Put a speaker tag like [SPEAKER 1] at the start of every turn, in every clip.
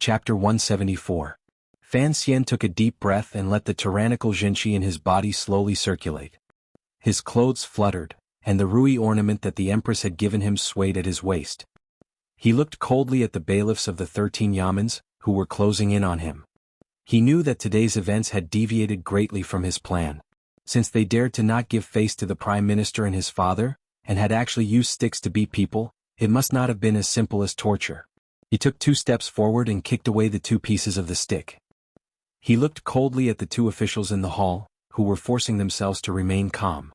[SPEAKER 1] Chapter 174. Fan Xian took a deep breath and let the tyrannical Jinqi in his body slowly circulate. His clothes fluttered, and the rui ornament that the empress had given him swayed at his waist. He looked coldly at the bailiffs of the 13 yamens, who were closing in on him. He knew that today's events had deviated greatly from his plan. Since they dared to not give face to the prime minister and his father, and had actually used sticks to beat people, it must not have been as simple as torture. He took 2 steps forward and kicked away the 2 pieces of the stick. He looked coldly at the 2 officials in the hall, who were forcing themselves to remain calm.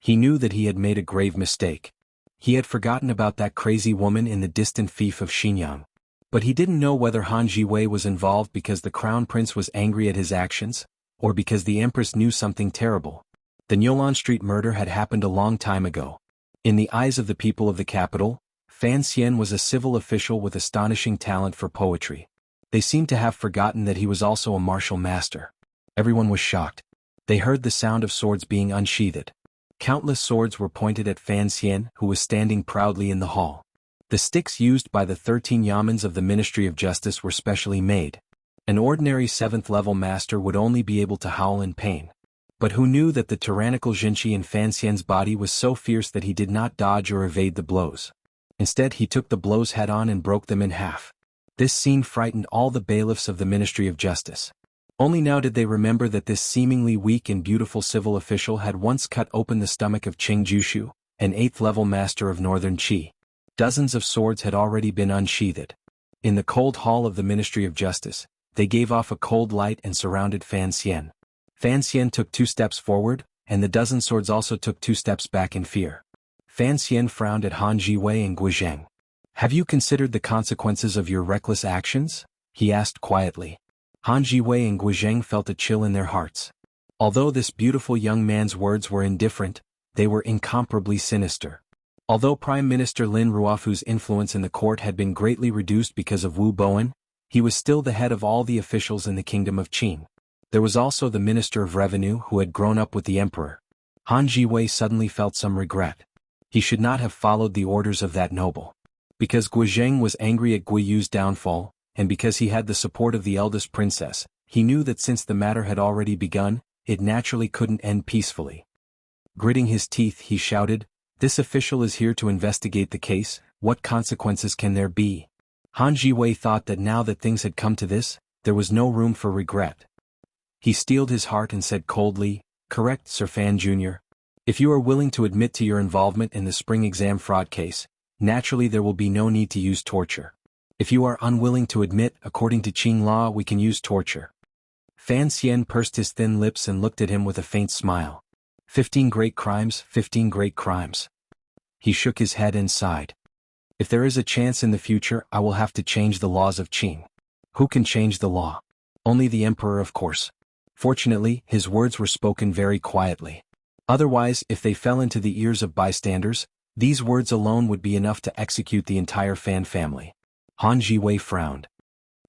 [SPEAKER 1] He knew that he had made a grave mistake. He had forgotten about that crazy woman in the distant fief of Xinyang. But he didn't know whether Han Jiwei was involved because the crown prince was angry at his actions, or because the empress knew something terrible. The Nyolan Street murder had happened a long time ago. In the eyes of the people of the capital, Fan Xian was a civil official with astonishing talent for poetry. They seemed to have forgotten that he was also a martial master. Everyone was shocked. They heard the sound of swords being unsheathed. Countless swords were pointed at Fan Xian, who was standing proudly in the hall. The sticks used by the 13 yamens of the Ministry of Justice were specially made. An ordinary 7th-level master would only be able to howl in pain. But who knew that the tyrannical Jinqi in Fan Xian's body was so fierce that he did not dodge or evade the blows. Instead, he took the blows head-on and broke them in half. This scene frightened all the bailiffs of the Ministry of Justice. Only now did they remember that this seemingly weak and beautiful civil official had once cut open the stomach of Qing Jushu, an 8th-level master of Northern Qi. Dozens of swords had already been unsheathed. In the cold hall of the Ministry of Justice, they gave off a cold light and surrounded Fan Xian. Fan Xian took 2 steps forward, and the dozen swords also took 2 steps back in fear. Fan Xian frowned at Han Jiwei and Guizheng. "Have you considered the consequences of your reckless actions?" he asked quietly. Han Jiwei and Guizheng felt a chill in their hearts. Although this beautiful young man's words were indifferent, they were incomparably sinister. Although Prime Minister Lin Ruofu's influence in the court had been greatly reduced because of Wu Bowen, he was still the head of all the officials in the kingdom of Qin. There was also the Minister of Revenue who had grown up with the emperor. Han Jiwei suddenly felt some regret. He should not have followed the orders of that noble. Because Guizheng was angry at Guiyu's downfall, and because he had the support of the eldest princess, he knew that since the matter had already begun, it naturally couldn't end peacefully. Gritting his teeth, he shouted, "This official is here to investigate the case. What consequences can there be?" Han Jiwei thought that now that things had come to this, there was no room for regret. He steeled his heart and said coldly, "Correct, Sir Fan Jr. If you are willing to admit to your involvement in the spring exam fraud case, naturally there will be no need to use torture. If you are unwilling to admit, according to Qing law, we can use torture." Fan Xian pursed his thin lips and looked at him with a faint smile. 15 great crimes, 15 great crimes. He shook his head and sighed. "If there is a chance in the future, I will have to change the laws of Qing." "Who can change the law?" "Only the emperor, of course." Fortunately, his words were spoken very quietly. Otherwise, if they fell into the ears of bystanders, these words alone would be enough to execute the entire Fan family. Han Jiwei frowned.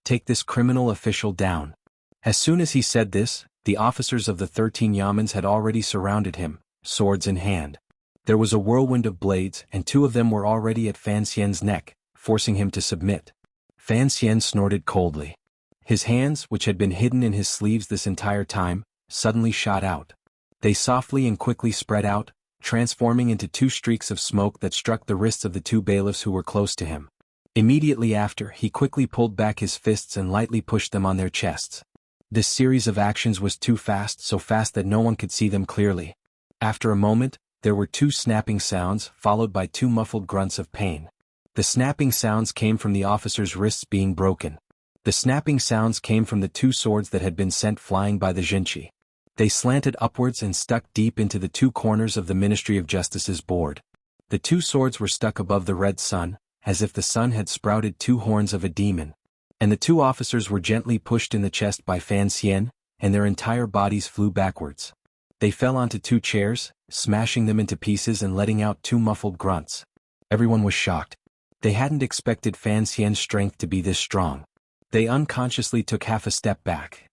[SPEAKER 1] "Take this criminal official down." As soon as he said this, the officers of the 13 yamens had already surrounded him, swords in hand. There was a whirlwind of blades, and 2 of them were already at Fan Xian's neck, forcing him to submit. Fan Xian snorted coldly. His hands, which had been hidden in his sleeves this entire time, suddenly shot out. They softly and quickly spread out, transforming into 2 streaks of smoke that struck the wrists of the 2 bailiffs who were close to him. Immediately after, he quickly pulled back his fists and lightly pushed them on their chests. This series of actions was too fast, so fast that no one could see them clearly. After a moment, there were 2 snapping sounds, followed by 2 muffled grunts of pain. The snapping sounds came from the officers' wrists being broken. The snapping sounds came from the 2 swords that had been sent flying by the Jinqi. They slanted upwards and stuck deep into the 2 corners of the Ministry of Justice's board. The 2 swords were stuck above the red sun, as if the sun had sprouted 2 horns of a demon. And the 2 officers were gently pushed in the chest by Fan Xian, and their entire bodies flew backwards. They fell onto 2 chairs, smashing them into pieces and letting out 2 muffled grunts. Everyone was shocked. They hadn't expected Fan Xian's strength to be this strong. They unconsciously took half a step back.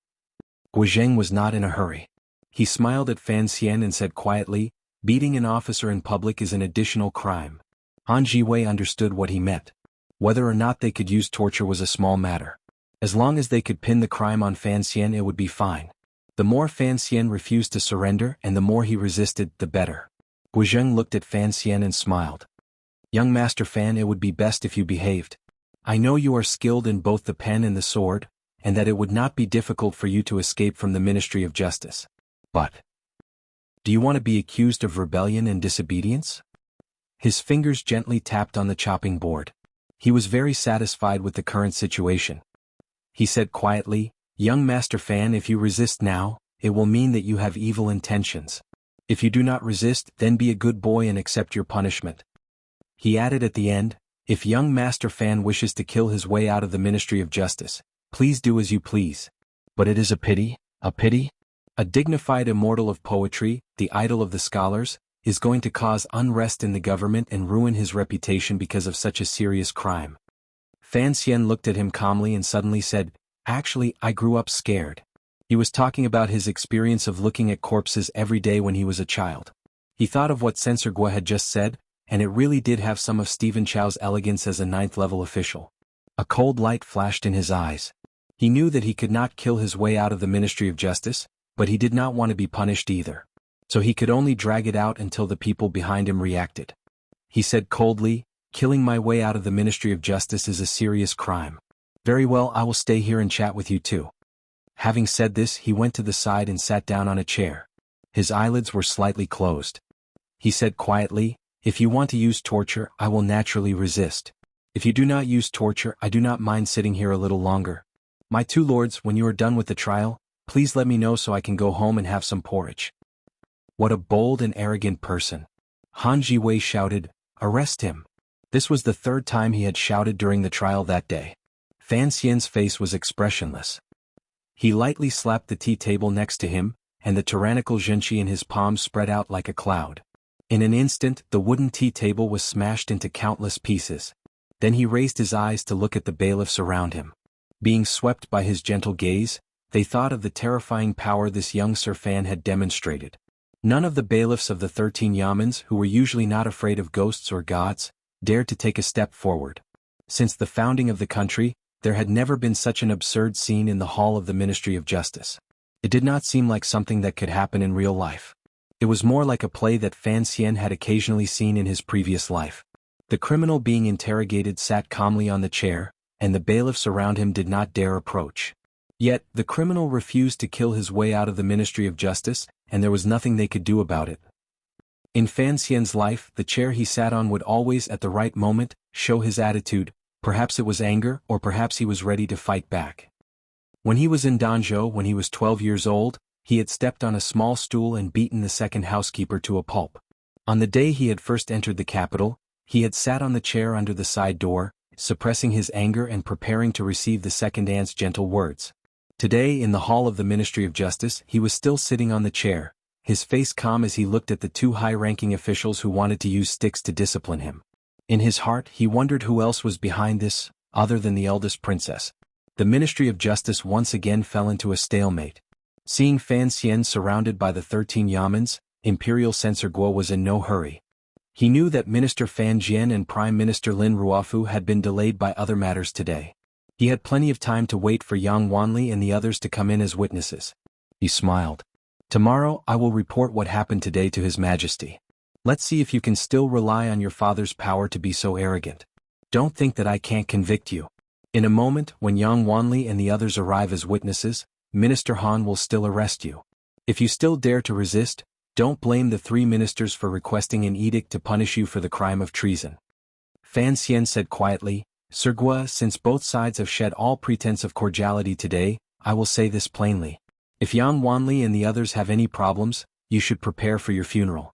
[SPEAKER 1] Guizheng was not in a hurry. He smiled at Fan Xian and said quietly, "Beating an officer in public is an additional crime." Han Jiwei understood what he meant. Whether or not they could use torture was a small matter. As long as they could pin the crime on Fan Xian, it would be fine. The more Fan Xian refused to surrender and the more he resisted, the better. Guizheng looked at Fan Xian and smiled. Young Master Fan, it would be best if you behaved. I know you are skilled in both the pen and the sword, and that it would not be difficult for you to escape from the Ministry of Justice. But do you want to be accused of rebellion and disobedience? His fingers gently tapped on the chopping board. He was very satisfied with the current situation. He said quietly, Young Master Fan, if you resist now, it will mean that you have evil intentions. If you do not resist, then be a good boy and accept your punishment. He added at the end, if young Master Fan wishes to kill his way out of the Ministry of Justice, please do as you please. But it is a pity. A dignified immortal of poetry, the idol of the scholars, is going to cause unrest in the government and ruin his reputation because of such a serious crime. Fan Xian looked at him calmly and suddenly said, Actually, I grew up scared. He was talking about his experience of looking at corpses every day when he was a child. He thought of what Censor Gua had just said, and it really did have some of Stephen Chow's elegance as a ninth-level official. A cold light flashed in his eyes. He knew that he could not kill his way out of the Ministry of Justice, but he did not want to be punished either. So he could only drag it out until the people behind him reacted. He said coldly, Killing my way out of the Ministry of Justice is a serious crime. Very well, I will stay here and chat with you too. Having said this, he went to the side and sat down on a chair. His eyelids were slightly closed. He said quietly, If you want to use torture, I will naturally resist. If you do not use torture, I do not mind sitting here a little longer. My two lords, when you are done with the trial, please let me know so I can go home and have some porridge. What a bold and arrogant person. Han Jiwei shouted, Arrest him. This was the third time he had shouted during the trial that day. Fan Xian's face was expressionless. He lightly slapped the tea table next to him, and the tyrannical Zhenqi in his palms spread out like a cloud. In an instant, the wooden tea table was smashed into countless pieces. Then he raised his eyes to look at the bailiffs around him. Being swept by his gentle gaze, they thought of the terrifying power this young Sir Fan had demonstrated. None of the bailiffs of the 13 yamens, who were usually not afraid of ghosts or gods, dared to take a step forward. Since the founding of the country, there had never been such an absurd scene in the hall of the Ministry of Justice. It did not seem like something that could happen in real life. It was more like a play that Fan Xian had occasionally seen in his previous life. The criminal being interrogated sat calmly on the chair, and the bailiffs around him did not dare approach. Yet, the criminal refused to kill his way out of the Ministry of Justice, and there was nothing they could do about it. In Fan Xian's life, the chair he sat on would always, at the right moment, show his attitude. Perhaps it was anger, or perhaps he was ready to fight back. When he was in Danzhou when he was 12 years old, he had stepped on a small stool and beaten the second housekeeper to a pulp. On the day he had first entered the capital, he had sat on the chair under the side door, suppressing his anger and preparing to receive the second aunt's gentle words. Today, in the hall of the Ministry of Justice, he was still sitting on the chair, his face calm as he looked at the two high-ranking officials who wanted to use sticks to discipline him. In his heart, he wondered who else was behind this, other than the eldest princess. The Ministry of Justice once again fell into a stalemate. Seeing Fan Xian surrounded by the 13 yamens, Imperial Censor Guo was in no hurry. He knew that Minister Fan Jian and Prime Minister Lin Ruofu had been delayed by other matters today. He had plenty of time to wait for Yang Wanli and the others to come in as witnesses. He smiled. Tomorrow I will report what happened today to His Majesty. Let's see if you can still rely on your father's power to be so arrogant. Don't think that I can't convict you. In a moment, when Yang Wanli and the others arrive as witnesses, Minister Han will still arrest you. If you still dare to resist, don't blame the 3 ministers for requesting an edict to punish you for the crime of treason. Fan Xian said quietly, Sir Gua, since both sides have shed all pretense of cordiality today, I will say this plainly. If Yang Wanli and the others have any problems, you should prepare for your funeral.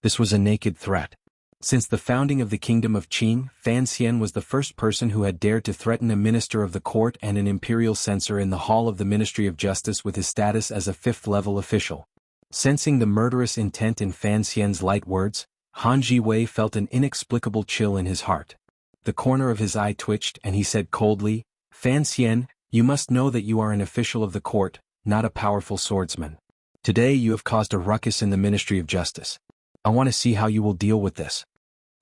[SPEAKER 1] This was a naked threat. Since the founding of the Kingdom of Qin, Fan Xian was the first person who had dared to threaten a minister of the court and an imperial censor in the hall of the Ministry of Justice with his status as a 5th-level official. Sensing the murderous intent in Fan Xian's light words, Han Jiwei felt an inexplicable chill in his heart. The corner of his eye twitched and he said coldly, Fan Xian, you must know that you are an official of the court, not a powerful swordsman. Today you have caused a ruckus in the Ministry of Justice. I want to see how you will deal with this.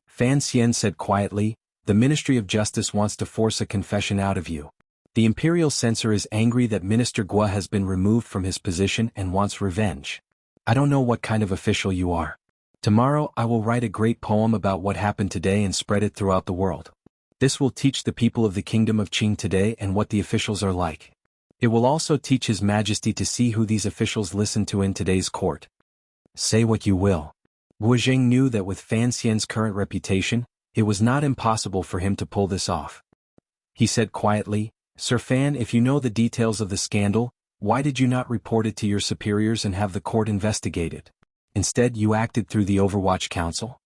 [SPEAKER 1] Fan Xian said quietly, the Ministry of Justice wants to force a confession out of you. The imperial censor is angry that Minister Gua has been removed from his position and wants revenge. I don't know what kind of official you are. Tomorrow I will write a great poem about what happened today and spread it throughout the world. This will teach the people of the kingdom of Qing today and what the officials are like. It will also teach His Majesty to see who these officials listen to in today's court. Say what you will. Wu Zheng knew that with Fan Xian's current reputation, it was not impossible for him to pull this off. He said quietly, Sir Fan, if you know the details of the scandal, why did you not report it to your superiors and have the court investigated? Instead, you acted through the Overwatch Council.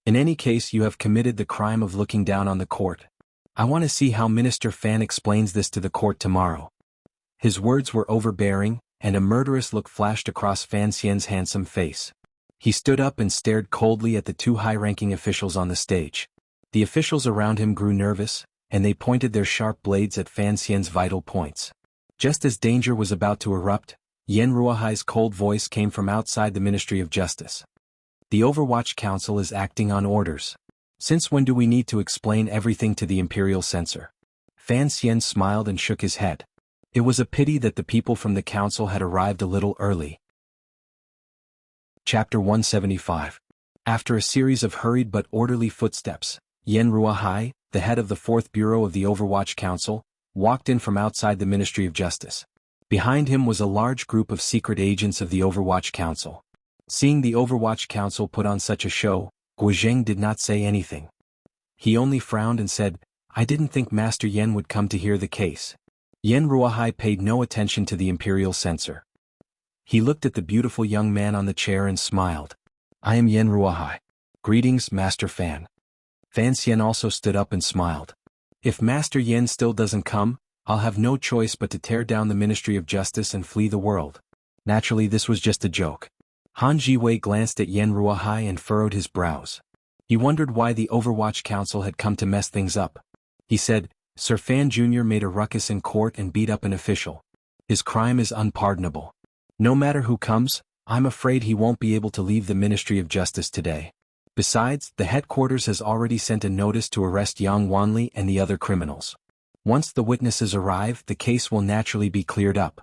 [SPEAKER 1] In any case, you have committed the crime of looking down on the court. I want to see how Minister Fan explains this to the court tomorrow. His words were overbearing, and a murderous look flashed across Fan Xian's handsome face. He stood up and stared coldly at the two high-ranking officials on the stage. The officials around him grew nervous, and they pointed their sharp blades at Fan Xian's vital points. Just as danger was about to erupt, Yan Ruohai's cold voice came from outside the Ministry of Justice. The Overwatch Council is acting on orders. Since when do we need to explain everything to the Imperial Censor? Fan Xian smiled and shook his head. It was a pity that the people from the council had arrived a little early. Chapter 175. After a series of hurried but orderly footsteps, Yan Ruohai, the head of the 4th Bureau of the Overwatch Council, walked in from outside the Ministry of Justice. Behind him was a large group of secret agents of the Overwatch Council. Seeing the Overwatch Council put on such a show, Gu Zheng did not say anything. He only frowned and said, I didn't think Master Yan would come to hear the case. Yan Ruohai paid no attention to the Imperial Censor. He looked at the beautiful young man on the chair and smiled. I am Yan Ruohai. Greetings, Master Fan. Fan Xian also stood up and smiled. If Master Yan still doesn't come, I'll have no choice but to tear down the Ministry of Justice and flee the world. Naturally, this was just a joke. Han Jiwei glanced at Yan Ruohai and furrowed his brows. He wondered why the Overwatch Council had come to mess things up. He said, Sir Fan Jr. made a ruckus in court and beat up an official. His crime is unpardonable. No matter who comes, I'm afraid he won't be able to leave the Ministry of Justice today. Besides, the headquarters has already sent a notice to arrest Yang Wanli and the other criminals. Once the witnesses arrive, the case will naturally be cleared up.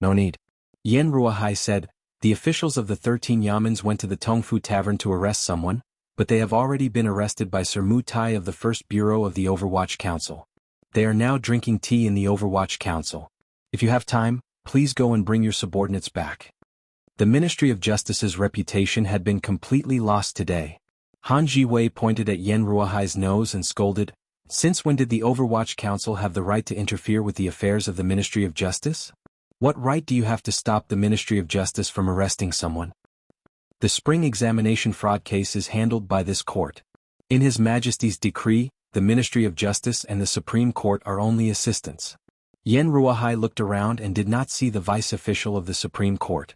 [SPEAKER 1] No need. Yan Ruohai said, the officials of the 13 Yamens went to the Tongfu Tavern to arrest someone, but they have already been arrested by Sir Mu Tai of the 1st Bureau of the Overwatch Council. They are now drinking tea in the Overwatch Council. If you have time, please go and bring your subordinates back. The Ministry of Justice's reputation had been completely lost today. Han Jiwei pointed at Yan Ruohai's nose and scolded, Since when did the Overwatch Council have the right to interfere with the affairs of the Ministry of Justice? What right do you have to stop the Ministry of Justice from arresting someone? The spring examination fraud case is handled by this court. In His Majesty's decree, the Ministry of Justice and the Supreme Court are only assistants. Yan Ruohai looked around and did not see the vice official of the Supreme Court.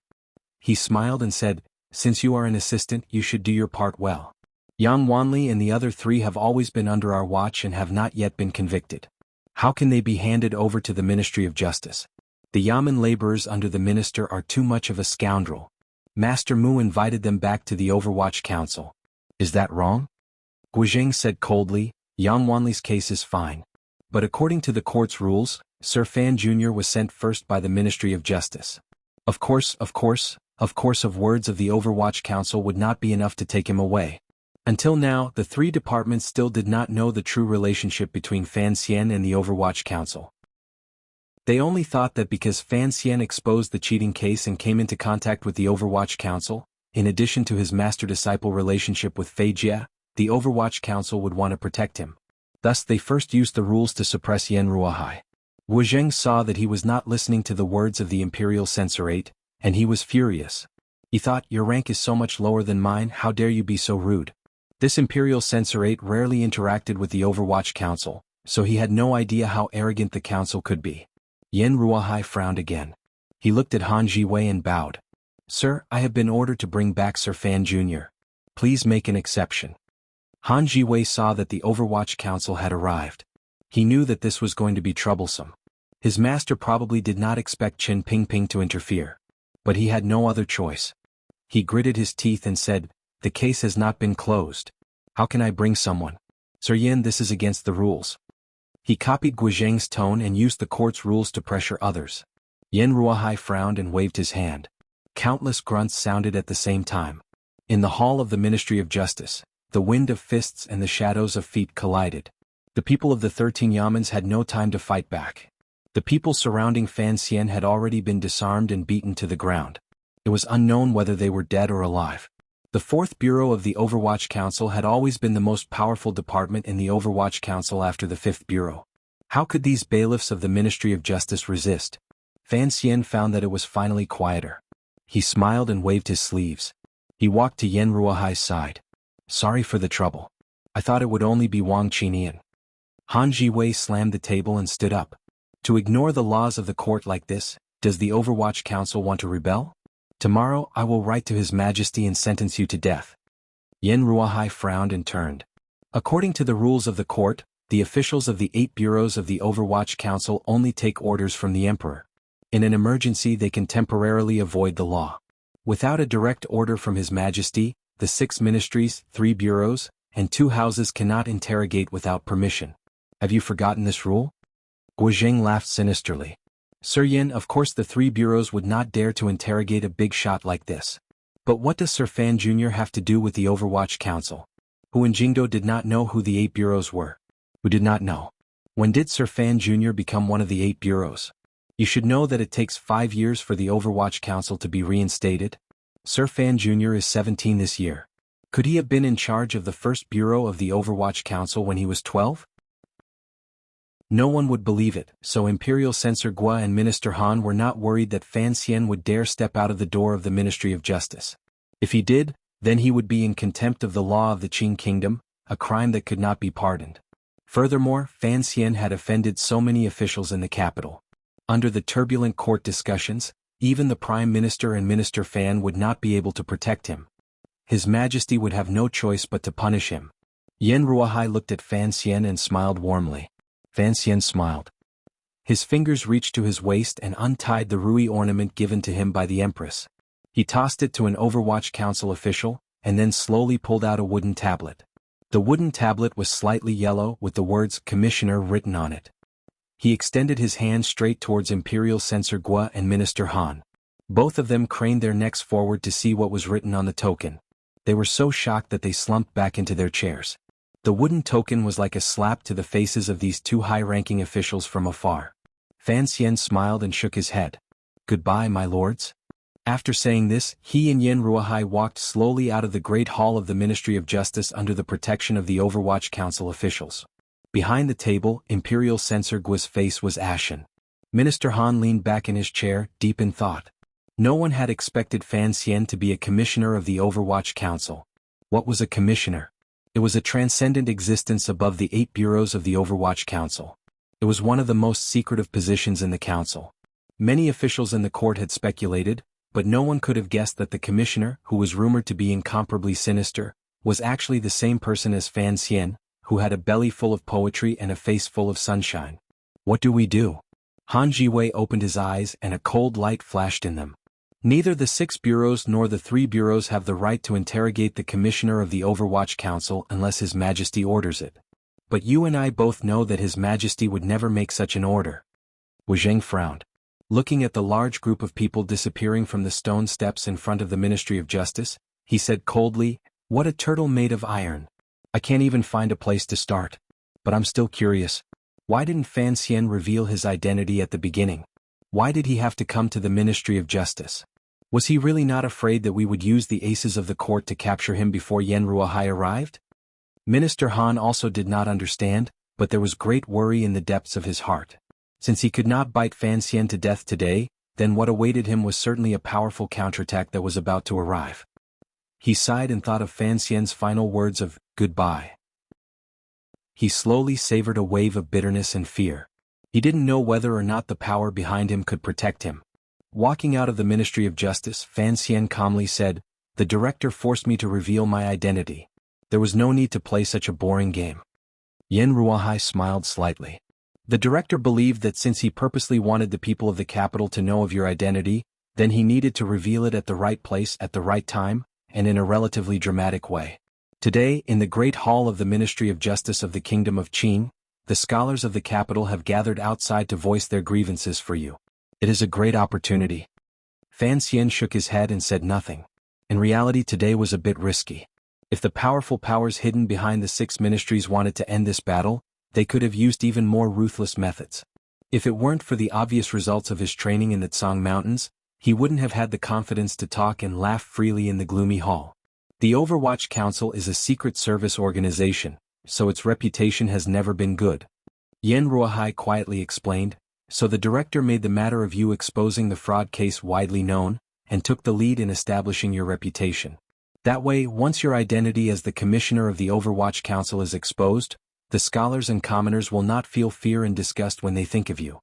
[SPEAKER 1] He smiled and said, Since you are an assistant, you should do your part well. Yang Wanli and the other 3 have always been under our watch and have not yet been convicted. How can they be handed over to the Ministry of Justice? The Yamen laborers under the minister are too much of a scoundrel. Master Mu invited them back to the Overwatch Council. Is that wrong? Gu Zheng said coldly, Yang Wanli's case is fine. But according to the court's rules, Sir Fan Jr. was sent first by the Ministry of Justice. Of course of words of the Overwatch Council would not be enough to take him away. Until now, the 3 departments still did not know the true relationship between Fan Xian and the Overwatch Council. They only thought that because Fan Xian exposed the cheating case and came into contact with the Overwatch Council, in addition to his master-disciple relationship with Fei Jia, the Overwatch Council would want to protect him. Thus they first used the rules to suppress Yan Ruohai. Wu Zheng saw that he was not listening to the words of the Imperial Censorate, and he was furious. He thought, your rank is so much lower than mine, how dare you be so rude? This Imperial Censorate rarely interacted with the Overwatch Council, so he had no idea how arrogant the council could be. Yan Ruohai frowned again. He looked at Han Jiwei and bowed. Sir, I have been ordered to bring back Sir Fan Jr. Please make an exception. Han Jiwei saw that the Overwatch Council had arrived. He knew that this was going to be troublesome. His master probably did not expect Qin Pingping to interfere. But he had no other choice. He gritted his teeth and said, the case has not been closed. How can I bring someone? Sir Yan, this is against the rules. He copied Guizheng's tone and used the court's rules to pressure others. Yan Ruohai frowned and waved his hand. Countless grunts sounded at the same time. In the hall of the Ministry of Justice, the wind of fists and the shadows of feet collided. The people of the 13 Yamens had no time to fight back. The people surrounding Fan Xian had already been disarmed and beaten to the ground. It was unknown whether they were dead or alive. The 4th Bureau of the Overwatch Council had always been the most powerful department in the Overwatch Council after the 5th Bureau. How could these bailiffs of the Ministry of Justice resist? Fan Xian found that it was finally quieter. He smiled and waved his sleeves. He walked to Yan Ruohai's side. Sorry for the trouble. I thought it would only be Wang Qinian. Han Jiwei slammed the table and stood up. To ignore the laws of the court like this, does the Overwatch Council want to rebel? Tomorrow I will write to His Majesty and sentence you to death. Yan Ruohai frowned and turned. According to the rules of the court, the officials of the 8 bureaus of the Overwatch Council only take orders from the Emperor. In an emergency they can temporarily avoid the law. Without a direct order from His Majesty, the 6 ministries, 3 bureaus, and 2 houses cannot interrogate without permission. Have you forgotten this rule? Guizheng laughed sinisterly. Sir Yan, of course the 3 bureaus would not dare to interrogate a big shot like this. But what does Sir Fan Jr. have to do with the Overwatch Council? Hu and Jingdo did not know who the 8 bureaus were. Who did not know? When did Sir Fan Jr. become one of the 8 bureaus? You should know that it takes 5 years for the Overwatch Council to be reinstated. Sir Fan Jr. is 17 this year. Could he have been in charge of the 1st Bureau of the Overwatch Council when he was 12? No one would believe it, so Imperial Censor Gua and Minister Han were not worried that Fan Xian would dare step out of the door of the Ministry of Justice. If he did, then he would be in contempt of the law of the Qing Kingdom, a crime that could not be pardoned. Furthermore, Fan Xian had offended so many officials in the capital. Under the turbulent court discussions, even the Prime Minister and Minister Fan would not be able to protect him. His Majesty would have no choice but to punish him. Yan Ruohai looked at Fan Xian and smiled warmly. Fan Xian smiled. His fingers reached to his waist and untied the Rui ornament given to him by the Empress. He tossed it to an Overwatch Council official, and then slowly pulled out a wooden tablet. The wooden tablet was slightly yellow with the words Commissioner written on it. He extended his hand straight towards Imperial Censor Gua and Minister Han. Both of them craned their necks forward to see what was written on the token. They were so shocked that they slumped back into their chairs. The wooden token was like a slap to the faces of these 2 high-ranking officials from afar. Fan Xian smiled and shook his head. Goodbye, my lords. After saying this, he and Yan Ruohai walked slowly out of the great hall of the Ministry of Justice under the protection of the Overwatch Council officials. Behind the table, Imperial Censor Gua's face was ashen. Minister Han leaned back in his chair, deep in thought. No one had expected Fan Xian to be a commissioner of the Overwatch Council. What was a commissioner? It was a transcendent existence above the 8 bureaus of the Overwatch Council. It was one of the most secretive positions in the council. Many officials in the court had speculated, but no one could have guessed that the commissioner, who was rumored to be incomparably sinister, was actually the same person as Fan Xian, who had a belly full of poetry and a face full of sunshine. What do we do? Han Jiwei opened his eyes and a cold light flashed in them. Neither the 6 bureaus nor the 3 bureaus have the right to interrogate the commissioner of the Overwatch Council unless His Majesty orders it. But you and I both know that His Majesty would never make such an order. Guizheng frowned. Looking at the large group of people disappearing from the stone steps in front of the Ministry of Justice, he said coldly, "What a turtle made of iron. I can't even find a place to start. But I'm still curious. Why didn't Fan Xian reveal his identity at the beginning? Why did he have to come to the Ministry of Justice? Was he really not afraid that we would use the aces of the court to capture him before Yan Ruohai arrived?" Minister Han also did not understand, but there was great worry in the depths of his heart. Since he could not bite Fan Xian to death today, then what awaited him was certainly a powerful counterattack that was about to arrive. He sighed and thought of Fan Xian's final words of goodbye. He slowly savored a wave of bitterness and fear. He didn't know whether or not the power behind him could protect him. Walking out of the Ministry of Justice, Fan Xian calmly said, "The director forced me to reveal my identity. There was no need to play such a boring game." Yan Ruohai smiled slightly. The director believed that since he purposely wanted the people of the capital to know of your identity, then he needed to reveal it at the right place at the right time, and in a relatively dramatic way. Today, in the Great Hall of the Ministry of Justice of the Kingdom of Qin, The scholars of the capital have gathered outside to voice their grievances for you. It is a great opportunity. Fan Xian shook his head and said nothing. In reality, today was a bit risky. If the powerful powers hidden behind the 6 ministries wanted to end this battle, they could have used even more ruthless methods. If it weren't for the obvious results of his training in the Tsang Mountains, he wouldn't have had the confidence to talk and laugh freely in the gloomy hall. The Overwatch Council is a secret service organization, so its reputation has never been good. Yen Ruohai quietly explained, so the director made the matter of you exposing the fraud case widely known, and took the lead in establishing your reputation. That way, once your identity as the commissioner of the Overwatch Council is exposed, the scholars and commoners will not feel fear and disgust when they think of you.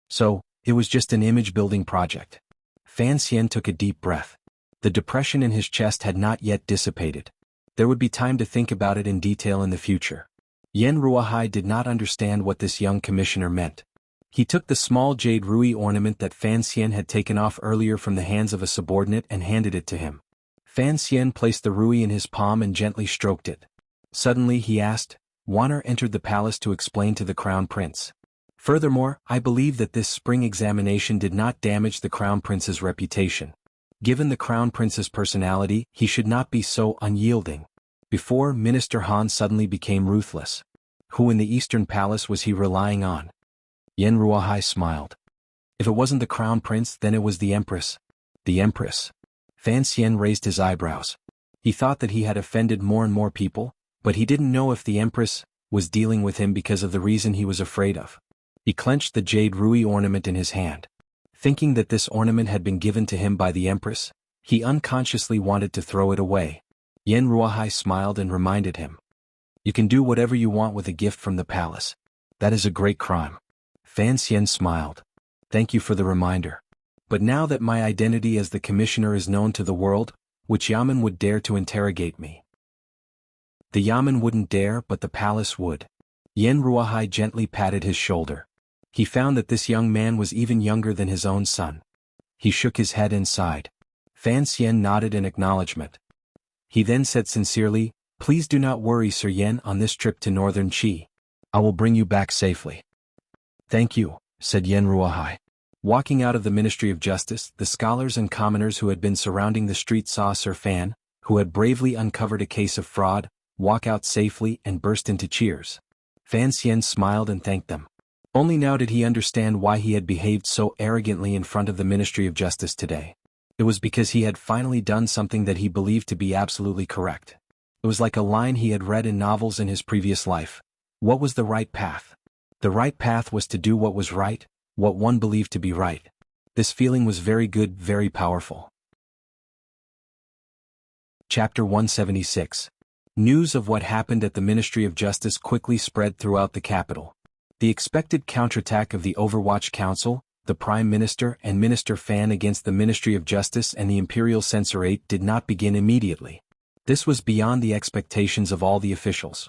[SPEAKER 1] So, it was just an image-building project. Fan Xian took a deep breath. The depression in his chest had not yet dissipated. There would be time to think about it in detail in the future. Yen Ruohai did not understand what this young commissioner meant. He took the small jade rui ornament that Fan Xian had taken off earlier from the hands of a subordinate and handed it to him. Fan Xian placed the rui in his palm and gently stroked it. Suddenly he asked, Wanner entered the palace to explain to the crown prince. Furthermore, I believe that this spring examination did not damage the crown prince's reputation. Given the crown prince's personality, he should not be so unyielding. Before, Minister Han suddenly became ruthless. Who in the Eastern Palace was he relying on? Yen Ruohai smiled. If it wasn't the crown prince, then it was the empress. The empress. Fan Xian raised his eyebrows. He thought that he had offended more and more people, but he didn't know if the empress was dealing with him because of the reason he was afraid of. He clenched the jade rui ornament in his hand. Thinking that this ornament had been given to him by the empress, he unconsciously wanted to throw it away. Yen Ruohai smiled and reminded him. You can do whatever you want with a gift from the palace. That is a great crime. Fan Xian smiled. Thank you for the reminder. But now that my identity as the commissioner is known to the world, which Yamen would dare to interrogate me? The Yamen wouldn't dare, but the palace would. Yen Ruohai gently patted his shoulder. He found that this young man was even younger than his own son. He shook his head and sighed. Fan Xian nodded in acknowledgement. He then said sincerely, Please do not worry, Sir Yen, on this trip to Northern Qi. I will bring you back safely. Thank you, said Yen Ruohai. Walking out of the Ministry of Justice, the scholars and commoners who had been surrounding the street saw Sir Fan, who had bravely uncovered a case of fraud, walk out safely and burst into cheers. Fan Xian smiled and thanked them. Only now did he understand why he had behaved so arrogantly in front of the Ministry of Justice today. It was because he had finally done something that he believed to be absolutely correct. It was like a line he had read in novels in his previous life. What was the right path? The right path was to do what was right, what one believed to be right. This feeling was very good, very powerful. Chapter 176. News of what happened at the Ministry of Justice quickly spread throughout the capital. The expected counterattack of the Overwatch Council, the Prime Minister and Minister Fan against the Ministry of Justice and the Imperial Censorate did not begin immediately. This was beyond the expectations of all the officials.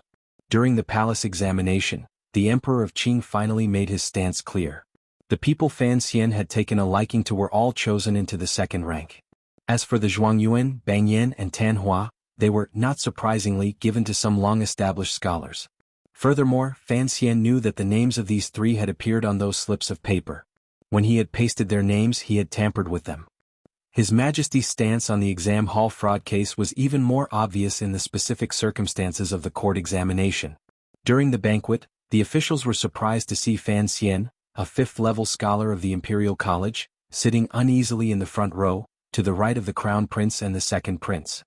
[SPEAKER 1] During the palace examination, the Emperor of Qing finally made his stance clear. The people Fan Xian had taken a liking to were all chosen into the second rank. As for the Zhuangyuan, Bang Yan and Tan Hua, they were, not surprisingly, given to some long-established scholars. Furthermore, Fan Xian knew that the names of these 3 had appeared on those slips of paper. When he had pasted their names, he had tampered with them. His Majesty's stance on the exam hall fraud case was even more obvious in the specific circumstances of the court examination. During the banquet, the officials were surprised to see Fan Xian, a 5th-level scholar of the Imperial College, sitting uneasily in the front row, to the right of the Crown Prince and the Second Prince.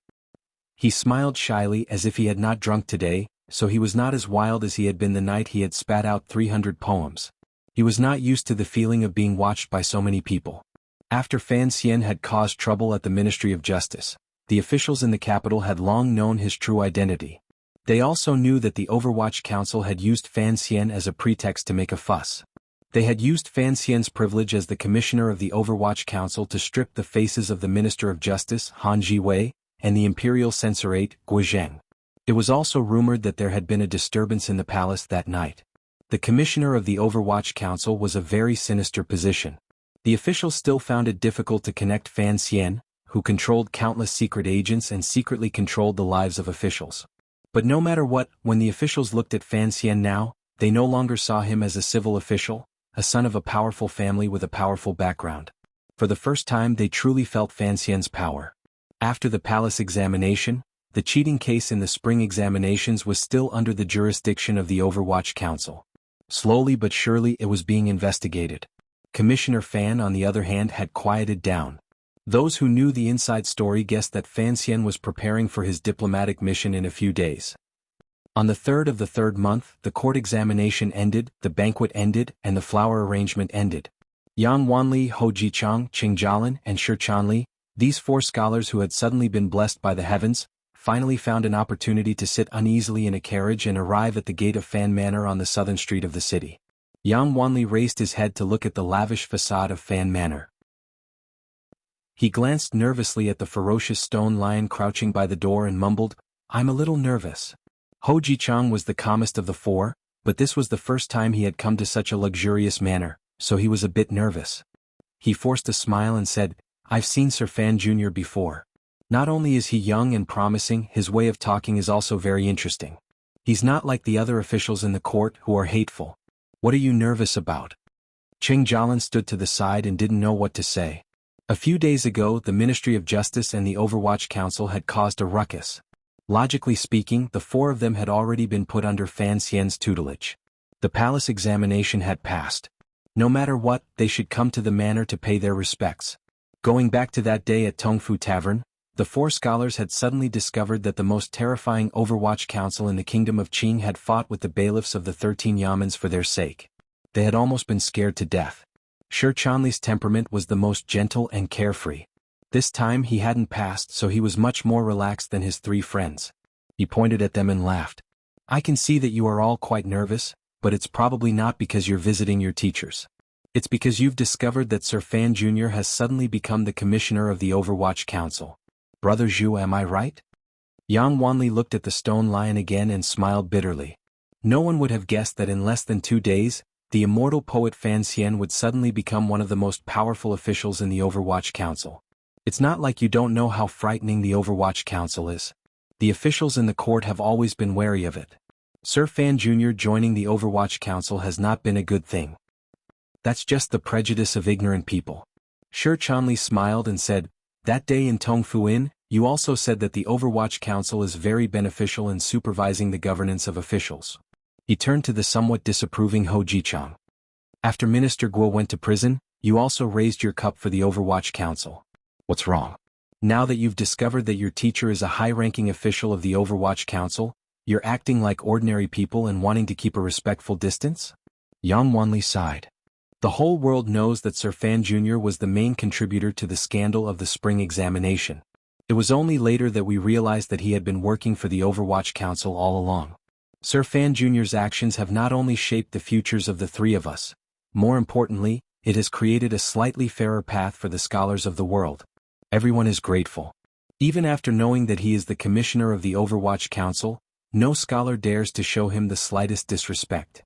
[SPEAKER 1] He smiled shyly as if he had not drunk today, so he was not as wild as he had been the night he had spat out 300 poems. He was not used to the feeling of being watched by so many people. After Fan Xian had caused trouble at the Ministry of Justice, the officials in the capital had long known his true identity. They also knew that the Overwatch Council had used Fan Xian as a pretext to make a fuss. They had used Fan Xian's privilege as the commissioner of the Overwatch Council to strip the faces of the Minister of Justice, Han Jiwei, and the Imperial Censorate, Guo Zheng. It was also rumored that there had been a disturbance in the palace that night. The commissioner of the Overwatch Council was a very sinister position. The officials still found it difficult to connect Fan Xian, who controlled countless secret agents and secretly controlled the lives of officials. But no matter what, when the officials looked at Fan Xian now, They no longer saw him as a civil official, a son of a powerful family with a powerful background. For the first time they truly felt Fan Xian's power. After the palace examination, the cheating case in the spring examinations was still under the jurisdiction of the Overwatch Council. Slowly but surely it was being investigated. Commissioner Fan, on the other hand, had quieted down. Those who knew the inside story guessed that Fan Xian was preparing for his diplomatic mission in a few days. On the 3rd of the 3rd month, the court examination ended, the banquet ended, and the flower arrangement ended. Yang Wanli, Ho Jichang, Qing Jialin, and Shi Chanli, these 4 scholars who had suddenly been blessed by the heavens, finally found an opportunity to sit uneasily in a carriage and arrive at the gate of Fan Manor on the southern street of the city. Yang Wanli raised his head to look at the lavish facade of Fan Manor. He glanced nervously at the ferocious stone lion crouching by the door and mumbled, "I'm a little nervous." Ho Jichang was the calmest of the 4, but this was the first time he had come to such a luxurious manor, so he was a bit nervous. He forced a smile and said, "I've seen Sir Fan Jr. before. Not only is he young and promising, his way of talking is also very interesting. He's not like the other officials in the court who are hateful. What are you nervous about?" Qing Jialin stood to the side and didn't know what to say. A few days ago, the Ministry of Justice and the Overwatch Council had caused a ruckus. Logically speaking, the 4 of them had already been put under Fan Xian's tutelage. The palace examination had passed. No matter what, they should come to the manor to pay their respects. Going back to that day at Tongfu Tavern, the 4 scholars had suddenly discovered that the most terrifying Overwatch Council in the kingdom of Qing had fought with the bailiffs of the 13 yamens for their sake. They had almost been scared to death. Shi Chanli's temperament was the most gentle and carefree. This time he hadn't passed, so he was much more relaxed than his 3 friends. He pointed at them and laughed. "I can see that you are all quite nervous, but it's probably not because you're visiting your teachers. It's because you've discovered that Sir Fan Jr. has suddenly become the commissioner of the Overwatch Council. Brother Zhu, am I right?" Yang Wanli looked at the stone lion again and smiled bitterly. No one would have guessed that in less than 2 days, the immortal poet Fan Xian would suddenly become one of the most powerful officials in the Overwatch Council. It's not like you don't know how frightening the Overwatch Council is. The officials in the court have always been wary of it. Sir Fan Jr. joining the Overwatch Council has not been a good thing. That's just the prejudice of ignorant people. Shi Chanli smiled and said, "That day in Tongfu Inn, you also said that the Overwatch Council is very beneficial in supervising the governance of officials." He turned to the somewhat disapproving Ho Jichang. "After Minister Guo went to prison, you also raised your cup for the Overwatch Council. What's wrong? Now that you've discovered that your teacher is a high-ranking official of the Overwatch Council, you're acting like ordinary people and wanting to keep a respectful distance?" Yang Wanli sighed. The whole world knows that Sir Fan Jr. was the main contributor to the scandal of the spring examination. It was only later that we realized that he had been working for the Overwatch Council all along. Sir Fan Jr.'s actions have not only shaped the futures of the 3 of us, more importantly, it has created a slightly fairer path for the scholars of the world. Everyone is grateful. Even after knowing that he is the commissioner of the Overwatch Council, no scholar dares to show him the slightest disrespect.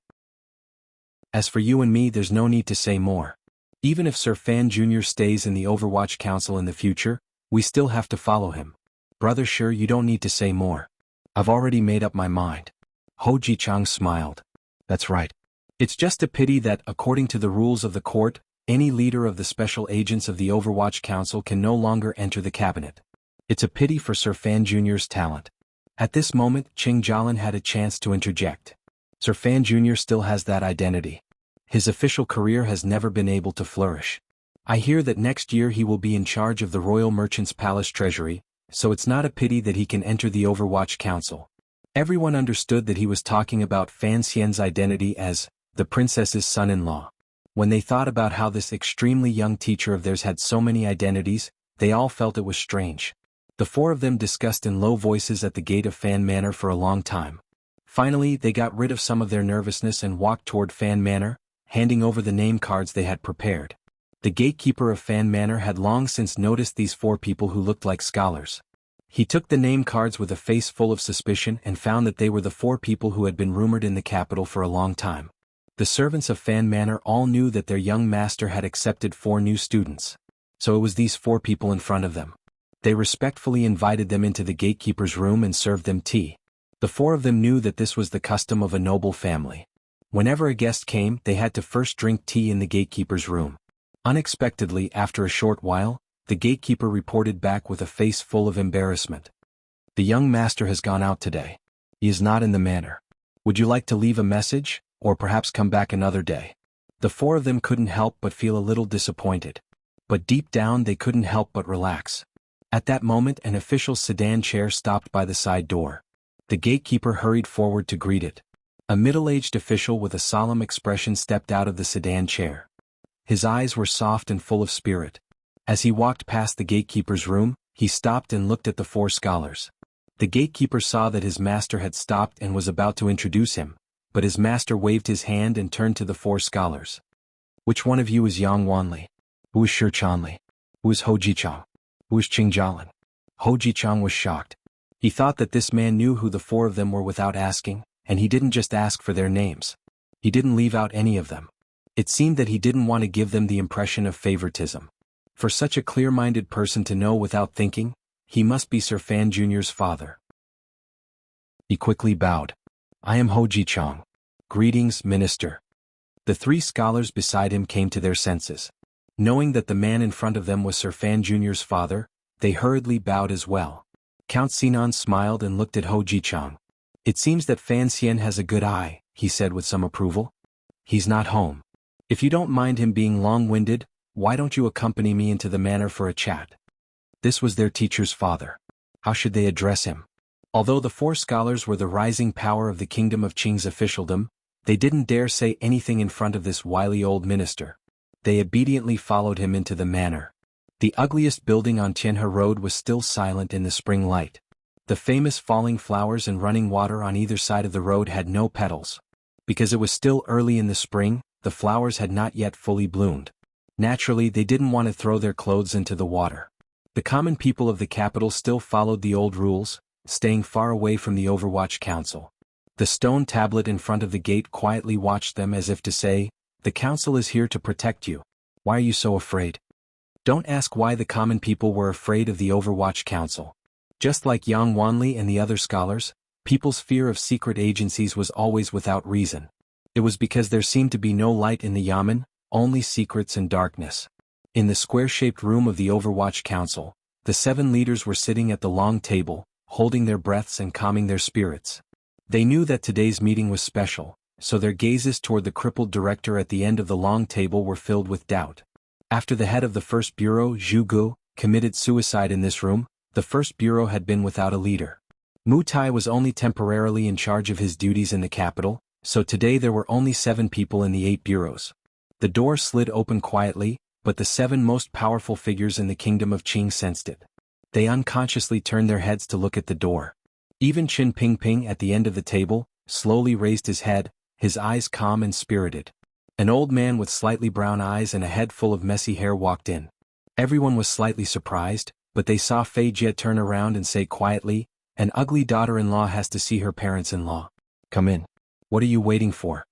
[SPEAKER 1] As for you and me, there's no need to say more. Even if Sir Fan Jr. stays in the Overwatch Council in the future, we still have to follow him. Brother Shi, you don't need to say more. I've already made up my mind. Ho Jichang smiled. "That's right. It's just a pity that, according to the rules of the court, any leader of the special agents of the Overwatch Council can no longer enter the cabinet. It's a pity for Sir Fan Jr.'s talent." At this moment, Qing Jialin had a chance to interject. Sir Fan Jr. still has that identity. His official career has never been able to flourish. I hear that next year he will be in charge of the Royal Merchant's Palace Treasury, so it's not a pity that he can enter the Overwatch Council. Everyone understood that he was talking about Fan Xian's identity as the princess's son-in-law. When they thought about how this extremely young teacher of theirs had so many identities, they all felt it was strange. The 4 of them discussed in low voices at the gate of Fan Manor for a long time. Finally, they got rid of some of their nervousness and walked toward Fan Manor, handing over the name cards they had prepared. The gatekeeper of Fan Manor had long since noticed these 4 people who looked like scholars. He took the name cards with a face full of suspicion and found that they were the 4 people who had been rumored in the capital for a long time. The servants of Fan Manor all knew that their young master had accepted 4 new students. So it was these 4 people in front of them. They respectfully invited them into the gatekeeper's room and served them tea. The 4 of them knew that this was the custom of a noble family. Whenever a guest came, they had to first drink tea in the gatekeeper's room. Unexpectedly, after a short while, the gatekeeper reported back with a face full of embarrassment. "The young master has gone out today. He is not in the manor. Would you like to leave a message, or perhaps come back another day?" The four of them couldn't help but feel a little disappointed. But deep down they couldn't help but relax. At that moment an official's sedan chair stopped by the side door. The gatekeeper hurried forward to greet it. A middle-aged official with a solemn expression stepped out of the sedan chair. His eyes were soft and full of spirit. As he walked past the gatekeeper's room, he stopped and looked at the four scholars. The gatekeeper saw that his master had stopped and was about to introduce him, but his master waved his hand and turned to the four scholars. "Which one of you is Yang Wanli? Who is Shi Chanli? Who is Ho Jichang? Who is Qing Jialin?" Ho Jichang was shocked. He thought that this man knew who the four of them were without asking, and he didn't just ask for their names. He didn't leave out any of them. It seemed that he didn't want to give them the impression of favoritism. For such a clear-minded person to know without thinking, he must be Sir Fan Jr.'s father. He quickly bowed. "I am Ho Jichang. Greetings, Minister." The three scholars beside him came to their senses. Knowing that the man in front of them was Sir Fan Jr.'s father, they hurriedly bowed as well. Count Sinan smiled and looked at Ho Jichang. "It seems that Fan Xian has a good eye," he said with some approval. "He's not home. If you don't mind him being long-winded, why don't you accompany me into the manor for a chat?" This was their teacher's father. How should they address him? Although the four scholars were the rising power of the kingdom of Qing's officialdom, they didn't dare say anything in front of this wily old minister. They obediently followed him into the manor. The ugliest building on Tianhe Road was still silent in the spring light. The famous falling flowers and running water on either side of the road had no petals. Because it was still early in the spring, the flowers had not yet fully bloomed. Naturally, they didn't want to throw their clothes into the water. The common people of the capital still followed the old rules, staying far away from the Overwatch Council. The stone tablet in front of the gate quietly watched them as if to say, "The council is here to protect you. Why are you so afraid?" Don't ask why the common people were afraid of the Overwatch Council. Just like Yang Wanli and the other scholars, people's fear of secret agencies was always without reason. It was because there seemed to be no light in the yamen, only secrets and darkness. In the square-shaped room of the Overwatch Council, the 7 leaders were sitting at the long table, holding their breaths and calming their spirits. They knew that today's meeting was special, so their gazes toward the crippled director at the end of the long table were filled with doubt. After the head of the first bureau, Zhu Gu, committed suicide in this room, the first bureau had been without a leader. Mu Tai was only temporarily in charge of his duties in the capital, so today there were only 7 people in the 8 bureaus. The door slid open quietly, but the 7 most powerful figures in the kingdom of Qing sensed it. They unconsciously turned their heads to look at the door. Even Qin Pingping at the end of the table, slowly raised his head, his eyes calm and spirited. An old man with slightly brown eyes and a head full of messy hair walked in. Everyone was slightly surprised, but they saw Fei Jie turn around and say quietly, "An ugly daughter-in-law has to see her parents-in-law. Come in. What are you waiting for?"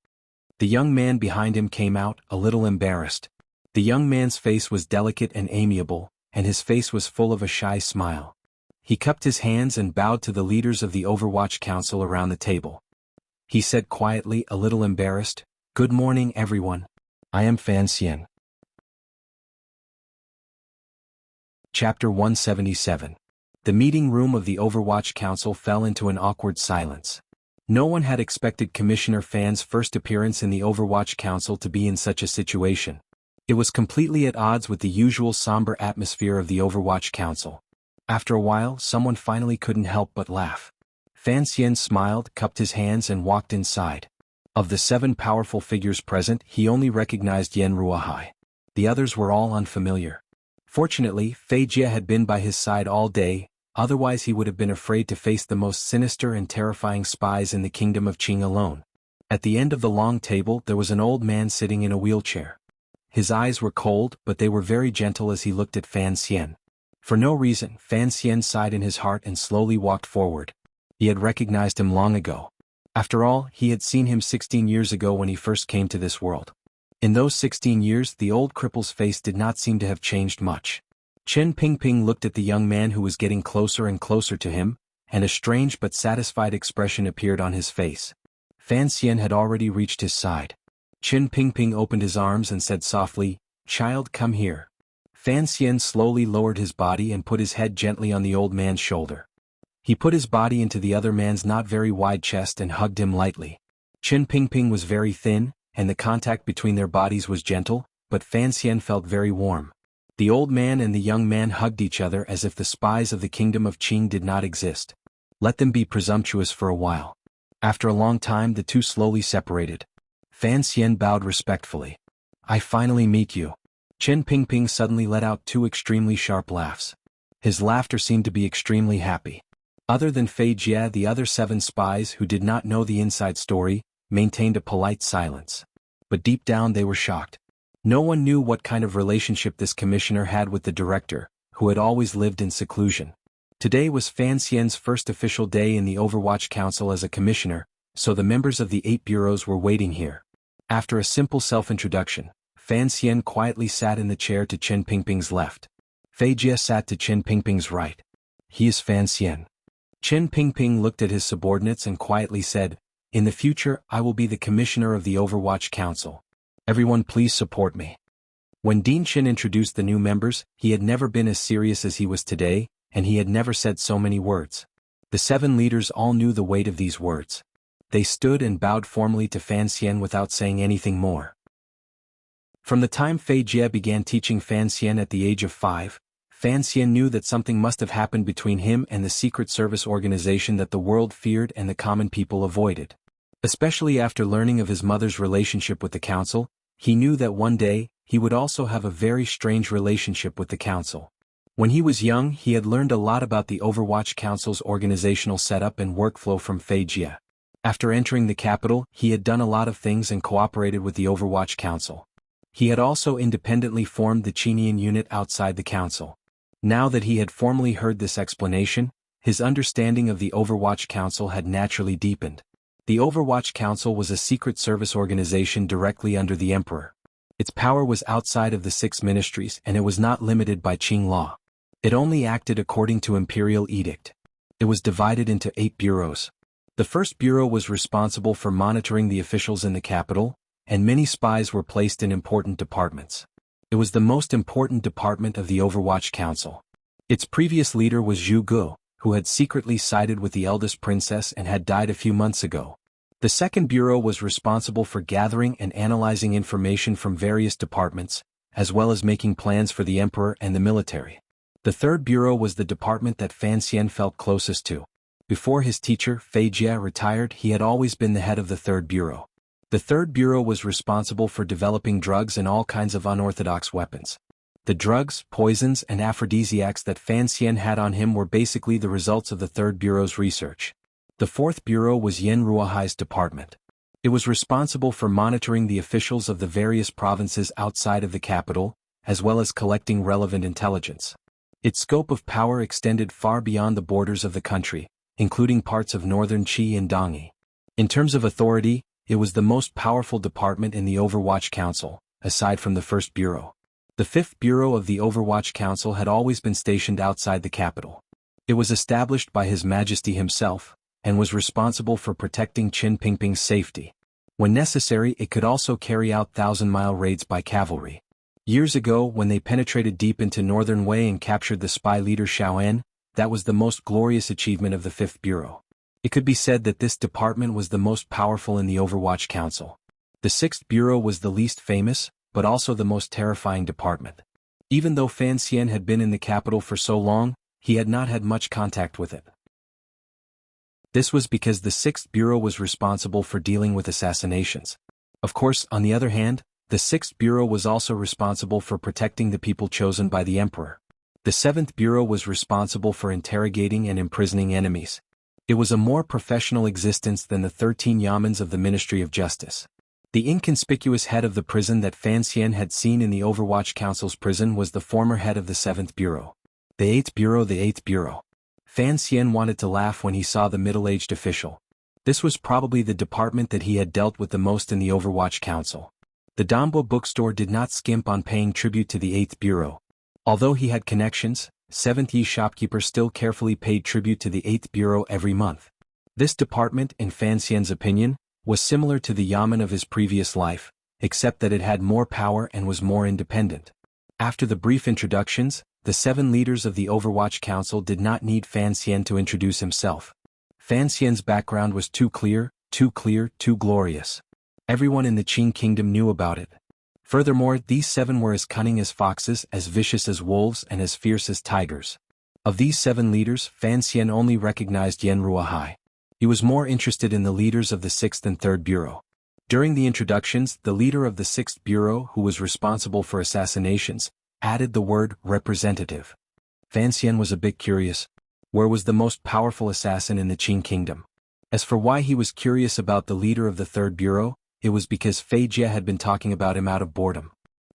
[SPEAKER 1] The young man behind him came out, a little embarrassed. The young man's face was delicate and amiable, and his face was full of a shy smile. He cupped his hands and bowed to the leaders of the Overwatch Council around the table. He said quietly, a little embarrassed, "Good morning, everyone. I am Fan Xian." Chapter 177. The meeting room of the Overwatch Council fell into an awkward silence. No one had expected Commissioner Fan's first appearance in the Overwatch Council to be in such a situation. It was completely at odds with the usual somber atmosphere of the Overwatch Council. After a while, someone finally couldn't help but laugh. Fan Xian smiled, cupped his hands and walked inside. Of the 7 powerful figures present, he only recognized Yan Ruahai. The others were all unfamiliar. Fortunately, Fei Jie had been by his side all day, otherwise he would have been afraid to face the most sinister and terrifying spies in the kingdom of Qing alone. At the end of the long table there was an old man sitting in a wheelchair. His eyes were cold, but they were very gentle as he looked at Fan Xian. For no reason, Fan Xian sighed in his heart and slowly walked forward. He had recognized him long ago. After all, he had seen him 16 years ago when he first came to this world. In those 16 years, the old cripple's face did not seem to have changed much. Chen Pingping looked at the young man who was getting closer and closer to him, and a strange but satisfied expression appeared on his face. Fan Xian had already reached his side. Qin Pingping opened his arms and said softly, "Child, come here." Fan Xian slowly lowered his body and put his head gently on the old man's shoulder. He put his body into the other man's not very wide chest and hugged him lightly. Qin Pingping was very thin, and the contact between their bodies was gentle, but Fan Xian felt very warm. The old man and the young man hugged each other as if the spies of the kingdom of Qing did not exist. Let them be presumptuous for a while. After a long time the two slowly separated. Fan Xian bowed respectfully. "I finally meet you." Qin Pingping suddenly let out two extremely sharp laughs. His laughter seemed to be extremely happy. Other than Fei Jie, the other 7 spies who did not know the inside story, maintained a polite silence. But deep down they were shocked. No one knew what kind of relationship this commissioner had with the director, who had always lived in seclusion. Today was Fan Xian's first official day in the Overwatch Council as a commissioner, so the members of the 8 bureaus were waiting here. After a simple self-introduction, Fan Xian quietly sat in the chair to Qin Pingping's left. Fei Jie sat to Qin Pingping's right. "He is Fan Xian." Qin Pingping looked at his subordinates and quietly said, "In the future I will be the commissioner of the Overwatch Council. Everyone please support me." When Dean Qin introduced the new members, he had never been as serious as he was today, and he had never said so many words. The 7 leaders all knew the weight of these words. They stood and bowed formally to Fan Xian without saying anything more. From the time Fei Jie began teaching Fan Xian at the age of 5, Fan Xian knew that something must have happened between him and the secret service organization that the world feared and the common people avoided. Especially after learning of his mother's relationship with the council, he knew that one day, he would also have a very strange relationship with the council. When he was young, he had learned a lot about the Overwatch Council's organizational setup and workflow from Fei Jie. After entering the capital, he had done a lot of things and cooperated with the Overwatch Council. He had also independently formed the Qinian unit outside the council. Now that he had formally heard this explanation, his understanding of the Overwatch Council had naturally deepened. The Overwatch Council was a secret service organization directly under the Emperor. Its power was outside of the 6 ministries and it was not limited by Qing law. It only acted according to imperial edict. It was divided into 8 bureaus. The first bureau was responsible for monitoring the officials in the capital, and many spies were placed in important departments. It was the most important department of the Overwatch Council. Its previous leader was Zhu Gu, who had secretly sided with the eldest princess and had died a few months ago. The second bureau was responsible for gathering and analyzing information from various departments, as well as making plans for the emperor and the military. The third bureau was the department that Fan Xian felt closest to. Before his teacher, Fei Jie, retired, he had always been the head of the third bureau. The third bureau was responsible for developing drugs and all kinds of unorthodox weapons. The drugs, poisons, and aphrodisiacs that Fan Xian had on him were basically the results of the third bureau's research. The fourth bureau was Yen Ruohai's department. It was responsible for monitoring the officials of the various provinces outside of the capital, as well as collecting relevant intelligence. Its scope of power extended far beyond the borders of the country, including parts of northern Qi and Dongyi. In terms of authority, it was the most powerful department in the Overwatch Council, aside from the first bureau. The fifth bureau of the Overwatch Council had always been stationed outside the capital. It was established by His Majesty himself, and was responsible for protecting Qin Pingping's safety. When necessary, it could also carry out 1,000-mile raids by cavalry. Years ago, when they penetrated deep into northern Wei and captured the spy leader Xiaoan, that was the most glorious achievement of the fifth bureau. It could be said that this department was the most powerful in the Overwatch Council. The sixth bureau was the least famous, but also the most terrifying department. Even though Fan Xian had been in the capital for so long, he had not had much contact with it. This was because the sixth bureau was responsible for dealing with assassinations. Of course, on the other hand, the sixth bureau was also responsible for protecting the people chosen by the emperor. The seventh bureau was responsible for interrogating and imprisoning enemies. It was a more professional existence than the 13 yamens of the Ministry of Justice. The inconspicuous head of the prison that Fan Xian had seen in the Overwatch Council's prison was the former head of the seventh bureau. The eighth bureau. Fan Xian wanted to laugh when he saw the middle-aged official. This was probably the department that he had dealt with the most in the Overwatch Council. The Dambo bookstore did not skimp on paying tribute to the 8th Bureau. Although he had connections, 7th Yi shopkeeper still carefully paid tribute to the 8th Bureau every month. This department, in Fan Xian's opinion, was similar to the Yamen of his previous life, except that it had more power and was more independent. After the brief introductions, the 7 leaders of the Overwatch Council did not need Fan Xian to introduce himself. Fan Xian's background was too clear, too glorious. Everyone in the Qing kingdom knew about it. Furthermore, these 7 were as cunning as foxes, as vicious as wolves, and as fierce as tigers. Of these 7 leaders, Fan Xian only recognized Yen Ruohai. He was more interested in the leaders of the 6th and 3rd Bureau. During the introductions, the leader of the 6th Bureau, who was responsible for assassinations, added the word representative. Fan Xian was a bit curious. Where was the most powerful assassin in the Qing kingdom? As for why he was curious about the leader of the 3rd Bureau, it was because Fei Jie had been talking about him out of boredom.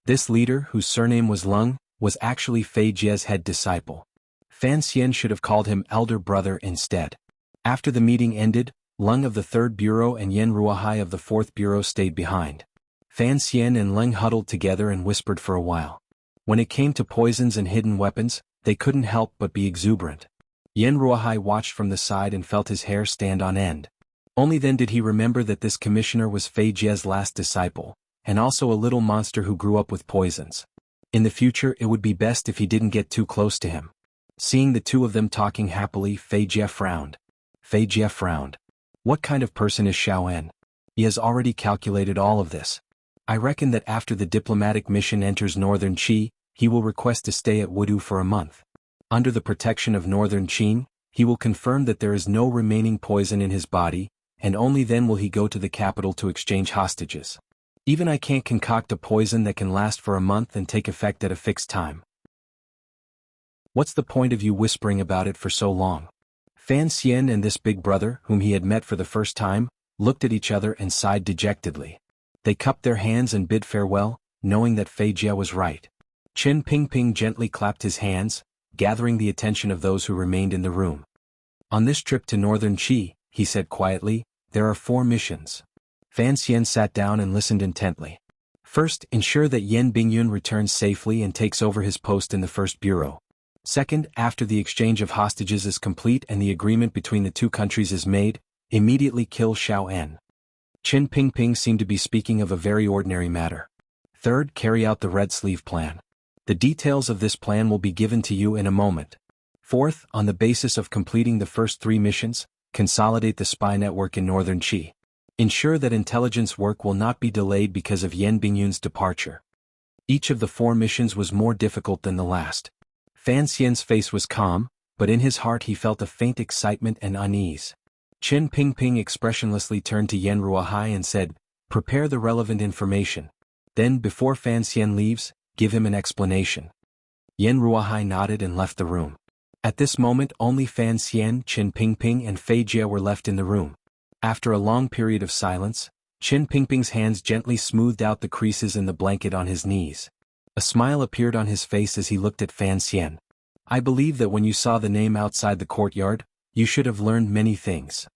[SPEAKER 1] This leader, whose surname was Leng, was actually Fei Jie's head disciple. Fan Xian should have called him elder brother instead. After the meeting ended, Leng of the 3rd Bureau and Yen Ruohai of the 4th Bureau stayed behind. Fan Xian and Leng huddled together and whispered for a while. When it came to poisons and hidden weapons, they couldn't help but be exuberant. Yen Ruohai watched from the side and felt his hair stand on end. Only then did he remember that this commissioner was Fei Jie's last disciple, and also a little monster who grew up with poisons. In the future, it would be best if he didn't get too close to him. Seeing the two of them talking happily, Fei Jie frowned. Fei Jie frowned. What kind of person is Xiao En? He has already calculated all of this. I reckon that after the diplomatic mission enters Northern Qi, he will request to stay at Wudu for a month. Under the protection of Northern Qin, he will confirm that there is no remaining poison in his body, and only then will he go to the capital to exchange hostages. Even I can't concoct a poison that can last for a month and take effect at a fixed time. What's the point of you whispering about it for so long? Fan Xian and this big brother, whom he had met for the first time, looked at each other and sighed dejectedly. They cupped their hands and bid farewell, knowing that Fei Jie was right. Qin Pingping gently clapped his hands, gathering the attention of those who remained in the room. On this trip to Northern Qi, he said quietly, there are 4 missions. Fan Xian sat down and listened intently. First, ensure that Yen Bingyun returns safely and takes over his post in the 1st Bureau. Second, after the exchange of hostages is complete and the agreement between the 2 countries is made, immediately kill Xiao En. Qin Pingping seemed to be speaking of a very ordinary matter. Third, carry out the Red Sleeve Plan. The details of this plan will be given to you in a moment. Fourth, on the basis of completing the first 3 missions, consolidate the spy network in Northern Qi. Ensure that intelligence work will not be delayed because of Yen Bingyun's departure. Each of the 4 missions was more difficult than the last. Fan Xian's face was calm, but in his heart he felt a faint excitement and unease. Qin Pingping expressionlessly turned to Yen Ruohai and said, prepare the relevant information. Then, before Fan Xian leaves, give him an explanation. Yen Ruohai nodded and left the room. At this moment only Fan Xian, Qin Pingping and Fei Jie were left in the room. After a long period of silence, Qin Pingping's hands gently smoothed out the creases in the blanket on his knees. A smile appeared on his face as he looked at Fan Xian. I believe that when you saw the name outside the courtyard, you should have learned many things.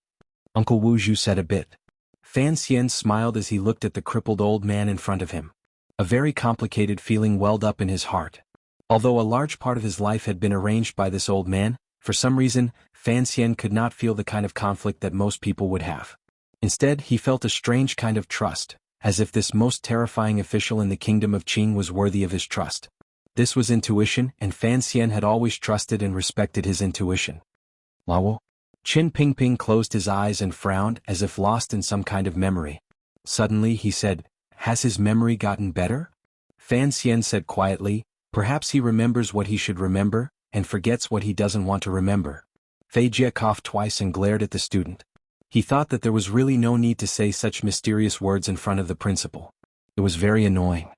[SPEAKER 1] Uncle Wu Zhu said a bit. Fan Xian smiled as he looked at the crippled old man in front of him. A very complicated feeling welled up in his heart. Although a large part of his life had been arranged by this old man, for some reason, Fan Xian could not feel the kind of conflict that most people would have. Instead, he felt a strange kind of trust, as if this most terrifying official in the kingdom of Qing was worthy of his trust. This was intuition, and Fan Xian had always trusted and respected his intuition. Lao? Qin Pingping closed his eyes and frowned as if lost in some kind of memory. Suddenly he said, has his memory gotten better? Fan Xian said quietly, perhaps he remembers what he should remember, and forgets what he doesn't want to remember. Fei Jie coughed twice and glared at the student. He thought that there was really no need to say such mysterious words in front of the principal. It was very annoying.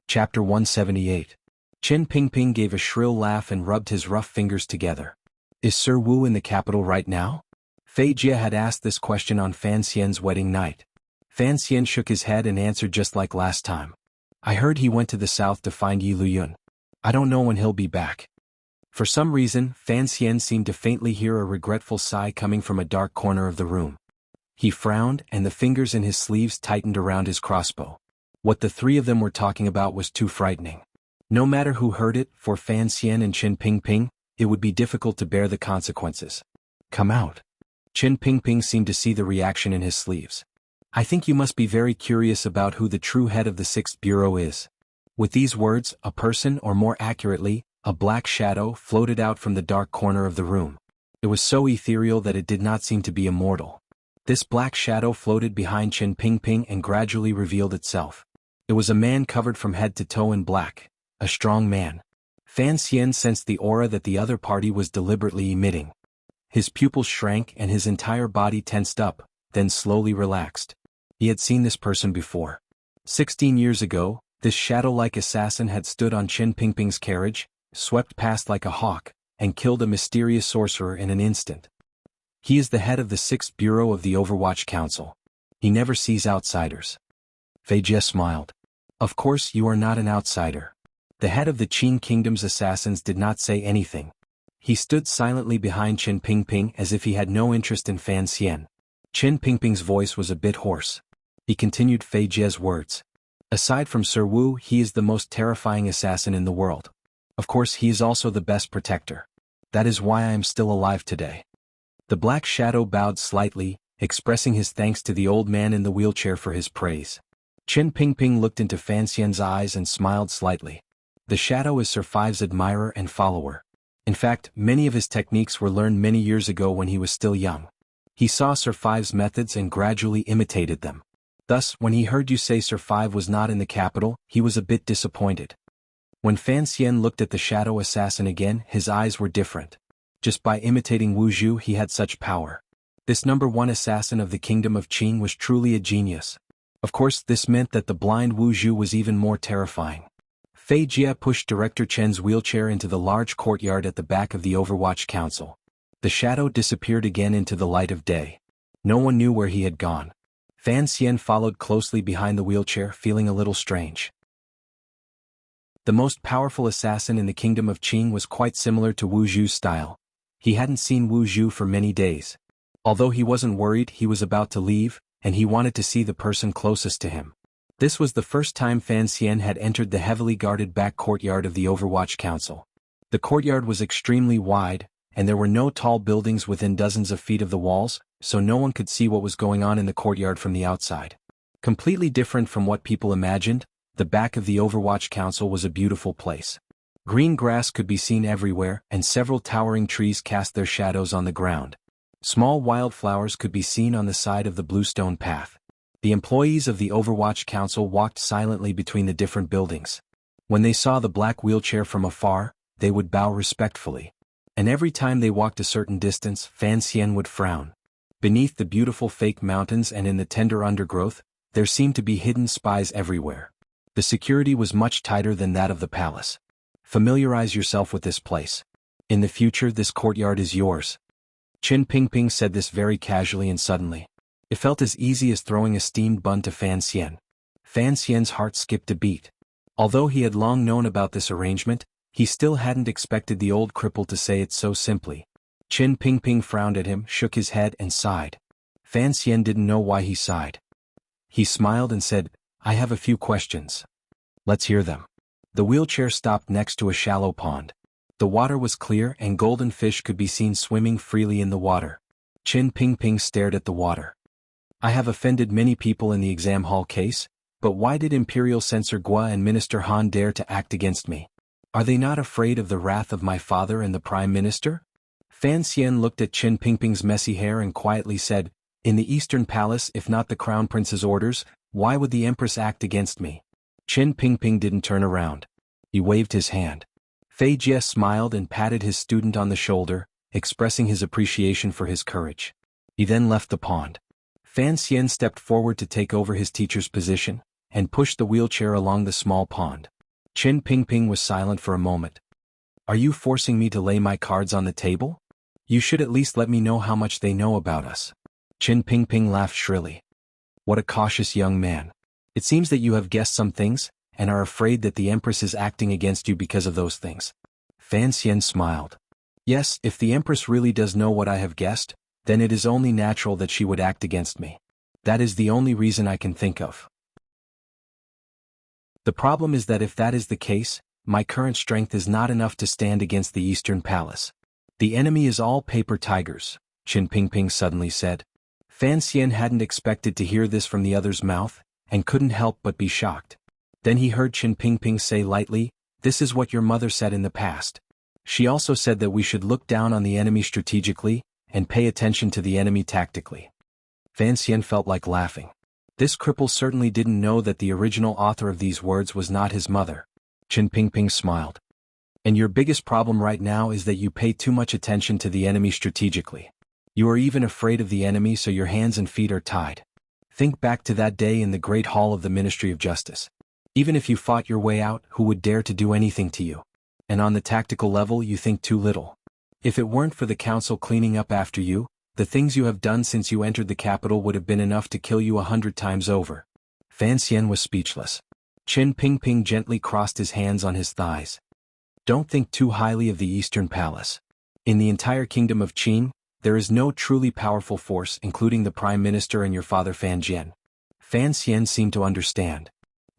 [SPEAKER 1] Chapter 178. Qin Pingping gave a shrill laugh and rubbed his rough fingers together. Is Sir Wu in the capital right now? Fei Jie had asked this question on Fan Xian's wedding night. Fan Xian shook his head and answered just like last time. I heard he went to the south to find Yi Luyun. I don't know when he'll be back. For some reason, Fan Xian seemed to faintly hear a regretful sigh coming from a dark corner of the room. He frowned, and the fingers in his sleeves tightened around his crossbow. What the 3 of them were talking about was too frightening. No matter who heard it, for Fan Xian and Qin Pingping, it would be difficult to bear the consequences. Come out. Qin Pingping seemed to see the reaction in his sleeves. I think you must be very curious about who the true head of the 6th Bureau is. With these words, a person, or more accurately, a black shadow, floated out from the dark corner of the room. It was so ethereal that it did not seem to be immortal. This black shadow floated behind Qin Pingping and gradually revealed itself. It was a man covered from head to toe in black, a strong man. Fan Xian sensed the aura that the other party was deliberately emitting. His pupils shrank and his entire body tensed up, then slowly relaxed. He had seen this person before. 16 years ago, this shadow-like assassin had stood on Qin Pingping's carriage, swept past like a hawk, and killed a mysterious sorcerer in an instant. He is the head of the 6th Bureau of the Overwatch Council. He never sees outsiders. Fei Jie smiled. Of course you are not an outsider. The head of the Qin Kingdom's assassins did not say anything. He stood silently behind Qin Pingping as if he had no interest in Fan Xian. Qin Pingping's voice was a bit hoarse. He continued Fei Jie's words. Aside from Sir Wu, he is the most terrifying assassin in the world. Of course he is also the best protector. That is why I am still alive today. The black shadow bowed slightly, expressing his thanks to the old man in the wheelchair for his praise. Qin Pingping looked into Fan Xian's eyes and smiled slightly. The shadow is Sir Five's admirer and follower. In fact, many of his techniques were learned many years ago when he was still young. He saw Sir Five's methods and gradually imitated them. Thus, when he heard you say Sir Five was not in the capital, he was a bit disappointed. When Fan Xian looked at the shadow assassin again, his eyes were different. Just by imitating Wu Zhu he had such power. This #1 assassin of the kingdom of Qin was truly a genius. Of course, this meant that the blind Wu Zhu was even more terrifying. Fei Jie pushed Director Chen's wheelchair into the large courtyard at the back of the Overwatch Council. The shadow disappeared again into the light of day. No one knew where he had gone. Fan Xian followed closely behind the wheelchair, feeling a little strange. The most powerful assassin in the kingdom of Qin was quite similar to Wu Zhu's style. He hadn't seen Wu Zhu for many days. Although he wasn't worried, he was about to leave, and he wanted to see the person closest to him. This was the first time Fan Xian had entered the heavily guarded back courtyard of the Overwatch Council. The courtyard was extremely wide, and there were no tall buildings within dozens of feet of the walls, so no one could see what was going on in the courtyard from the outside. Completely different from what people imagined, the back of the Overwatch Council was a beautiful place. Green grass could be seen everywhere, and several towering trees cast their shadows on the ground. Small wildflowers could be seen on the side of the bluestone path. The employees of the Overwatch Council walked silently between the different buildings. When they saw the black wheelchair from afar, they would bow respectfully. And every time they walked a certain distance, Fan Xian would frown. Beneath the beautiful fake mountains and in the tender undergrowth, there seemed to be hidden spies everywhere. The security was much tighter than that of the palace. Familiarize yourself with this place. In the future, this courtyard is yours. Qin Pingping said this very casually and suddenly. It felt as easy as throwing a steamed bun to Fan Xian. Fan Xian's heart skipped a beat. Although he had long known about this arrangement, he still hadn't expected the old cripple to say it so simply. Qin Pingping frowned at him, shook his head and sighed. Fan Xian didn't know why he sighed. He smiled and said, I have a few questions. Let's hear them. The wheelchair stopped next to a shallow pond. The water was clear and golden fish could be seen swimming freely in the water. Qin Pingping stared at the water. I have offended many people in the exam hall case, but why did Imperial Censor Gua and Minister Han dare to act against me? Are they not afraid of the wrath of my father and the Prime Minister? Fan Xian looked at Qin Pingping's messy hair and quietly said, In the Eastern Palace, if not the Crown Prince's orders, why would the Empress act against me? Qin Pingping didn't turn around. He waved his hand. Fei Jie smiled and patted his student on the shoulder, expressing his appreciation for his courage. He then left the pond. Fan Xian stepped forward to take over his teacher's position, and pushed the wheelchair along the small pond. Qin Pingping was silent for a moment. Are you forcing me to lay my cards on the table? You should at least let me know how much they know about us. Qin Pingping laughed shrilly. What a cautious young man. It seems that you have guessed some things, and are afraid that the Empress is acting against you because of those things. Fan Xian smiled. Yes, if the Empress really does know what I have guessed, then it is only natural that she would act against me. That is the only reason I can think of. The problem is that if that is the case, my current strength is not enough to stand against the Eastern Palace. The enemy is all paper tigers. Qin Pingping suddenly said. Fan Xian hadn't expected to hear this from the other's mouth, and couldn't help but be shocked. Then he heard Qin Pingping say lightly, "This is what your mother said in the past. She also said that we should look down on the enemy strategically, and pay attention to the enemy tactically." Fan Xian felt like laughing. This cripple certainly didn't know that the original author of these words was not his mother. Qin Pingping smiled. And your biggest problem right now is that you pay too much attention to the enemy strategically. You are even afraid of the enemy, so your hands and feet are tied. Think back to that day in the Great Hall of the Ministry of Justice. Even if you fought your way out, who would dare to do anything to you? And on the tactical level, you think too little. If it weren't for the council cleaning up after you, the things you have done since you entered the capital would have been enough to kill you 100 times over. Fan Xian was speechless. Qin Pingping gently crossed his hands on his thighs. Don't think too highly of the Eastern Palace. In the entire kingdom of Qin, there is no truly powerful force, including the Prime Minister and your father Fan Jian. Fan Xian seemed to understand.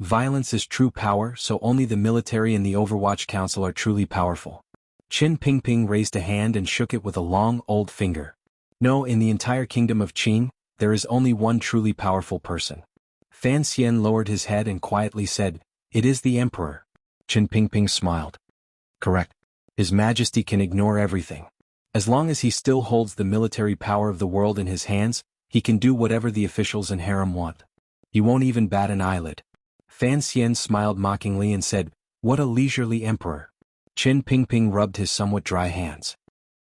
[SPEAKER 1] Violence is true power, so only the military and the Overwatch Council are truly powerful. Qin Pingping raised a hand and shook it with a long, old finger. No, in the entire kingdom of Qin, there is only one truly powerful person. Fan Xian lowered his head and quietly said, "It is the Emperor." Qin Pingping smiled. Correct. His Majesty can ignore everything. As long as he still holds the military power of the world in his hands, he can do whatever the officials and harem want. He won't even bat an eyelid. Fan Xian smiled mockingly and said, "What a leisurely emperor." Qin Pingping rubbed his somewhat dry hands.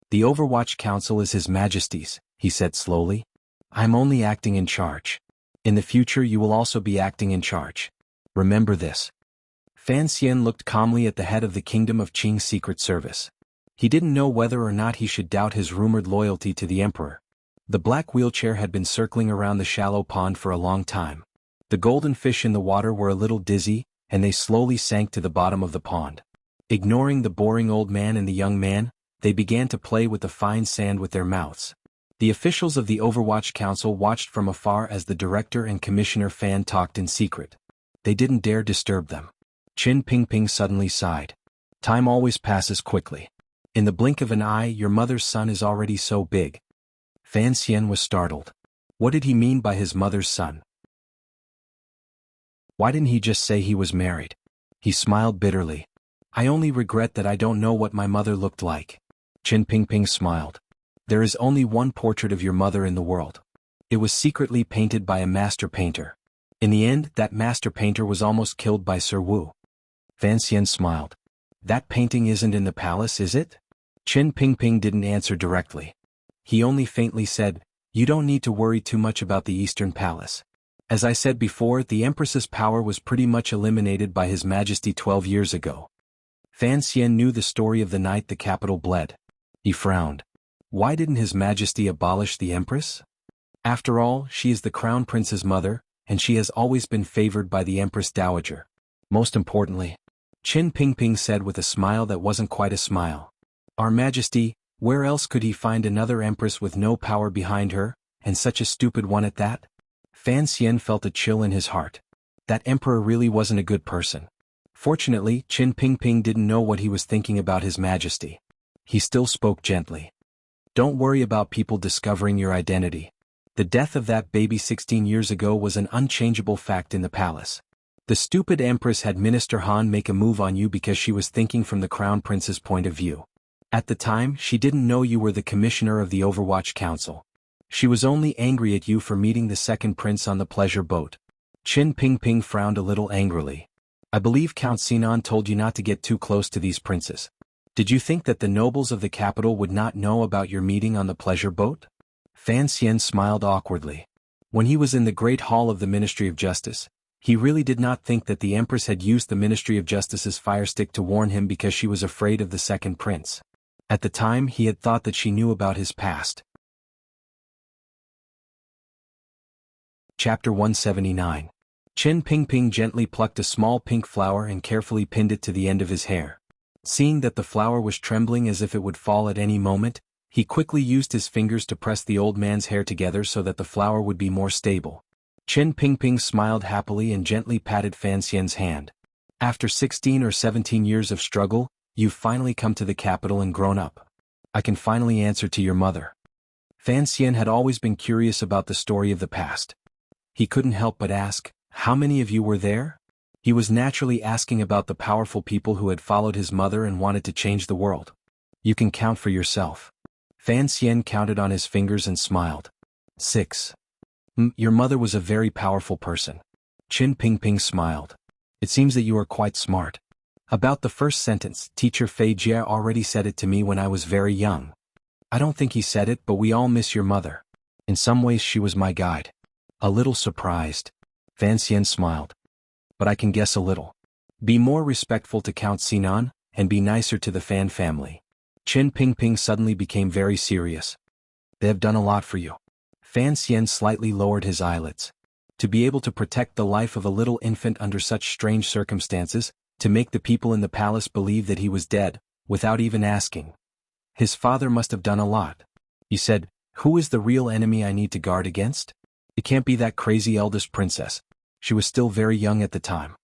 [SPEAKER 1] "The Overwatch Council is His Majesty's," he said slowly. "I'm only acting in charge. In the future you will also be acting in charge. Remember this." Fan Xian looked calmly at the head of the Kingdom of Qing's Secret Service. He didn't know whether or not he should doubt his rumored loyalty to the emperor. The black wheelchair had been circling around the shallow pond for a long time. The golden fish in the water were a little dizzy, and they slowly sank to the bottom of the pond. Ignoring the boring old man and the young man, they began to play with the fine sand with their mouths. The officials of the Overwatch Council watched from afar as the director and Commissioner Fan talked in secret. They didn't dare disturb them. Qin Pingping suddenly sighed. Time always passes quickly. In the blink of an eye, your mother's son is already so big. Fan Xian was startled. What did he mean by his mother's son? Why didn't he just say he was married? He smiled bitterly. I only regret that I don't know what my mother looked like. Qin Pingping smiled. There is only one portrait of your mother in the world. It was secretly painted by a master painter. In the end, that master painter was almost killed by Sir Wu. Fan Xian smiled. That painting isn't in the palace, is it? Qin Pingping didn't answer directly. He only faintly said, "You don't need to worry too much about the Eastern Palace. As I said before, the Empress's power was pretty much eliminated by His Majesty 12 years ago." Fan Xian knew the story of the night the capital bled. He frowned. Why didn't His Majesty abolish the Empress? After all, she is the Crown Prince's mother, and she has always been favored by the Empress Dowager. Most importantly, Qin Pingping said with a smile that wasn't quite a smile. Our Majesty, where else could he find another empress with no power behind her, and such a stupid one at that? Fan Xian felt a chill in his heart. That emperor really wasn't a good person. Fortunately, Qin Pingping didn't know what he was thinking about His Majesty. He still spoke gently. Don't worry about people discovering your identity. The death of that baby 16 years ago was an unchangeable fact in the palace. The stupid empress had Minister Han make a move on you because she was thinking from the Crown Prince's point of view. At the time, she didn't know you were the commissioner of the Overwatch Council. She was only angry at you for meeting the second prince on the pleasure boat. Qin Pingping frowned a little angrily. I believe Count Sinan told you not to get too close to these princes. Did you think that the nobles of the capital would not know about your meeting on the pleasure boat? Fan Xian smiled awkwardly. When he was in the Great Hall of the Ministry of Justice, he really did not think that the Empress had used the Ministry of Justice's fire stick to warn him because she was afraid of the second prince. At the time, he had thought that she knew about his past. Chapter 179. Qin Pingping gently plucked a small pink flower and carefully pinned it to the end of his hair. Seeing that the flower was trembling as if it would fall at any moment, he quickly used his fingers to press the old man's hair together so that the flower would be more stable. Qin Pingping smiled happily and gently patted Fan Xian's hand. After 16 or 17 years of struggle, you've finally come to the capital and grown up. I can finally answer to your mother. Fan Xian had always been curious about the story of the past. He couldn't help but ask, "How many of you were there?" He was naturally asking about the powerful people who had followed his mother and wanted to change the world. "You can count for yourself." Fan Xian counted on his fingers and smiled. 6. Your mother was a very powerful person. Qin Pingping smiled. "It seems that you are quite smart." About the first sentence, Teacher Fei Jie already said it to me when I was very young. I don't think he said it, but we all miss your mother. In some ways she was my guide. A little surprised. Fan Xian smiled. But I can guess a little. Be more respectful to Count Sinan, and be nicer to the Fan family. Qin Pingping suddenly became very serious. They have done a lot for you. Fan Xian slightly lowered his eyelids. To be able to protect the life of a little infant under such strange circumstances, to make the people in the palace believe that he was dead, without even asking. His father must have done a lot. He said, "Who is the real enemy I need to guard against? It can't be that crazy eldest princess." She was still very young at the time.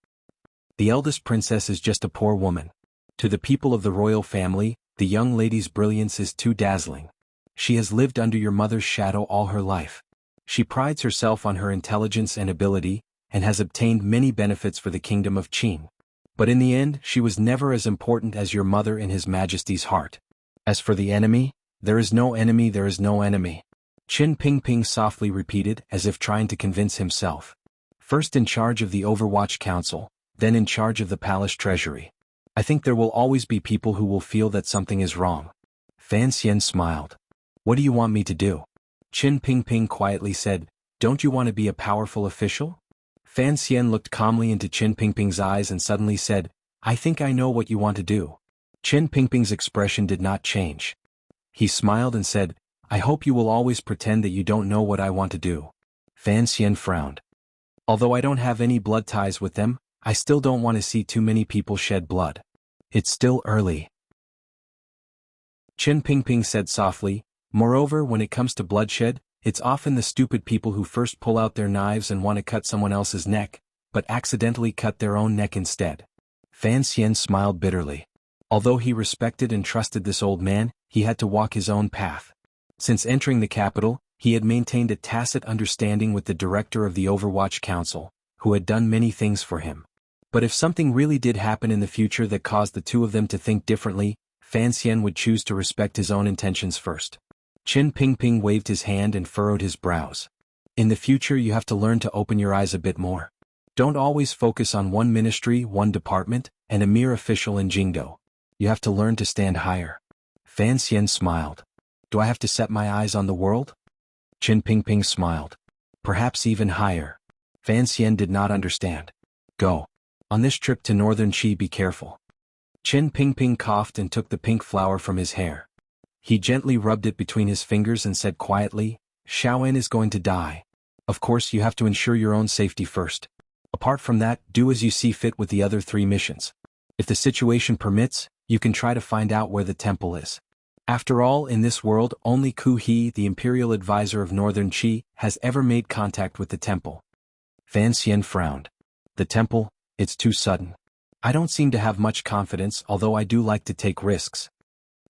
[SPEAKER 1] The eldest princess is just a poor woman. To the people of the royal family, the young lady's brilliance is too dazzling. She has lived under your mother's shadow all her life. She prides herself on her intelligence and ability, and has obtained many benefits for the kingdom of Qin. But in the end, she was never as important as your mother in His Majesty's heart. As for the enemy, there is no enemy, there is no enemy. Qin Pingping softly repeated, as if trying to convince himself. First in charge of the Overwatch Council, then in charge of the palace treasury. I think there will always be people who will feel that something is wrong. Fan Xian smiled. What do you want me to do? Qin Pingping quietly said, Don't you want to be a powerful official? Fan Xian looked calmly into Qin Pingping's eyes and suddenly said, I think I know what you want to do. Qin Pingping's expression did not change. He smiled and said, I hope you will always pretend that you don't know what I want to do. Fan Xian frowned. Although I don't have any blood ties with them, I still don't want to see too many people shed blood. It's still early. Qin Pingping said softly, Moreover, when it comes to bloodshed, it's often the stupid people who first pull out their knives and want to cut someone else's neck, but accidentally cut their own neck instead. Fan Xian smiled bitterly. Although he respected and trusted this old man, he had to walk his own path. Since entering the capital, he had maintained a tacit understanding with the director of the Overwatch Council, who had done many things for him. But if something really did happen in the future that caused the two of them to think differently, Fan Xian would choose to respect his own intentions first. Qin Pingping waved his hand and furrowed his brows. In the future you have to learn to open your eyes a bit more. Don't always focus on one ministry, one department, and a mere official in Jingdo. You have to learn to stand higher. Fan Xian smiled. Do I have to set my eyes on the world? Qin Pingping smiled. Perhaps even higher. Fan Xian did not understand. Go. On this trip to northern Qi, be careful. Qin Pingping coughed and took the pink flower from his hair. He gently rubbed it between his fingers and said quietly, Xiaoan is going to die. Of course you have to ensure your own safety first. Apart from that, do as you see fit with the other 3 missions. If the situation permits, you can try to find out where the temple is. After all, in this world, only Ku He, the imperial advisor of northern Qi, has ever made contact with the temple. Fan Xian frowned. The temple, it's too sudden. I don't seem to have much confidence, although I do like to take risks.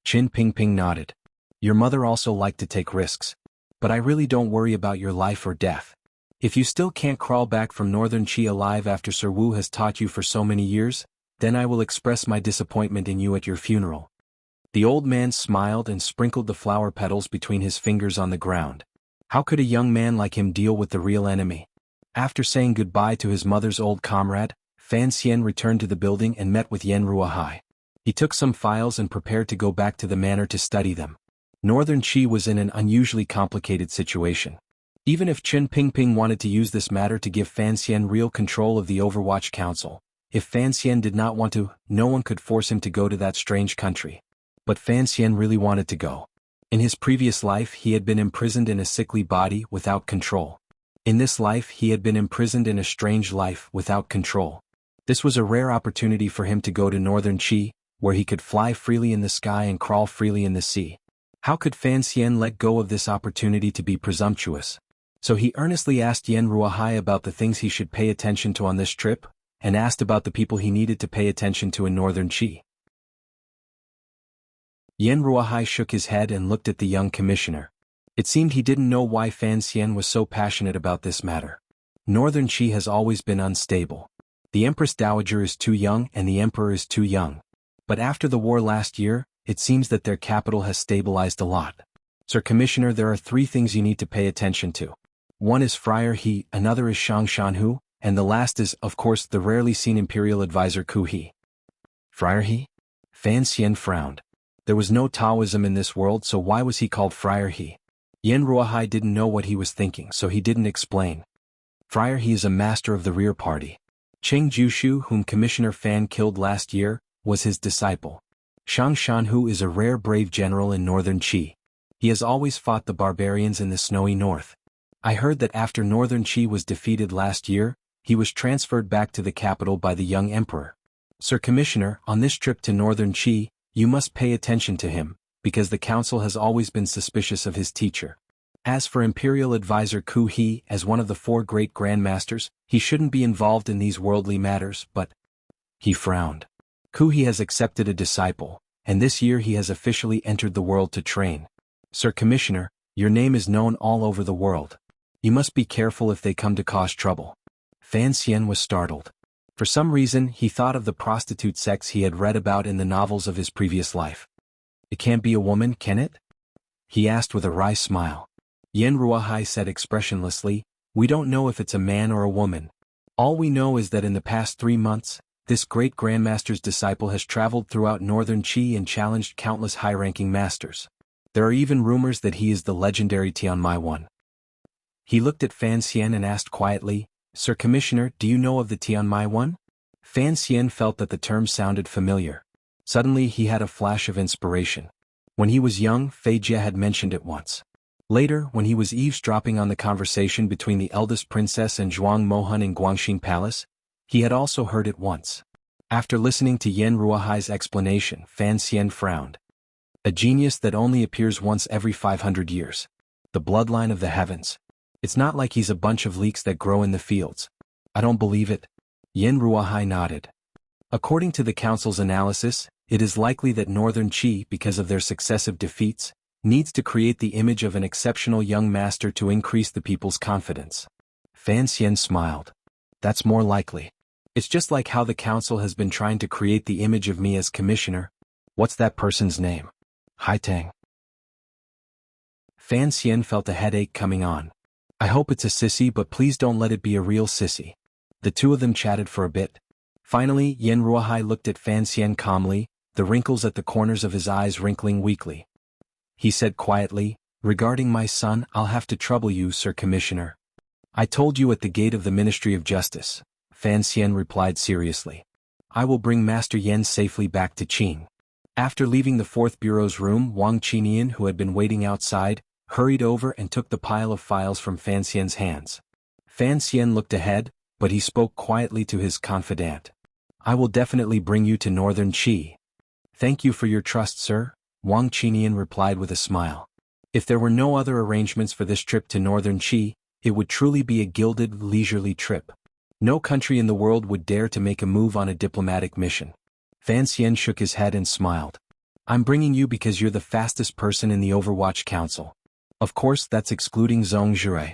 [SPEAKER 1] Qin Pingping nodded. Your mother also liked to take risks. But I really don't worry about your life or death. If you still can't crawl back from northern Qi alive after Sir Wu has taught you for so many years, then I will express my disappointment in you at your funeral. The old man smiled and sprinkled the flower petals between his fingers on the ground. How could a young man like him deal with the real enemy? After saying goodbye to his mother's old comrade, Fan Xian returned to the building and met with Yen Ruahai. He took some files and prepared to go back to the manor to study them. Northern Qi was in an unusually complicated situation. Even if Qin Pingping wanted to use this matter to give Fan Xian real control of the Overwatch Council, if Fan Xian did not want to, no one could force him to go to that strange country. But Fan Xian really wanted to go. In his previous life he had been imprisoned in a sickly body without control. In this life he had been imprisoned in a strange life without control. This was a rare opportunity for him to go to northern Qi, where he could fly freely in the sky and crawl freely in the sea. How could Fan Xian let go of this opportunity to be presumptuous? So he earnestly asked Yen Ruahai about the things he should pay attention to on this trip, and asked about the people he needed to pay attention to in northern Qi. Yen Ruahai shook his head and looked at the young commissioner. It seemed he didn't know why Fan Xian was so passionate about this matter. Northern Qi has always been unstable. The Empress Dowager is too young and the Emperor is too young. But after the war last year, it seems that their capital has stabilized a lot. Sir Commissioner, there are 3 things you need to pay attention to. One is Friar He, another is Shang Shanhu, and the last is, of course, the rarely seen Imperial Advisor Ku He. Friar He? Fan Xian frowned. There was no Taoism in this world, so why was he called Friar He? Yen Ruohai didn't know what he was thinking, so he didn't explain. Friar He is a master of the rear party. Cheng Jushu, whom Commissioner Fan killed last year, was his disciple. Shang Shanhu is a rare brave general in northern Qi. He has always fought the barbarians in the snowy north. I heard that after northern Qi was defeated last year, he was transferred back to the capital by the young emperor. Sir Commissioner, on this trip to northern Qi, you must pay attention to him, because the council has always been suspicious of his teacher. As for Imperial Advisor Ku He, as one of the 4 great grandmasters, he shouldn't be involved in these worldly matters, but... He frowned. Ku He has accepted a disciple, and this year he has officially entered the world to train. Sir Commissioner, your name is known all over the world. You must be careful if they come to cause trouble. Fan Xian was startled. For some reason, he thought of the prostitute sex he had read about in the novels of his previous life. It can't be a woman, can it? He asked with a wry smile. Yen Ruohai said expressionlessly, we don't know if it's a man or a woman. All we know is that in the past 3 months, this great grandmaster's disciple has traveled throughout northern Qi and challenged countless high-ranking masters. There are even rumors that he is the legendary Tianmai One. He looked at Fan Xian and asked quietly, Sir Commissioner, do you know of the Tianmai One? Fan Xian felt that the term sounded familiar. Suddenly he had a flash of inspiration. When he was young, Fei Jie had mentioned it once. Later, when he was eavesdropping on the conversation between the eldest princess and Zhuang Mohan in Guangxing Palace, he had also heard it once. After listening to Yen Ruohai's explanation, Fan Xian frowned. A genius that only appears once every 500 years. The bloodline of the heavens. It's not like he's a bunch of leeks that grow in the fields. I don't believe it. Yen Ruohai nodded. According to the council's analysis, it is likely that northern Qi, because of their successive defeats, needs to create the image of an exceptional young master to increase the people's confidence. Fan Xian smiled. That's more likely. It's just like how the council has been trying to create the image of me as commissioner. What's that person's name? Haitang. Fan Xian felt a headache coming on. I hope it's a sissy, but please don't let it be a real sissy. The 2 of them chatted for a bit. Finally, Yen Ruohai looked at Fan Xian calmly, the wrinkles at the corners of his eyes wrinkling weakly. He said quietly, regarding my son, I'll have to trouble you, Sir Commissioner. I told you at the gate of the Ministry of Justice, Fan Xian replied seriously. I will bring Master Yen safely back to Qing. After leaving the 4th Bureau's room, Wang Qinian, who had been waiting outside, hurried over and took the pile of files from Fan Xian's hands. Fan Xian looked ahead, but he spoke quietly to his confidant. I will definitely bring you to northern Qi. Thank you for your trust, sir, Wang Qinian replied with a smile. If there were no other arrangements for this trip to northern Qi, it would truly be a gilded, leisurely trip. No country in the world would dare to make a move on a diplomatic mission. Fan Xian shook his head and smiled. I'm bringing you because you're the fastest person in the Overwatch Council. Of course, that's excluding Zhong Jue.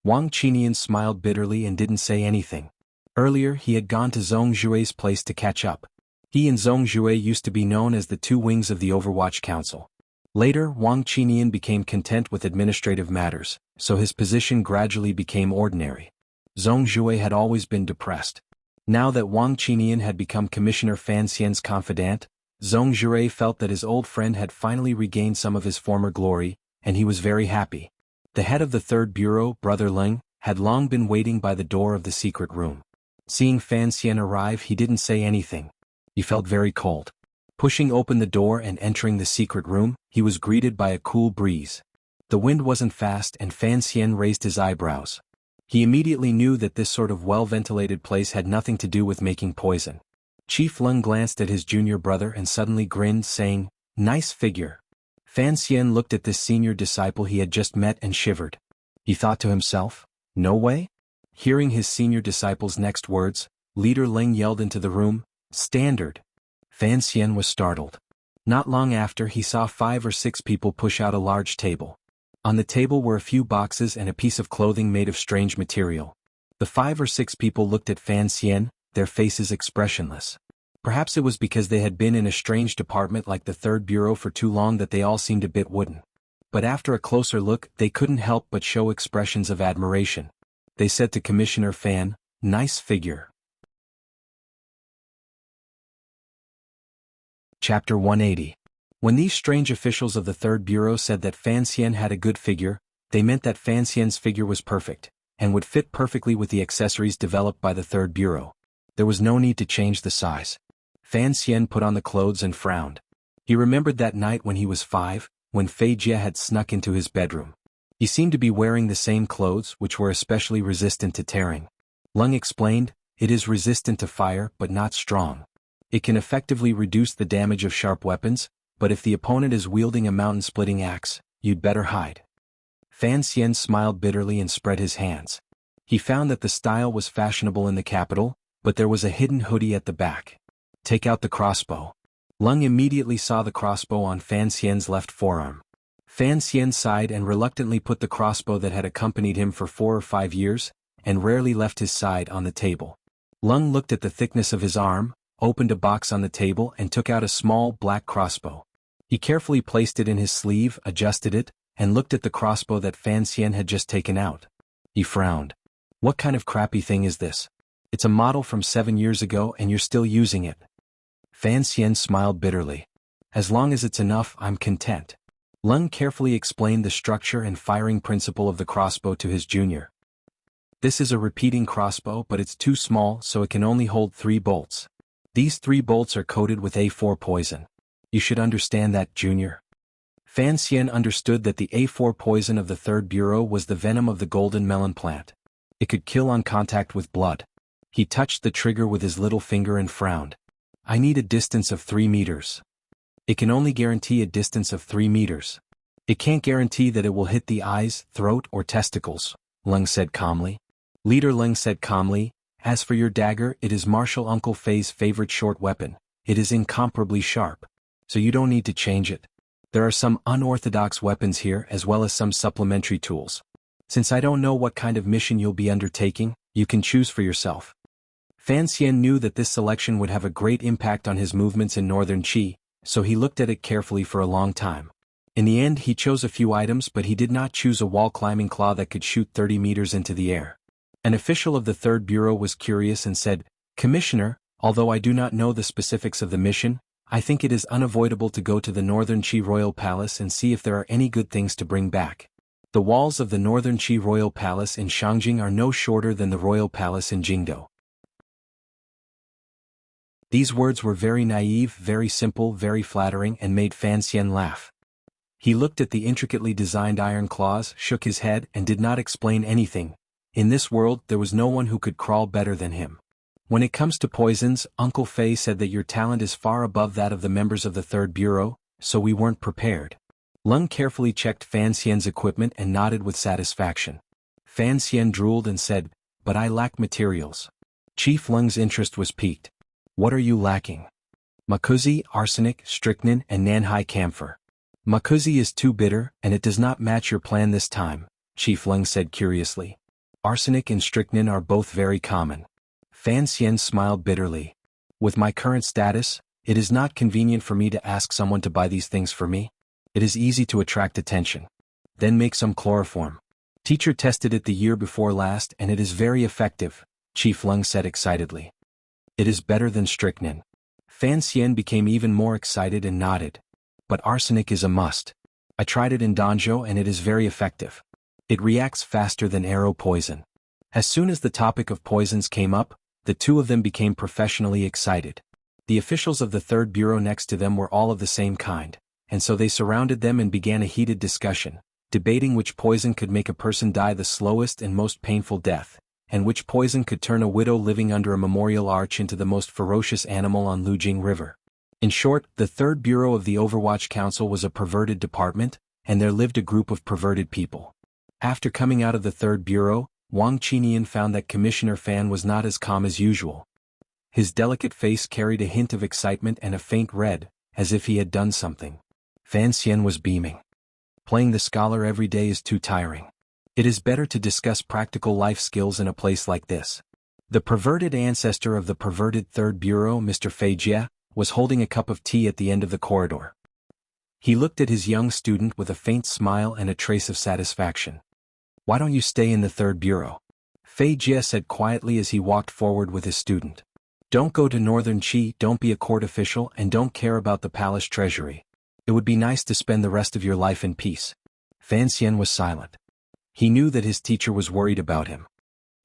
[SPEAKER 1] Wang Qinian smiled bitterly and didn't say anything. Earlier, he had gone to Zhong Jue's place to catch up. He and Zhong Jue used to be known as the 2 wings of the Overwatch Council. Later, Wang Qinian became content with administrative matters, so his position gradually became ordinary. Zhong Jue had always been depressed. Now that Wang Qinian had become Commissioner Fan Xian's confidant, Zhong Jue felt that his old friend had finally regained some of his former glory, and he was very happy. The head of the 3rd Bureau, Brother Ling, had long been waiting by the door of the secret room. Seeing Fan Xian arrive, he didn't say anything. He felt very cold. Pushing open the door and entering the secret room, he was greeted by a cool breeze. The wind wasn't fast and Fan Xian raised his eyebrows. He immediately knew that this sort of well-ventilated place had nothing to do with making poison. Chief Leng glanced at his junior brother and suddenly grinned, saying, Nice figure. Fan Xian looked at this senior disciple he had just met and shivered. He thought to himself, no way? Hearing his senior disciple's next words, Leader Leng yelled into the room, Standard. Fan Xian was startled. Not long after, he saw 5 or 6 people push out a large table. On the table were a few boxes and a piece of clothing made of strange material. The 5 or 6 people looked at Fan Xian, their faces expressionless. Perhaps it was because they had been in a strange department like the Third Bureau for too long that they all seemed a bit wooden. But after a closer look, they couldn't help but show expressions of admiration. They said to Commissioner Fan, "Nice figure." Chapter 180. When these strange officials of the Third Bureau said that Fan Xian had a good figure, they meant that Fan Xian's figure was perfect, and would fit perfectly with the accessories developed by the Third Bureau. There was no need to change the size. Fan Xian put on the clothes and frowned. He remembered that night when he was 5, when Fei Jie had snuck into his bedroom. He seemed to be wearing the same clothes, which were especially resistant to tearing. Lung explained, "It is resistant to fire but not strong. It can effectively reduce the damage of sharp weapons, but if the opponent is wielding a mountain-splitting axe, you'd better hide." Fan Xian smiled bitterly and spread his hands. He found that the style was fashionable in the capital, but there was a hidden hoodie at the back. "Take out the crossbow." Lung immediately saw the crossbow on Fan Xian's left forearm. Fan Xian sighed and reluctantly put the crossbow that had accompanied him for 4 or 5 years, and rarely left his side, on the table. Lung looked at the thickness of his arm, opened a box on the table and took out a small black crossbow. He carefully placed it in his sleeve, adjusted it, and looked at the crossbow that Fan Xian had just taken out. He frowned. "What kind of crappy thing is this? It's a model from 7 years ago and you're still using it." Fan Xian smiled bitterly. "As long as it's enough, I'm content." Lung carefully explained the structure and firing principle of the crossbow to his junior. "This is a repeating crossbow, but it's too small, so it can only hold 3 bolts. These 3 bolts are coated with A4 poison. You should understand that, junior." Fan Xian understood that the A4 poison of the Third Bureau was the venom of the golden melon plant. It could kill on contact with blood. He touched the trigger with his little finger and frowned. "I need a distance of 3 meters. It can only guarantee a distance of 3 meters. It can't guarantee that it will hit the eyes, throat, or testicles," Lung said calmly. Leader Lung said calmly, "As for your dagger, it is Marshal Uncle Fei's favorite short weapon. It is incomparably sharp. So you don't need to change it. There are some unorthodox weapons here as well as some supplementary tools. Since I don't know what kind of mission you'll be undertaking, you can choose for yourself." Fan Xian knew that this selection would have a great impact on his movements in northern Qi, so he looked at it carefully for a long time. In the end he chose a few items, but he did not choose a wall-climbing claw that could shoot 30 meters into the air. An official of the Third Bureau was curious and said, "Commissioner, although I do not know the specifics of the mission, I think it is unavoidable to go to the Northern Qi Royal Palace and see if there are any good things to bring back. The walls of the Northern Qi Royal Palace in Shangjing are no shorter than the Royal Palace in Jingdo." These words were very naive, very simple, very flattering, and made Fan Xian laugh. He looked at the intricately designed iron claws, shook his head, and did not explain anything. In this world there was no one who could crawl better than him. "When it comes to poisons, Uncle Fei said that your talent is far above that of the members of the Third Bureau, so we weren't prepared." Lung carefully checked Fan Xian's equipment and nodded with satisfaction. Fan Xian drooled and said, "But I lack materials." Chief Lung's interest was piqued. "What are you lacking?" "Makuzi, arsenic, strychnine, and Nanhai camphor." "Makuzi is too bitter, and it does not match your plan this time," Chief Lung said curiously. "Arsenic and strychnine are both very common." Fan Xian smiled bitterly. "With my current status, it is not convenient for me to ask someone to buy these things for me. It is easy to attract attention. Then make some chloroform. Teacher tested it the year before last and it is very effective," Chief Lung said excitedly. "It is better than strychnine." Fan Xian became even more excited and nodded. "But arsenic is a must. I tried it in Danzhou and it is very effective. It reacts faster than arrow poison." As soon as the topic of poisons came up, the two of them became professionally excited. The officials of the Third Bureau next to them were all of the same kind, and so they surrounded them and began a heated discussion, debating which poison could make a person die the slowest and most painful death, and which poison could turn a widow living under a memorial arch into the most ferocious animal on Lujing River. In short, the Third Bureau of the Overwatch Council was a perverted department, and there lived a group of perverted people. After coming out of the Third Bureau, Wang Qinian found that Commissioner Fan was not as calm as usual. His delicate face carried a hint of excitement and a faint red, as if he had done something. Fan Xian was beaming. Playing the scholar every day is too tiring. It is better to discuss practical life skills in a place like this. The perverted ancestor of the perverted Third Bureau, Mr. Fei was holding a cup of tea at the end of the corridor. He looked at his young student with a faint smile and a trace of satisfaction. "Why don't you stay in the Third Bureau?" Fei said quietly as he walked forward with his student. "Don't go to Northern Qi, don't be a court official, and don't care about the palace treasury. It would be nice to spend the rest of your life in peace." Fan Xian was silent. He knew that his teacher was worried about him.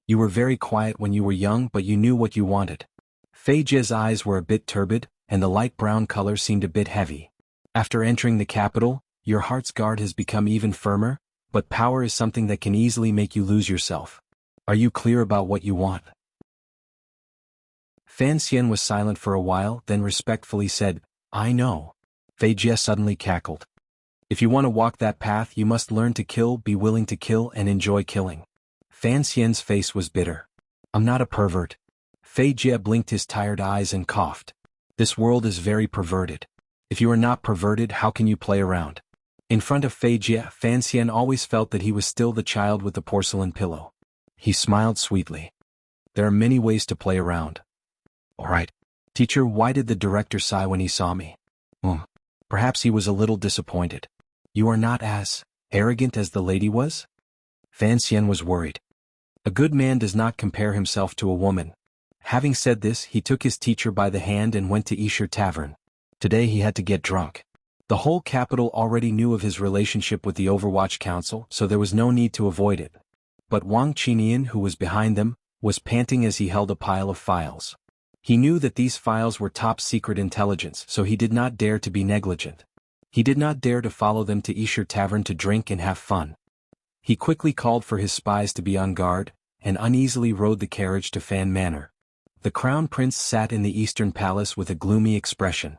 [SPEAKER 1] "You were very quiet when you were young, but you knew what you wanted." Fei Jie's eyes were a bit turbid, and the light brown color seemed a bit heavy. "After entering the capital, your heart's guard has become even firmer, but power is something that can easily make you lose yourself. Are you clear about what you want?" Fan Xian was silent for a while, then respectfully said, "I know." Fei Jie suddenly cackled. "If you want to walk that path, you must learn to kill, be willing to kill, and enjoy killing." Fan Xian's face was bitter. "I'm not a pervert." Fei Jie blinked his tired eyes and coughed. "This world is very perverted. If you are not perverted, how can you play around?" In front of Fei Jie, Fan Xian always felt that he was still the child with the porcelain pillow. He smiled sweetly. "There are many ways to play around." "All right. Teacher, why did the director sigh when he saw me?" Perhaps he was a little disappointed." "You are not as arrogant as the lady was?" Fan Xian was worried. A good man does not compare himself to a woman. Having said this, he took his teacher by the hand and went to Yisher Tavern. Today he had to get drunk. The whole capital already knew of his relationship with the Overwatch Council, so there was no need to avoid it. But Wang Qinian, who was behind them, was panting as he held a pile of files. He knew that these files were top-secret intelligence, so he did not dare to be negligent. He did not dare to follow them to Yisher Tavern to drink and have fun. He quickly called for his spies to be on guard, and uneasily rode the carriage to Fan Manor. The Crown Prince sat in the Eastern Palace with a gloomy expression.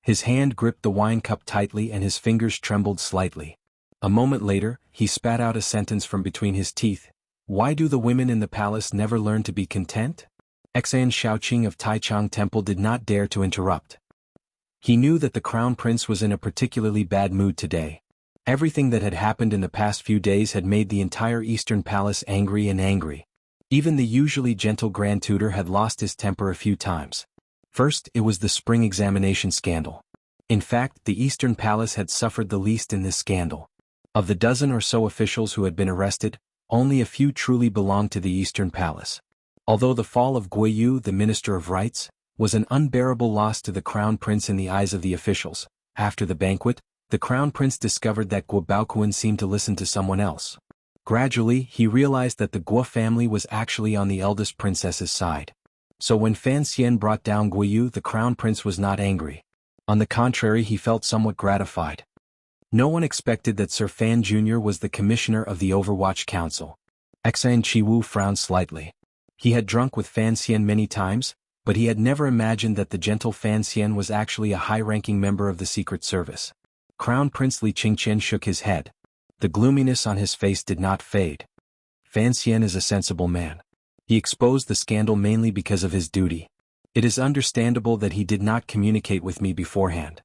[SPEAKER 1] His hand gripped the wine cup tightly and his fingers trembled slightly. A moment later, he spat out a sentence from between his teeth. "Why do the women in the palace never learn to be content?" Xan Shaoqing of Taichang Temple did not dare to interrupt. He knew that the Crown Prince was in a particularly bad mood today. Everything that had happened in the past few days had made the entire Eastern Palace angry and angry. Even the usually gentle Grand Tutor had lost his temper a few times. First, it was the spring examination scandal. In fact, the Eastern Palace had suffered the least in this scandal. Of the dozen or so officials who had been arrested, only a few truly belonged to the Eastern Palace. Although the fall of Guiyu, the Minister of Rights, was an unbearable loss to the Crown Prince in the eyes of the officials, after the banquet, the Crown Prince discovered that Guo Baoquan seemed to listen to someone else. Gradually, he realized that the Guo family was actually on the eldest princess's side. So when Fan Xian brought down Guiyu, the Crown Prince was not angry. On the contrary, he felt somewhat gratified. No one expected that Sir Fan Jr. was the commissioner of the Overwatch Council. Xan Chiwu frowned slightly. He had drunk with Fan Xian many times, but he had never imagined that the gentle Fan Xian was actually a high-ranking member of the Secret Service. Crown Prince Li Qingqian shook his head. The gloominess on his face did not fade. Fan Xian is a sensible man. He exposed the scandal mainly because of his duty. It is understandable that he did not communicate with me beforehand.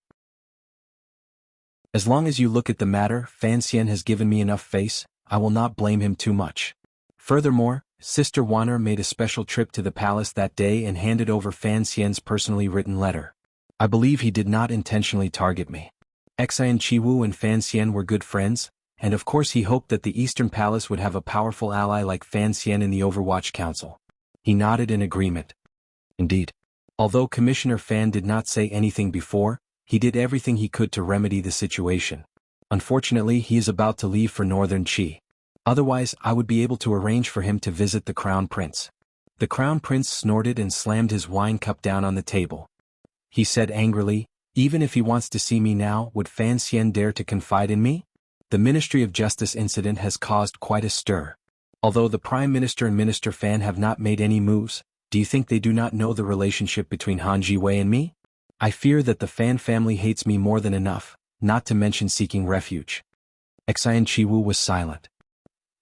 [SPEAKER 1] As long as you look at the matter, Fan Xian has given me enough face, I will not blame him too much. Furthermore, Sister Wanner made a special trip to the palace that day and handed over Fan Xian's personally written letter. I believe he did not intentionally target me. Xan Chiwu and Fan Xian were good friends, and of course he hoped that the Eastern Palace would have a powerful ally like Fan Xian in the Overwatch Council. He nodded in agreement. Indeed. Although Commissioner Fan did not say anything before, he did everything he could to remedy the situation. Unfortunately, he is about to leave for Northern Qi. Otherwise, I would be able to arrange for him to visit the Crown Prince. The Crown Prince snorted and slammed his wine cup down on the table. He said angrily, "Even if he wants to see me now, would Fan Xian dare to confide in me?" The Ministry of Justice incident has caused quite a stir. Although the Prime Minister and Minister Fan have not made any moves, do you think they do not know the relationship between Han Jiwei and me? I fear that the Fan family hates me more than enough, not to mention seeking refuge. Xan Chiwu was silent.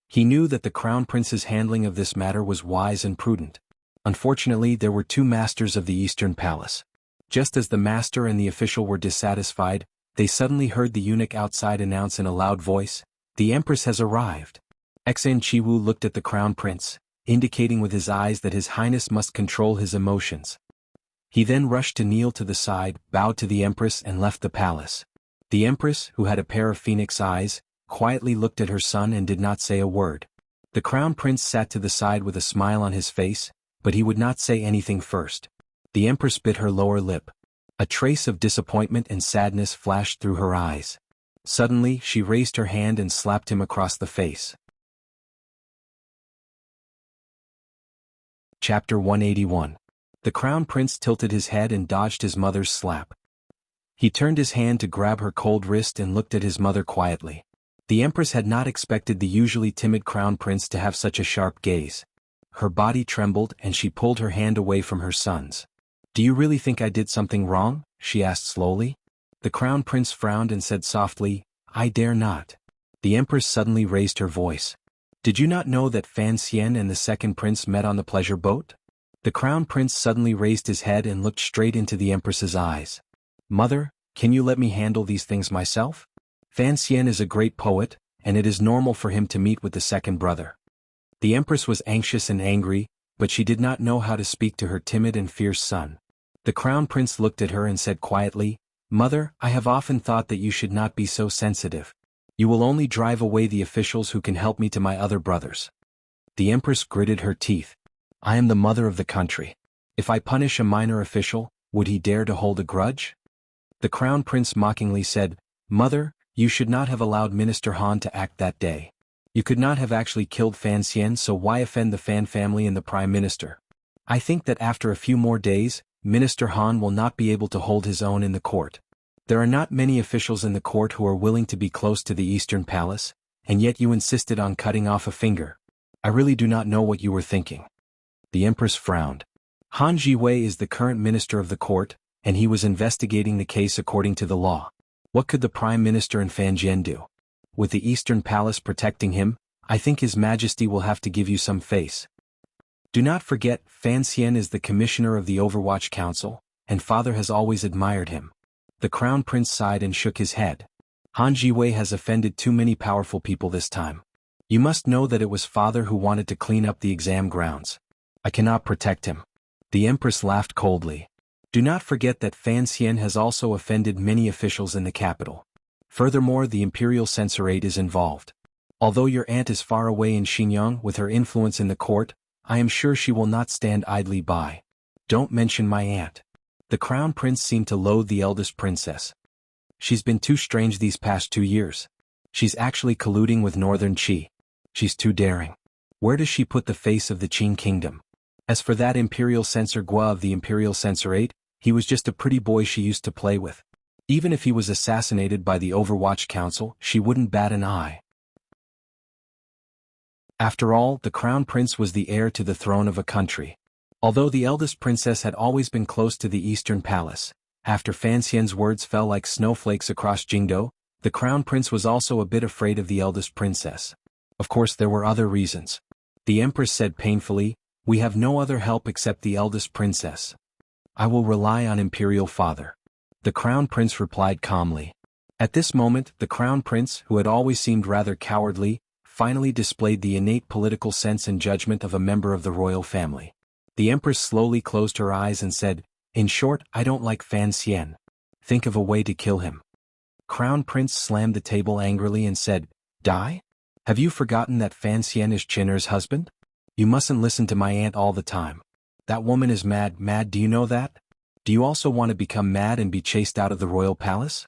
[SPEAKER 1] He knew that the Crown Prince's handling of this matter was wise and prudent. Unfortunately, there were two masters of the Eastern Palace. Just as the master and the official were dissatisfied, they suddenly heard the eunuch outside announce in a loud voice, "The Empress has arrived." Xan Chiwu looked at the crown prince, indicating with his eyes that His Highness must control his emotions. He then rushed to kneel to the side, bowed to the Empress and left the palace. The Empress, who had a pair of phoenix eyes, quietly looked at her son and did not say a word. The crown prince sat to the side with a smile on his face, but he would not say anything first. The Empress bit her lower lip. A trace of disappointment and sadness flashed through her eyes. Suddenly, she raised her hand and slapped him across the face. Chapter 181. The crown prince tilted his head and dodged his mother's slap. He turned his hand to grab her cold wrist and looked at his mother quietly. The Empress had not expected the usually timid crown prince to have such a sharp gaze. Her body trembled and she pulled her hand away from her son's. "Do you really think I did something wrong?" she asked slowly. The crown prince frowned and said softly, "I dare not." The Empress suddenly raised her voice. "Did you not know that Fan Xian and the second prince met on the pleasure boat?" The crown prince suddenly raised his head and looked straight into the Empress's eyes. "Mother, can you let me handle these things myself? Fan Xian is a great poet, and it is normal for him to meet with the second brother." The Empress was anxious and angry, but she did not know how to speak to her timid and fierce son. The crown prince looked at her and said quietly, "Mother, I have often thought that you should not be so sensitive. You will only drive away the officials who can help me to my other brothers." The Empress gritted her teeth. "I am the mother of the country. If I punish a minor official, would he dare to hold a grudge?" The crown prince mockingly said, "Mother, you should not have allowed Minister Han to act that day. You could not have actually killed Fan Xian, so why offend the Fan family and the Prime Minister? I think that after a few more days, Minister Han will not be able to hold his own in the court. There are not many officials in the court who are willing to be close to the Eastern Palace, and yet you insisted on cutting off a finger. I really do not know what you were thinking." The Empress frowned. Han Jiwei is the current minister of the court, and he was investigating the case according to the law. What could the Prime Minister and Fan Jian do? With the Eastern Palace protecting him, I think His Majesty will have to give you some face. Do not forget, Fan Xian is the commissioner of the Overwatch Council, and father has always admired him. The crown prince sighed and shook his head. Han Jiwei has offended too many powerful people this time. You must know that it was father who wanted to clean up the exam grounds. I cannot protect him. The Empress laughed coldly. Do not forget that Fan Xian has also offended many officials in the capital. Furthermore, the imperial censorate is involved. Although your aunt is far away in Xinjiang with her influence in the court, I am sure she will not stand idly by. Don't mention my aunt. The crown prince seemed to loathe the eldest princess. She's been too strange these past 2 years. She's actually colluding with Northern Qi. She's too daring. Where does she put the face of the Qing kingdom? As for that imperial censor Gua of the imperial censorate, he was just a pretty boy she used to play with. Even if he was assassinated by the Overwatch Council, she wouldn't bat an eye. After all, the crown prince was the heir to the throne of a country. Although the eldest princess had always been close to the Eastern Palace, after Fan Xian's words fell like snowflakes across Jingdo, the crown prince was also a bit afraid of the eldest princess. Of course, there were other reasons. The Empress said painfully, "We have no other help except the eldest princess. I will rely on Imperial Father." The crown prince replied calmly. At this moment, the crown prince, who had always seemed rather cowardly, finally displayed the innate political sense and judgment of a member of the royal family. The Empress slowly closed her eyes and said, "In short, I don't like Fan Xian. Think of a way to kill him." Crown Prince slammed the table angrily and said, "Die? Have you forgotten that Fan Xian is Chin'er's husband? You mustn't listen to my aunt all the time. That woman is mad, do you know that? Do you also want to become mad and be chased out of the royal palace?"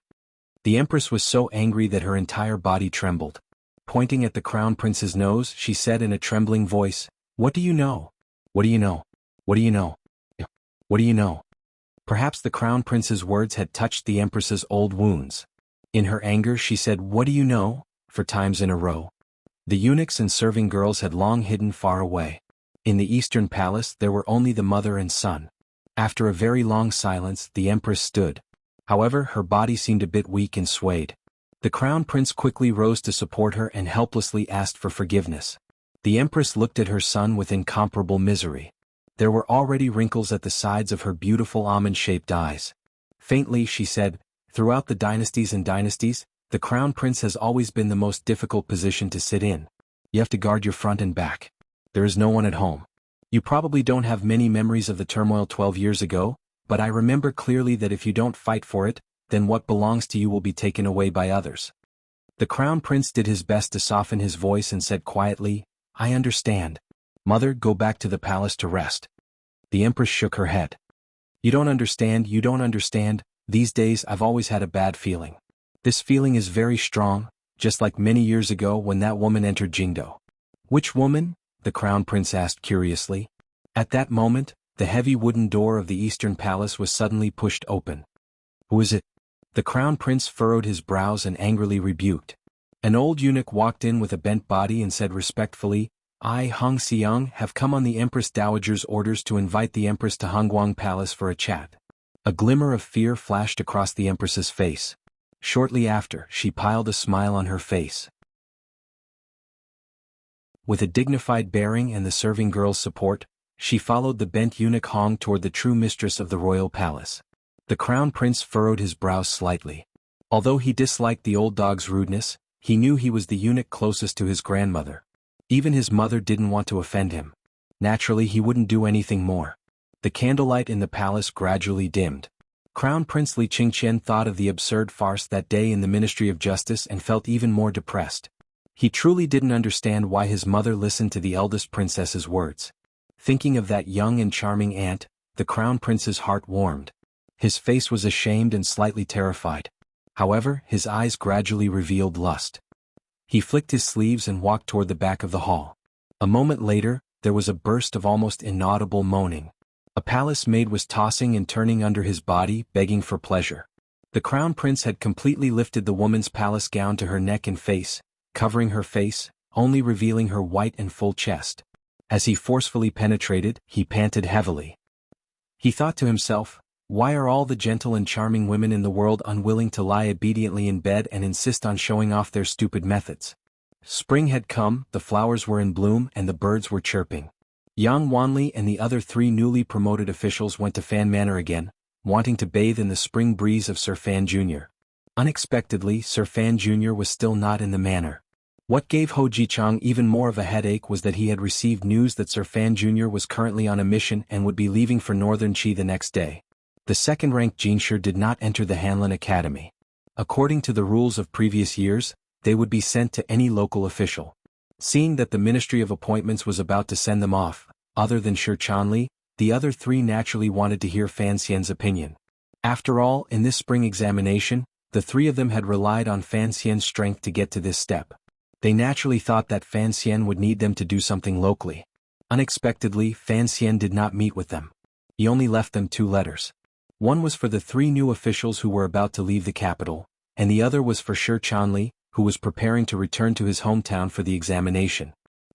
[SPEAKER 1] The Empress was so angry that her entire body trembled. Pointing at the crown prince's nose, she said in a trembling voice, "What do you know? What do you know? What do you know? What do you know?" Perhaps the crown prince's words had touched the Empress's old wounds. In her anger she said, "What do you know?" 4 times in a row. The eunuchs and serving girls had long hidden far away. In the Eastern Palace there were only the mother and son. After a very long silence, the Empress stood. However, her body seemed a bit weak and swayed. The crown prince quickly rose to support her and helplessly asked for forgiveness. The Empress looked at her son with incomparable misery. There were already wrinkles at the sides of her beautiful almond-shaped eyes. Faintly she said, Throughout the dynasties and dynasties, the crown prince has always been the most difficult position to sit in. You have to guard your front and back. There is no one at home. You probably don't have many memories of the turmoil 12 years ago, but I remember clearly that if you don't fight for it, then what belongs to you will be taken away by others. The crown prince did his best to soften his voice and said quietly, I understand. Mother, go back to the palace to rest. The empress shook her head. You don't understand. These days I've always had a bad feeling. This feeling is very strong, just like many years ago when that woman entered Jingdo. Which woman? The crown prince asked curiously. At that moment, the heavy wooden door of the eastern palace was suddenly pushed open. Who is it? The crown prince furrowed his brows and angrily rebuked. An old eunuch walked in with a bent body and said respectfully, I, Hong Xiang, have come on the Empress Dowager's orders to invite the Empress to Hongguang Palace for a chat. A glimmer of fear flashed across the Empress's face. Shortly after, she piled a smile on her face. With a dignified bearing and the serving girl's support, she followed the bent eunuch Hong toward the true mistress of the royal palace. The crown prince furrowed his brows slightly. Although he disliked the old dog's rudeness, he knew he was the eunuch closest to his grandmother. Even his mother didn't want to offend him. Naturally, he wouldn't do anything more. The candlelight in the palace gradually dimmed. Crown Prince Li Qingqian thought of the absurd farce that day in the Ministry of Justice and felt even more depressed. He truly didn't understand why his mother listened to the eldest princess's words. Thinking of that young and charming aunt, the Crown Prince's heart warmed. His face was ashamed and slightly terrified. However, his eyes gradually revealed lust. He flicked his sleeves and walked toward the back of the hall. A moment later, there was a burst of almost inaudible moaning. A palace maid was tossing and turning under his body, begging for pleasure. The crown prince had completely lifted the woman's palace gown to her neck and face, covering her face, only revealing her white and full chest. As he forcefully penetrated, he panted heavily. He thought to himself, why are all the gentle and charming women in the world unwilling to lie obediently in bed and insist on showing off their stupid methods? Spring had come, the flowers were in bloom and the birds were chirping. Yang Wanli and the other 3 newly promoted officials went to Fan Manor again, wanting to bathe in the spring breeze of Sir Fan Jr. Unexpectedly, Sir Fan Jr. was still not in the manor. What gave Ho Jichang even more of a headache was that he had received news that Sir Fan Jr. was currently on a mission and would be leaving for Northern Qi the next day. The second-ranked Jinshi did not enter the Hanlin Academy. According to the rules of previous years, they would be sent to any local official. Seeing that the Ministry of Appointments was about to send them off, other than Shi Chanli, the other 3 naturally wanted to hear Fan Xian's opinion. After all, in this spring examination, the 3 of them had relied on Fan Xian's strength to get to this step. They naturally thought that Fan Xian would need them to do something locally. Unexpectedly, Fan Xian did not meet with them. He only left them 2 letters. One was for the 3 new officials who were about to leave the capital, and the other was for Shi Chanli, who was preparing to return to his hometown for the examination.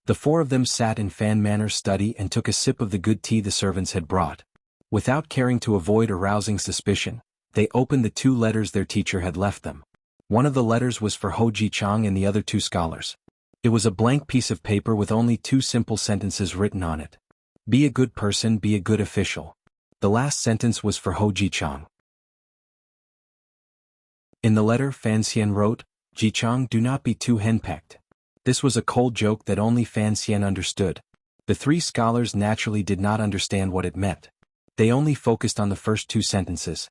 [SPEAKER 1] The 4 of them sat in Fan Manor's study and took a sip of the good tea the servants had brought. Without caring to avoid arousing suspicion, they opened the 2 letters their teacher had left them. One of the letters was for Ho Jichang and the other 2 scholars. It was a blank piece of paper with only 2 simple sentences written on it. Be a good person, be a good official. The last sentence was for Ho Jichang. In the letter, Fan Xian wrote, Jichang, do not be too henpecked. This was a cold joke that only Fan Xian understood. The 3 scholars naturally did not understand what it meant. They only focused on the first 2 sentences.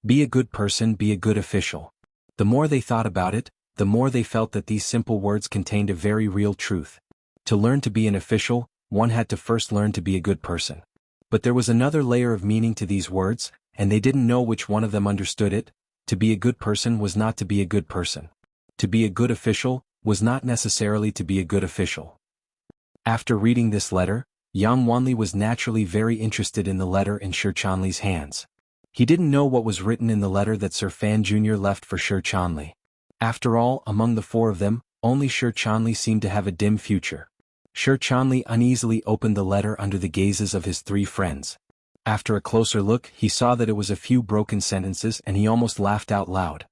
[SPEAKER 1] Be a good person, be a good official. The more they thought about it, the more they felt that these simple words contained a very real truth. To learn to be an official, one had to first learn to be a good person. But there was another layer of meaning to these words, and they didn't know which one of them understood it. To be a good person was not to be a good person. To be a good official was not necessarily to be a good official. After reading this letter, Yang Wanli was naturally very interested in the letter in Shi Chanli's hands. He didn't know what was written in the letter that Sir Fan Jr. left for Shi Chanli. After all, among the 4 of them, only Shi Chanli seemed to have a dim future. Shi Chanli uneasily opened the letter under the gazes of his 3 friends. After a closer look, he saw that it was a few broken sentences and he almost laughed out loud.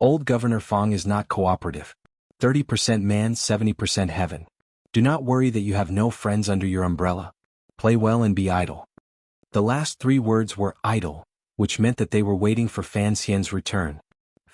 [SPEAKER 1] Old Governor Fong is not cooperative. 30% man, 70% heaven. Do not worry that you have no friends under your umbrella. Play well and be idle. The last 3 words were idle, which meant that they were waiting for Fan Xian's return.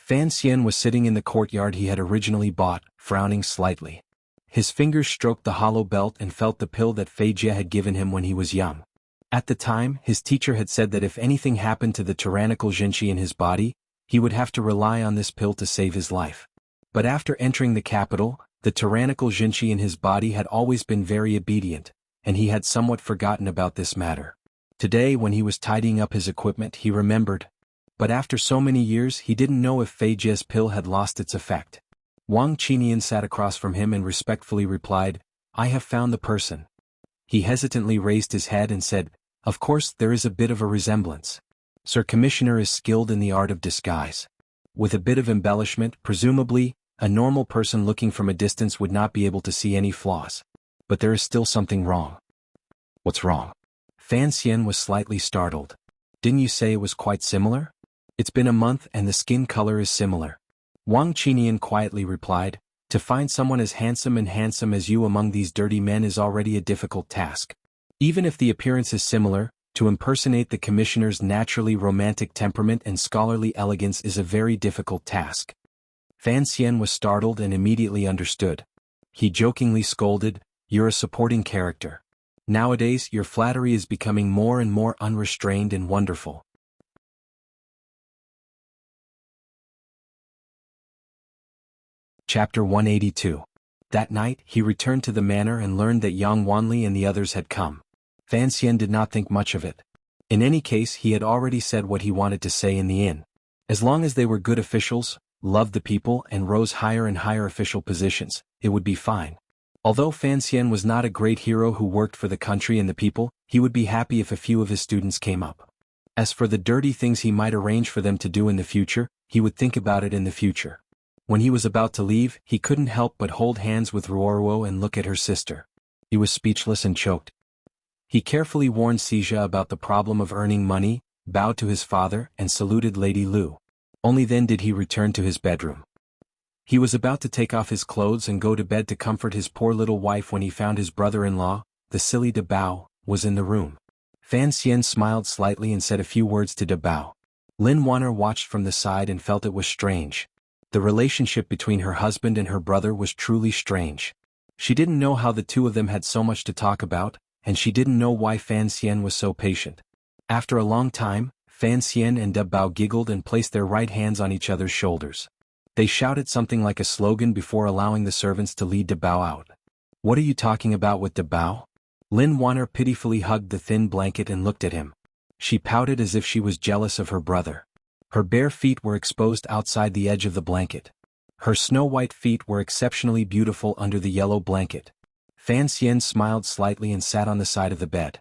[SPEAKER 1] Fan Xian was sitting in the courtyard he had originally bought, frowning slightly. His fingers stroked the hollow belt and felt the pill that Fei Jie had given him when he was young. At the time, his teacher had said that if anything happened to the tyrannical Jinqi in his body, he would have to rely on this pill to save his life. But after entering the capital, the tyrannical Jinqi in his body had always been very obedient, and he had somewhat forgotten about this matter. Today, when he was tidying up his equipment, he remembered. But after so many years, he didn't know if Fei Jie's pill had lost its effect. Wang Qinian sat across from him and respectfully replied, "I have found the person." He hesitantly raised his head and said, "Of course, there is a bit of a resemblance. Sir Commissioner is skilled in the art of disguise. With a bit of embellishment, presumably, a normal person looking from a distance would not be able to see any flaws. But there is still something wrong." "What's wrong?" Fan Xian was slightly startled. "Didn't you say it was quite similar? It's been a month and the skin color is similar." Wang Qinian quietly replied, "To find someone as handsome as you among these dirty men is already a difficult task. Even if the appearance is similar, to impersonate the commissioner's naturally romantic temperament and scholarly elegance is a very difficult task." Fan Xian was startled and immediately understood. He jokingly scolded, "You're a supporting character. Nowadays your flattery is becoming more and more unrestrained and wonderful." Chapter 182. That night, he returned to the manor and learned that Yang Wanli and the others had come. Fan Xian did not think much of it. In any case, he had already said what he wanted to say in the inn. As long as they were good officials, loved the people and rose higher and higher official positions, it would be fine. Although Fan Xian was not a great hero who worked for the country and the people, he would be happy if a few of his students came up. As for the dirty things he might arrange for them to do in the future, he would think about it in the future. When he was about to leave, he couldn't help but hold hands with Ruoruo and look at her sister. He was speechless and choked. He carefully warned Xijia about the problem of earning money, bowed to his father, and saluted Lady Lu. Only then did he return to his bedroom. He was about to take off his clothes and go to bed to comfort his poor little wife when he found his brother-in-law, the silly De Bao, was in the room. Fan Xian smiled slightly and said a few words to De Bao. Lin Wanner watched from the side and felt it was strange. The relationship between her husband and her brother was truly strange. She didn't know how the two of them had so much to talk about, and she didn't know why Fan Xian was so patient. After a long time, Fan Xian and De Bao giggled and placed their right hands on each other's shoulders. They shouted something like a slogan before allowing the servants to lead De Bao out. "What are you talking about with De Bao?" Lin Wanner pitifully hugged the thin blanket and looked at him. She pouted as if she was jealous of her brother. Her bare feet were exposed outside the edge of the blanket. Her snow-white feet were exceptionally beautiful under the yellow blanket. Fan Xian smiled slightly and sat on the side of the bed.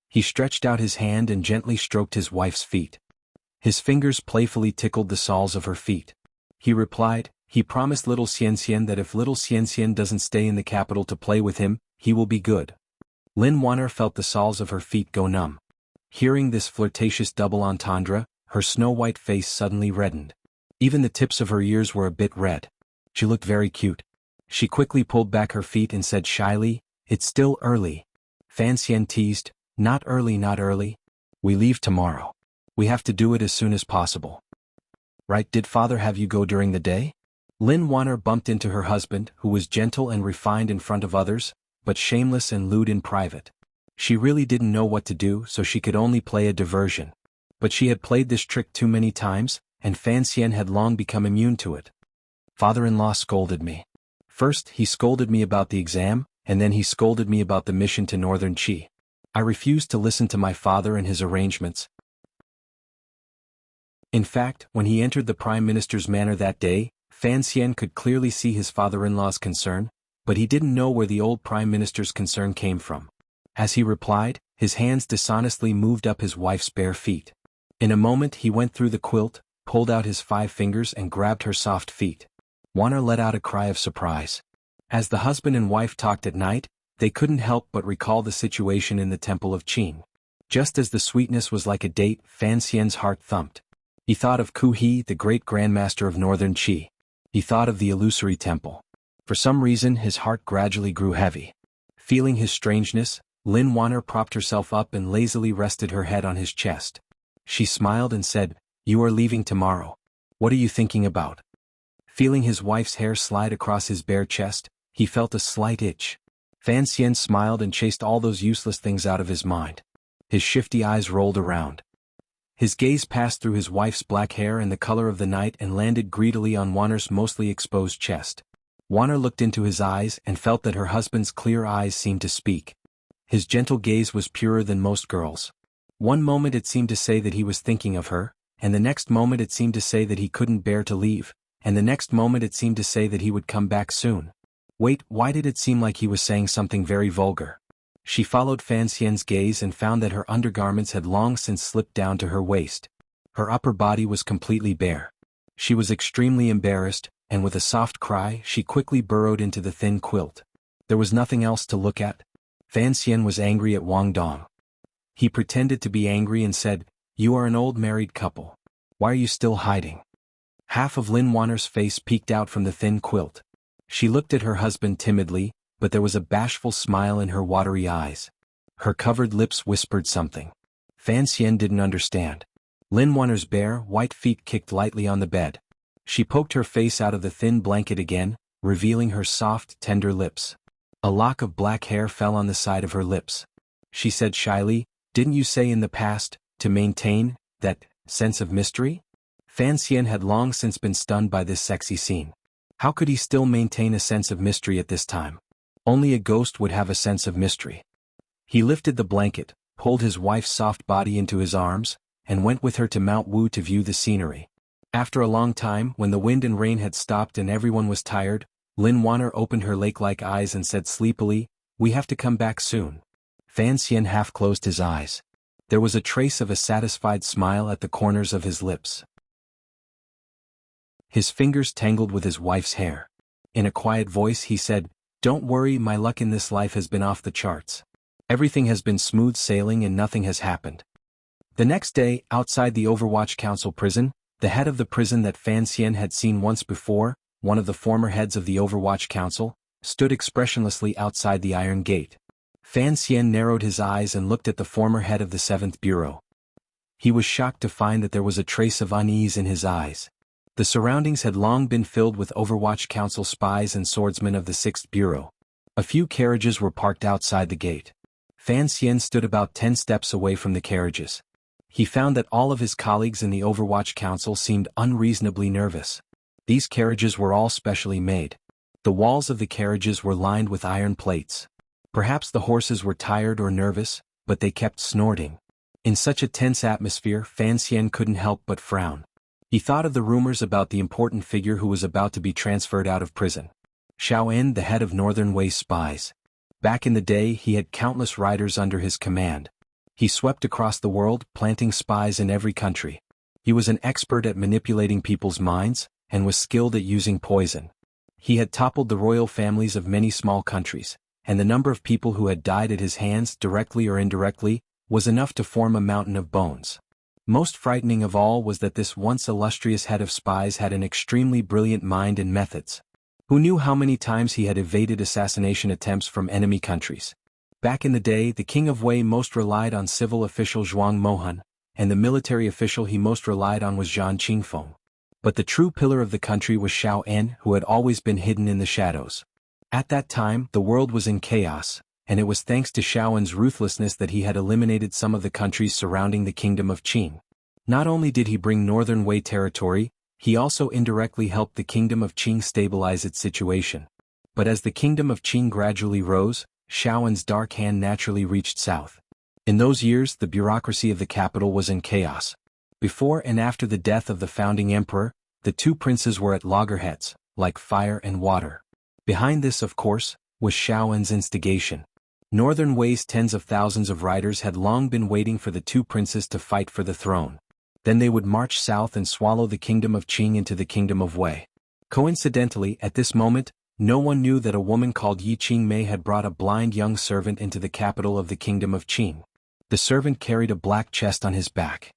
[SPEAKER 1] He stretched out his hand and gently stroked his wife's feet. His fingers playfully tickled the soles of her feet. He replied, "He promised little Xian that if little Xian doesn't stay in the capital to play with him, he will be good." Lin Wanner felt the soles of her feet go numb. Hearing this flirtatious double entendre, her snow-white face suddenly reddened. Even the tips of her ears were a bit red. She looked very cute. She quickly pulled back her feet and said shyly, "It's still early." Fan Xian teased, "Not early, not early. We leave tomorrow. We have to do it as soon as possible." "Right, did father have you go during the day?" Lin Wanner bumped into her husband, who was gentle and refined in front of others, but shameless and lewd in private. She really didn't know what to do, so she could only play a diversion. But she had played this trick too many times, and Fan Xian had long become immune to it. "Father-in-law scolded me. First, he scolded me about the exam, and then he scolded me about the mission to Northern Qi. I refused to listen to my father and his arrangements. In fact, when he entered the Prime Minister's manor that day, Fan Xian could clearly see his father-in-law's concern, but he didn't know where the old Prime Minister's concern came from. As he replied, his hands dishonestly moved up his wife's bare feet. In a moment he went through the quilt, pulled out his 5 fingers and grabbed her soft feet. Wanner let out a cry of surprise. As the husband and wife talked at night, they couldn't help but recall the situation in the Temple of Qin. Just as the sweetness was like a date, Fan Xian's heart thumped. He thought of Ku He, the great grandmaster of Northern Qi. He thought of the illusory temple. For some reason his heart gradually grew heavy. Feeling his strangeness, Lin Wanner propped herself up and lazily rested her head on his chest. She smiled and said, "You are leaving tomorrow. What are you thinking about? Feeling his wife's hair slide across his bare chest, he felt a slight itch. Fan Xian smiled and chased all those useless things out of his mind. His shifty eyes rolled around. His gaze passed through his wife's black hair and the color of the night and landed greedily on Wanner's mostly exposed chest. Wanner looked into his eyes and felt that her husband's clear eyes seemed to speak. His gentle gaze was purer than most girls. One moment it seemed to say that he was thinking of her, and the next moment it seemed to say that he couldn't bear to leave, and the next moment it seemed to say that he would come back soon. Wait, why did it seem like he was saying something very vulgar? She followed Fan Xian's gaze and found that her undergarments had long since slipped down to her waist. Her upper body was completely bare. She was extremely embarrassed, and with a soft cry she quickly burrowed into the thin quilt. There was nothing else to look at. Fan Xian was angry at Wang Dong. He pretended to be angry and said, "You are an old married couple. Why are you still hiding?" Half of Lin Wanner's face peeked out from the thin quilt. She looked at her husband timidly, but there was a bashful smile in her watery eyes. Her covered lips whispered something. Fan Xian didn't understand. Lin Wanner's bare, white feet kicked lightly on the bed. She poked her face out of the thin blanket again, revealing her soft, tender lips. A lock of black hair fell on the side of her lips. She said shyly, "Didn't you say in the past, to maintain that sense of mystery?" Fan Xian had long since been stunned by this sexy scene. How could he still maintain a sense of mystery at this time? Only a ghost would have a sense of mystery. He lifted the blanket, pulled his wife's soft body into his arms, and went with her to Mount Wu to view the scenery. After a long time, when the wind and rain had stopped and everyone was tired, Lin Wanner opened her lake-like eyes and said sleepily, "We have to come back soon." Fan Xian half closed his eyes. There was a trace of a satisfied smile at the corners of his lips. His fingers tangled with his wife's hair. In a quiet voice he said, "Don't worry, my luck in this life has been off the charts. Everything has been smooth sailing and nothing has happened." The next day, outside the Overwatch Council prison, the head of the prison that Fan Xian had seen once before, one of the former heads of the Overwatch Council, stood expressionlessly outside the iron gate. Fan Xian narrowed his eyes and looked at the former head of the 7th Bureau. He was shocked to find that there was a trace of unease in his eyes. The surroundings had long been filled with Overwatch Council spies and swordsmen of the 6th Bureau. A few carriages were parked outside the gate. Fan Xian stood about 10 steps away from the carriages. He found that all of his colleagues in the Overwatch Council seemed unreasonably nervous. These carriages were all specially made. The walls of the carriages were lined with iron plates. Perhaps the horses were tired or nervous, but they kept snorting. In such a tense atmosphere, Fan Xian couldn't help but frown. He thought of the rumors about the important figure who was about to be transferred out of prison. Xiao En, the head of Northern Wei spies. Back in the day he had countless riders under his command. He swept across the world, planting spies in every country. He was an expert at manipulating people's minds, and was skilled at using poison. He had toppled the royal families of many small countries, and the number of people who had died at his hands, directly or indirectly, was enough to form a mountain of bones. Most frightening of all was that this once illustrious head of spies had an extremely brilliant mind and methods. Who knew how many times he had evaded assassination attempts from enemy countries? Back in the day, the king of Wei most relied on civil official Zhuang Mohan, and the military official he most relied on was Zhan Qingfeng. But the true pillar of the country was Xiao En, who had always been hidden in the shadows. At that time, the world was in chaos, and it was thanks to Xiao En's ruthlessness that he had eliminated some of the countries surrounding the kingdom of Qing. Not only did he bring Northern Wei territory, he also indirectly helped the kingdom of Qing stabilize its situation. But as the kingdom of Qing gradually rose, Xiao En's dark hand naturally reached south. In those years, the bureaucracy of the capital was in chaos. Before and after the death of the founding emperor, the two princes were at loggerheads, like fire and water. Behind this, of course, was Xiao En's instigation. Northern Wei's tens of thousands of riders had long been waiting for the two princes to fight for the throne. Then they would march south and swallow the kingdom of Qing into the kingdom of Wei. Coincidentally, at this moment, no one knew that a woman called Yi Qingmei had brought a blind young servant into the capital of the kingdom of Qing. The servant carried a black chest on his back.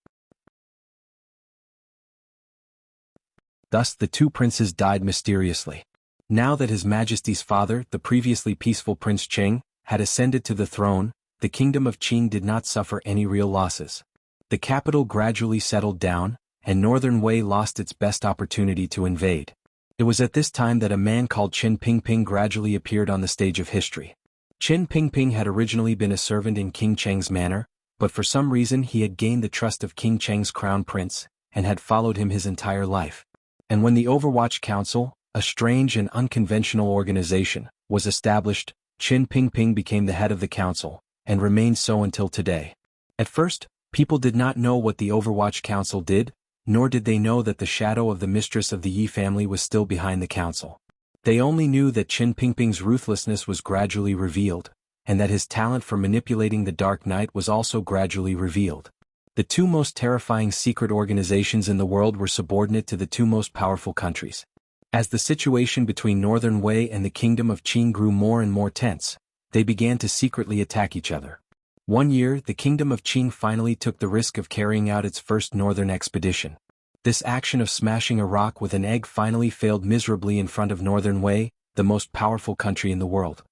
[SPEAKER 1] Thus the two princes died mysteriously. Now that His Majesty's father, the previously peaceful Prince Cheng, had ascended to the throne, the kingdom of Qing did not suffer any real losses. The capital gradually settled down, and Northern Wei lost its best opportunity to invade. It was at this time that a man called Qin Pingping gradually appeared on the stage of history. Qin Pingping had originally been a servant in King Cheng's manor, but for some reason he had gained the trust of King Cheng's crown prince, and had followed him his entire life. And when the Overwatch Council, a strange and unconventional organization, was established, Qin Pingping became the head of the council, and remained so until today. At first, people did not know what the Overwatch Council did, nor did they know that the shadow of the mistress of the Yi family was still behind the council. They only knew that Qin Pingping's ruthlessness was gradually revealed, and that his talent for manipulating the Dark Knight was also gradually revealed. The two most terrifying secret organizations in the world were subordinate to the two most powerful countries. As the situation between Northern Wei and the Kingdom of Qin grew more and more tense, they began to secretly attack each other. One year, the Kingdom of Qin finally took the risk of carrying out its first northern expedition. This action of smashing a rock with an egg finally failed miserably in front of Northern Wei, the most powerful country in the world.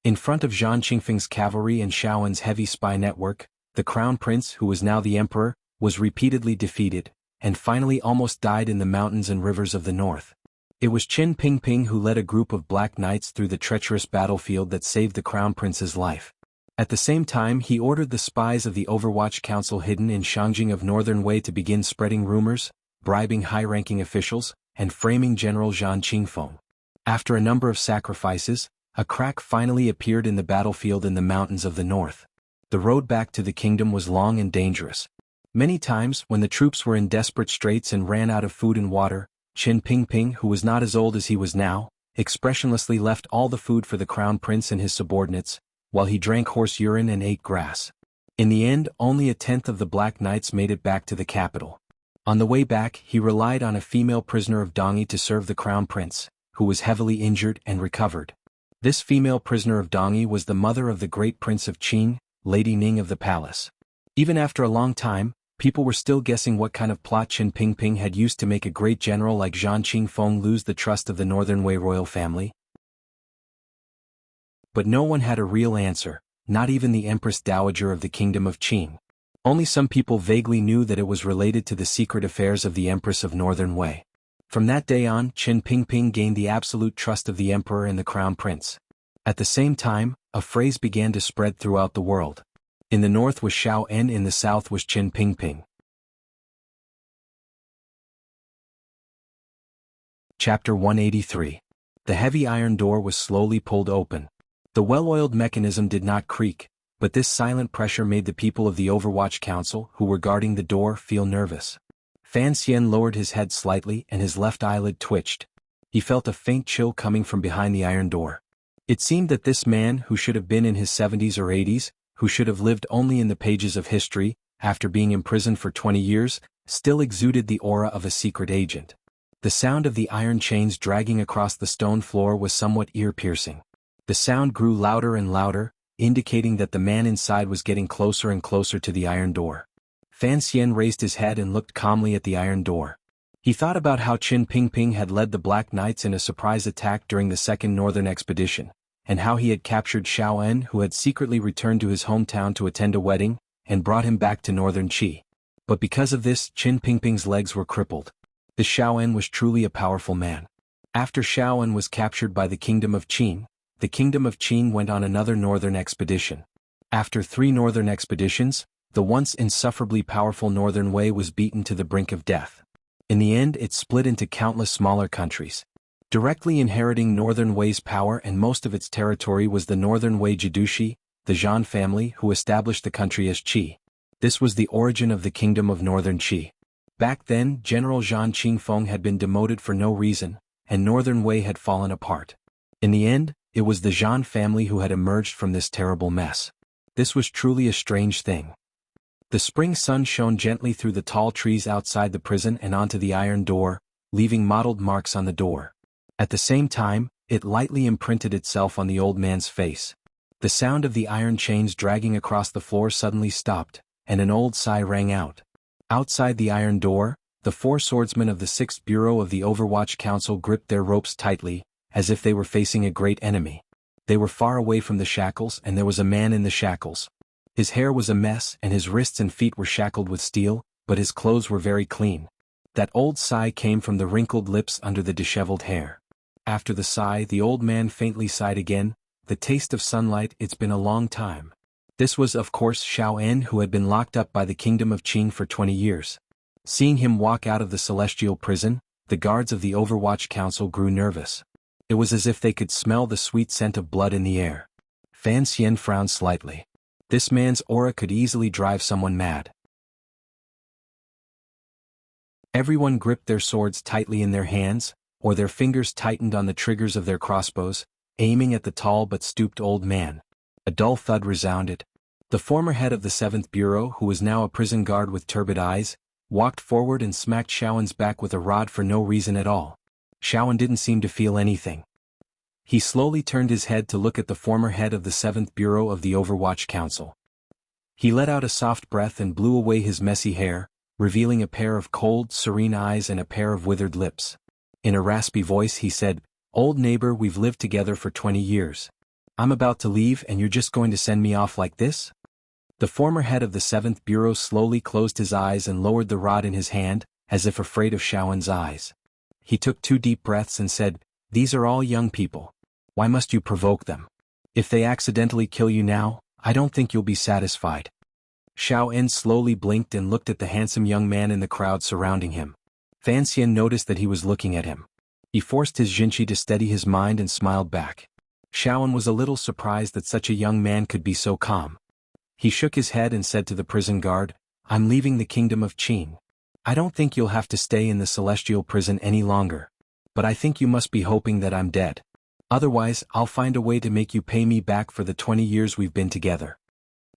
[SPEAKER 1] In front of Zhang Qingfeng's cavalry and Xiaowen's heavy spy network, the crown prince, who was now the emperor, was repeatedly defeated, and finally almost died in the mountains and rivers of the north. It was Qin Pingping who led a group of black knights through the treacherous battlefield that saved the crown prince's life. At the same time, he ordered the spies of the Overwatch Council hidden in Shangjing of Northern Wei to begin spreading rumors, bribing high-ranking officials, and framing General Zhang Qingfeng. After a number of sacrifices, a crack finally appeared in the battlefield in the mountains of the north. The road back to the kingdom was long and dangerous. Many times, when the troops were in desperate straits and ran out of food and water, Qin Pingping, who was not as old as he was now, expressionlessly left all the food for the crown prince and his subordinates, while he drank horse urine and ate grass. In the end, only a tenth of the black knights made it back to the capital. On the way back, he relied on a female prisoner of Dongyi to serve the crown prince, who was heavily injured and recovered. This female prisoner of Dongyi was the mother of the great prince of Qin, Lady Ning of the palace. Even after a long time, people were still guessing what kind of plot Qin Pingping had used to make a great general like Zhang Qingfeng lose the trust of the Northern Wei royal family. But no one had a real answer, not even the Empress Dowager of the Kingdom of Qin. Only some people vaguely knew that it was related to the secret affairs of the Empress of Northern Wei. From that day on, Qin Pingping gained the absolute trust of the emperor and the crown prince. At the same time, a phrase began to spread throughout the world. In the north was Xiao En, in the south was Qin Pingping. Chapter 183. The heavy iron door was slowly pulled open. The well-oiled mechanism did not creak, but this silent pressure made the people of the Overwatch Council, who were guarding the door, feel nervous. Fan Xian lowered his head slightly and his left eyelid twitched. He felt a faint chill coming from behind the iron door. It seemed that this man, who should have been in his 70s or 80s, who should have lived only in the pages of history, after being imprisoned for 20 years, still exuded the aura of a secret agent. The sound of the iron chains dragging across the stone floor was somewhat ear-piercing. The sound grew louder and louder, indicating that the man inside was getting closer and closer to the iron door. Fan Xian raised his head and looked calmly at the iron door. He thought about how Qin Pingping had led the Black Knights in a surprise attack during the Second Northern Expedition, and how he had captured Xiao En, who had secretly returned to his hometown to attend a wedding, and brought him back to Northern Qi. But because of this, Qin Pingping's legs were crippled. The Xiao En was truly a powerful man. After Xiao En was captured by the Kingdom of Qin, the Kingdom of Qin went on another northern expedition. After 3 northern expeditions, the once insufferably powerful Northern Wei was beaten to the brink of death. In the end, it split into countless smaller countries. Directly inheriting Northern Wei's power and most of its territory was the Northern Wei Jidushi, the Zhan family, who established the country as Qi. This was the origin of the Kingdom of Northern Qi. Back then, General Zhang Qingfeng had been demoted for no reason, and Northern Wei had fallen apart. In the end, it was the Zhan family who had emerged from this terrible mess. This was truly a strange thing. The spring sun shone gently through the tall trees outside the prison and onto the iron door, leaving mottled marks on the door. At the same time, it lightly imprinted itself on the old man's face. The sound of the iron chains dragging across the floor suddenly stopped, and an old sigh rang out. Outside the iron door, the 4 swordsmen of the 6th Bureau of the Overwatch Council gripped their ropes tightly, as if they were facing a great enemy. They were far away from the shackles, and there was a man in the shackles. His hair was a mess and his wrists and feet were shackled with steel, but his clothes were very clean. That old sigh came from the wrinkled lips under the disheveled hair. After the sigh, the old man faintly sighed again, the taste of sunlight, it's been a long time. This was of course Xiao En, who had been locked up by the kingdom of Qing for 20 years. Seeing him walk out of the celestial prison, the guards of the Overwatch Council grew nervous. It was as if they could smell the sweet scent of blood in the air. Fan Xian frowned slightly. This man's aura could easily drive someone mad. Everyone gripped their swords tightly in their hands, or their fingers tightened on the triggers of their crossbows, aiming at the tall but stooped old man. A dull thud resounded. The former head of the 7th Bureau, who was now a prison guard with turbid eyes, walked forward and smacked Xiaoen's back with a rod for no reason at all. Xiaoen didn't seem to feel anything. He slowly turned his head to look at the former head of the 7th Bureau of the Overwatch Council. He let out a soft breath and blew away his messy hair, revealing a pair of cold, serene eyes and a pair of withered lips. In a raspy voice he said, "Old neighbor, we've lived together for 20 years. I'm about to leave and you're just going to send me off like this?" The former head of the 7th Bureau slowly closed his eyes and lowered the rod in his hand, as if afraid of Xiaoen's eyes. He took 2 deep breaths and said, "These are all young people. Why must you provoke them? If they accidentally kill you now, I don't think you'll be satisfied." Xiao En slowly blinked and looked at the handsome young man in the crowd surrounding him. Fan Xian noticed that he was looking at him. He forced his Jinchi to steady his mind and smiled back. Xiao En was a little surprised that such a young man could be so calm. He shook his head and said to the prison guard, "I'm leaving the kingdom of Qing. I don't think you'll have to stay in the celestial prison any longer. But I think you must be hoping that I'm dead. Otherwise, I'll find a way to make you pay me back for the 20 years we've been together."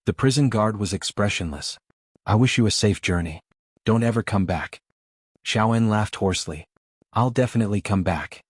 [SPEAKER 1] The prison guard was expressionless. "I wish you a safe journey. Don't ever come back." Xiao En laughed hoarsely. "I'll definitely come back."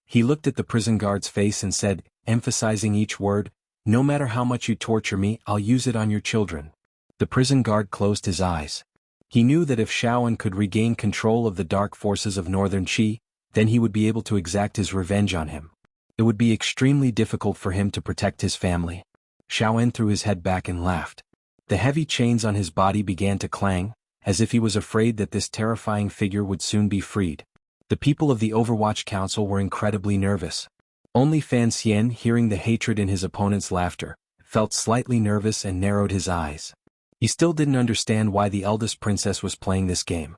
[SPEAKER 1] He looked at the prison guard's face and said, emphasizing each word, "No matter how much you torture me, I'll use it on your children." The prison guard closed his eyes. He knew that if Xiao En could regain control of the dark forces of northern Qi, then he would be able to exact his revenge on him. It would be extremely difficult for him to protect his family. Xiao En threw his head back and laughed. The heavy chains on his body began to clang, as if he was afraid that this terrifying figure would soon be freed. The people of the Overwatch Council were incredibly nervous. Only Fan Xian, hearing the hatred in his opponent's laughter, felt slightly nervous and narrowed his eyes. He still didn't understand why the eldest princess was playing this game.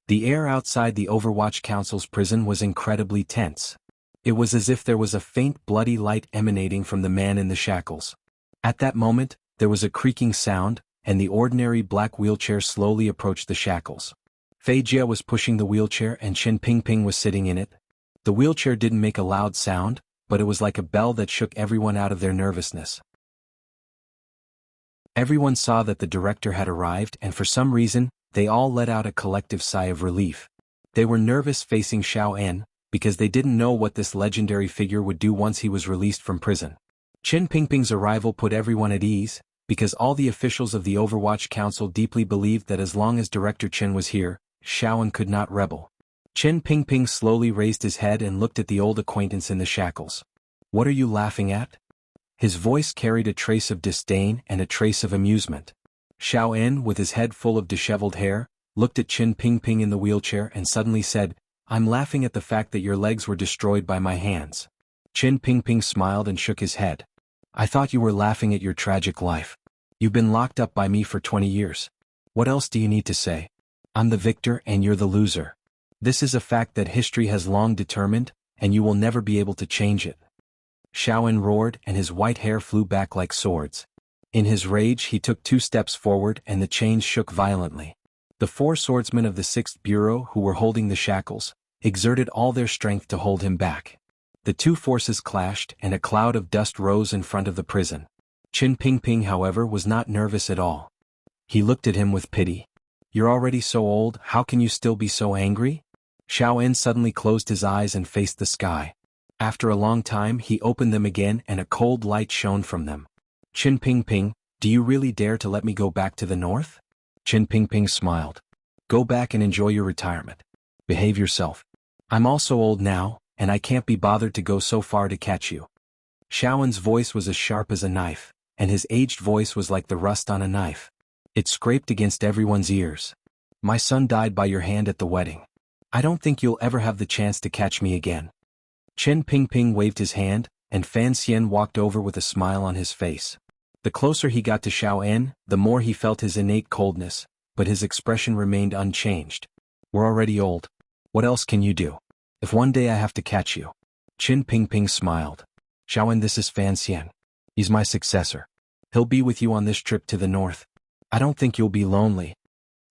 [SPEAKER 1] The air outside the Overwatch Council's prison was incredibly tense. It was as if there was a faint bloody light emanating from the man in the shackles. At that moment, there was a creaking sound, and the ordinary black wheelchair slowly approached the shackles. Fei Jia was pushing the wheelchair and Qin Pingping was sitting in it. The wheelchair didn't make a loud sound, but it was like a bell that shook everyone out of their nervousness. Everyone saw that the director had arrived and for some reason, they all let out a collective sigh of relief. They were nervous facing Xiao En, because they didn't know what this legendary figure would do once he was released from prison. Qin Pingping's arrival put everyone at ease, because all the officials of the Overwatch Council deeply believed that as long as Director Qin was here, Xiao En could not rebel. Qin Pingping slowly raised his head and looked at the old acquaintance in the shackles. "What are you laughing at?" His voice carried a trace of disdain and a trace of amusement. Xiao En, with his head full of disheveled hair, looked at Qin Pingping in the wheelchair and suddenly said, "I'm laughing at the fact that your legs were destroyed by my hands." Qin Pingping smiled and shook his head. "I thought you were laughing at your tragic life. You've been locked up by me for 20 years. What else do you need to say? I'm the victor and you're the loser. This is a fact that history has long determined, and you will never be able to change it." Xiao En roared and his white hair flew back like swords. In his rage he took 2 steps forward and the chains shook violently. The 4 swordsmen of the 6th Bureau who were holding the shackles, exerted all their strength to hold him back. The 2 forces clashed and a cloud of dust rose in front of the prison. Qin Pingping, however, was not nervous at all. He looked at him with pity. "You're already so old, how can you still be so angry?" Xiao En suddenly closed his eyes and faced the sky. After a long time he opened them again and a cold light shone from them. "Qin Pingping, do you really dare to let me go back to the north?" Qin Pingping smiled. "Go back and enjoy your retirement. Behave yourself. I'm also old now, and I can't be bothered to go so far to catch you." Xiao En's voice was as sharp as a knife, and his aged voice was like the rust on a knife. It scraped against everyone's ears. "My son died by your hand at the wedding. I don't think you'll ever have the chance to catch me again. Chen Pingping waved his hand, and Fan Xian walked over with a smile on his face. The closer he got to Xiao En, the more he felt his innate coldness, but his expression remained unchanged. We're already old. What else can you do? If one day I have to catch you. Chen Pingping smiled. Xiao En, this is Fan Xian. He's my successor. He'll be with you on this trip to the north. I don't think you'll be lonely.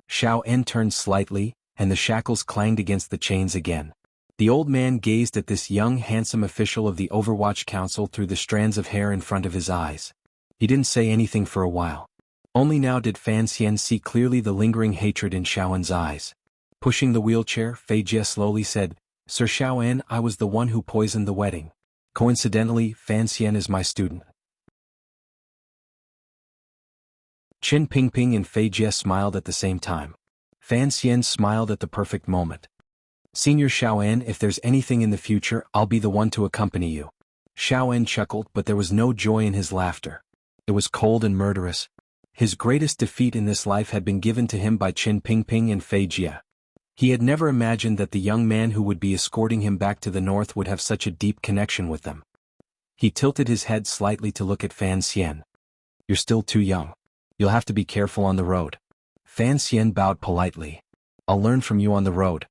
[SPEAKER 1] Xiao En turned slightly, and the shackles clanged against the chains again. The old man gazed at this young handsome official of the Overwatch Council through the strands of hair in front of his eyes. He didn't say anything for a while. Only now did Fan Xian see clearly the lingering hatred in Xiao En's eyes. Pushing the wheelchair, Fei Jie slowly said, Sir Xiao En, I was the one who poisoned the wedding. Coincidentally, Fan Xian is my student. Chen Pingping and Fei Jie smiled at the same time. Fan Xian smiled at the perfect moment. Senior Xiao En, if there's anything in the future, I'll be the one to accompany you. Xiao En chuckled, but there was no joy in his laughter. It was cold and murderous. His greatest defeat in this life had been given to him by Chen Pingping and Fei Jie. He had never imagined that the young man who would be escorting him back to the north would have such a deep connection with them. He tilted his head slightly to look at Fan Xian. You're still too young. You'll have to be careful on the road. Fan Xian bowed politely. I'll learn from you on the road.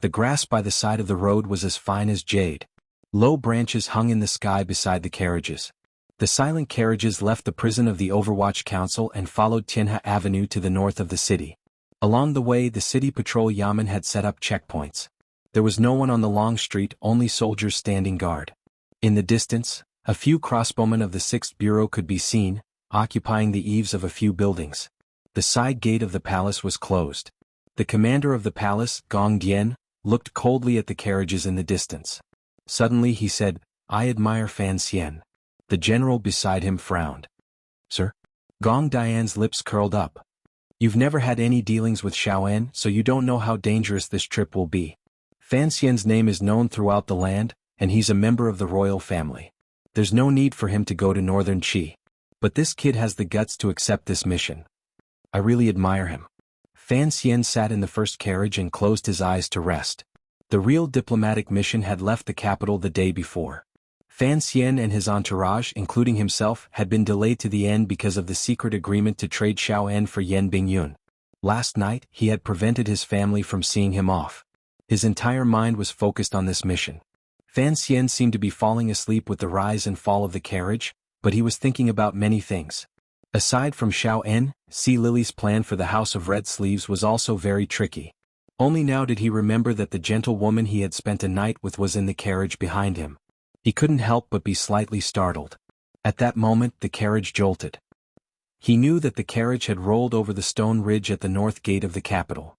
[SPEAKER 1] The grass by the side of the road was as fine as jade. Low branches hung in the sky beside the carriages. The silent carriages left the prison of the Overwatch Council and followed Tianhe Avenue to the north of the city. Along the way, the city patrol yamen had set up checkpoints. There was no one on the long street, only soldiers standing guard. In the distance, a few crossbowmen of the 6th Bureau could be seen, occupying the eaves of a few buildings. The side gate of the palace was closed. The commander of the palace, Gong Dian, looked coldly at the carriages in the distance. Suddenly he said, I admire Fan Xian. The general beside him frowned. Sir? Gong Dian's lips curled up. You've never had any dealings with Xiao En, so you don't know how dangerous this trip will be. Fan Xian's name is known throughout the land, and he's a member of the royal family. There's no need for him to go to northern Qi. But this kid has the guts to accept this mission. I really admire him. Fan Xian sat in the first carriage and closed his eyes to rest. The real diplomatic mission had left the capital the day before. Fan Xian and his entourage, including himself, had been delayed to the end because of the secret agreement to trade Xiao En for Yan Bingyun. Last night, he had prevented his family from seeing him off. His entire mind was focused on this mission. Fan Xian seemed to be falling asleep with the rise and fall of the carriage, but he was thinking about many things. Aside from Xiao En, Sea Lily's plan for the House of Red Sleeves was also very tricky. Only now did he remember that the gentlewoman he had spent a night with was in the carriage behind him. He couldn't help but be slightly startled. At that moment the carriage jolted. He knew that the carriage had rolled over the stone ridge at the north gate of the capital.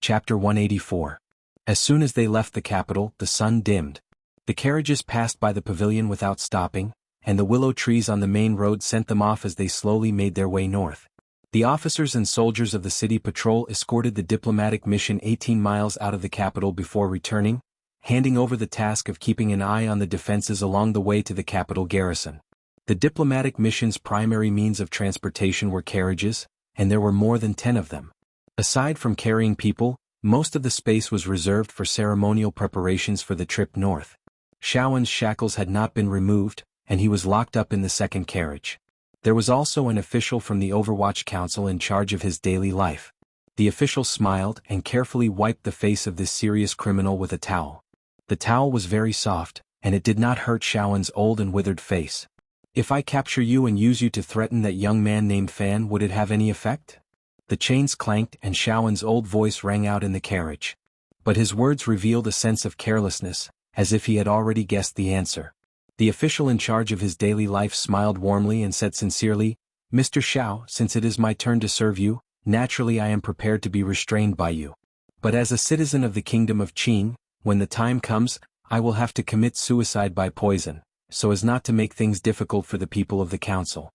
[SPEAKER 1] Chapter 184. As soon as they left the capital, the sun dimmed. The carriages passed by the pavilion without stopping, and the willow trees on the main road sent them off as they slowly made their way north. The officers and soldiers of the city patrol escorted the diplomatic mission 18 miles out of the capital before returning, handing over the task of keeping an eye on the defenses along the way to the capital garrison. The diplomatic mission's primary means of transportation were carriages, and there were more than 10 of them. Aside from carrying people, most of the space was reserved for ceremonial preparations for the trip north. Xiao En's shackles had not been removed, and he was locked up in the second carriage. There was also an official from the Overwatch Council in charge of his daily life. The official smiled and carefully wiped the face of this serious criminal with a towel. The towel was very soft, and it did not hurt Xiao En's old and withered face. If I capture you and use you to threaten that young man named Fan, would it have any effect? The chains clanked and Xiao En's old voice rang out in the carriage. But his words revealed a sense of carelessness, as if he had already guessed the answer. The official in charge of his daily life smiled warmly and said sincerely, Mr. Xiao, since it is my turn to serve you, naturally I am prepared to be restrained by you. But as a citizen of the kingdom of Qin, when the time comes, I will have to commit suicide by poison, so as not to make things difficult for the people of the council.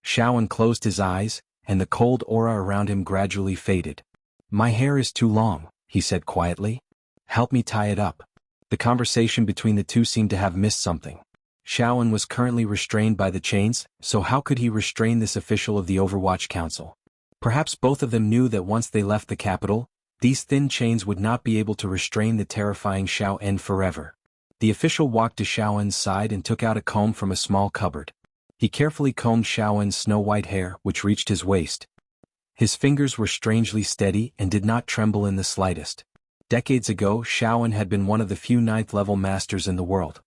[SPEAKER 1] Xiao En closed his eyes, and the cold aura around him gradually faded. My hair is too long, he said quietly. Help me tie it up. The conversation between the two seemed to have missed something. Xiao En was currently restrained by the chains, so how could he restrain this official of the Overwatch Council? Perhaps both of them knew that once they left the capital, these thin chains would not be able to restrain the terrifying Xiao En forever. The official walked to Xiao En's side and took out a comb from a small cupboard. He carefully combed Xiao En's snow-white hair, which reached his waist. His fingers were strangely steady and did not tremble in the slightest. Decades ago, Xiao En had been one of the few ninth-level masters in the world.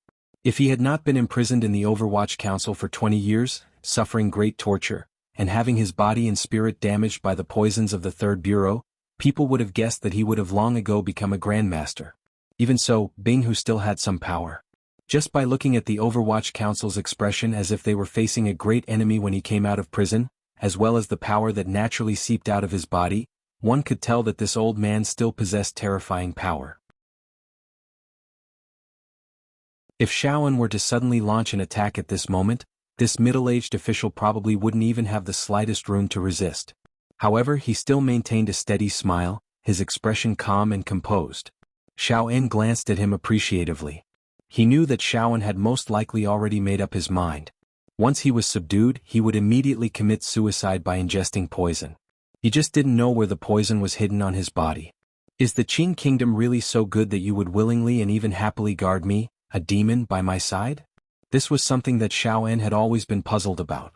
[SPEAKER 1] If he had not been imprisoned in the Overwatch Council for 20 years, suffering great torture, and having his body and spirit damaged by the poisons of the Third Bureau, people would have guessed that he would have long ago become a Grandmaster. Even so, Bing Hu still had some power. Just by looking at the Overwatch Council's expression as if they were facing a great enemy when he came out of prison, as well as the power that naturally seeped out of his body, one could tell that this old man still possessed terrifying power. If Xiao En were to suddenly launch an attack at this moment, this middle-aged official probably wouldn't even have the slightest room to resist. However, he still maintained a steady smile, his expression calm and composed. Xiao En glanced at him appreciatively. He knew that Xiao En had most likely already made up his mind. Once he was subdued, he would immediately commit suicide by ingesting poison. He just didn't know where the poison was hidden on his body. Is the Qing kingdom really so good that you would willingly and even happily guard me, a demon, by my side? This was something that Xiao En had always been puzzled about.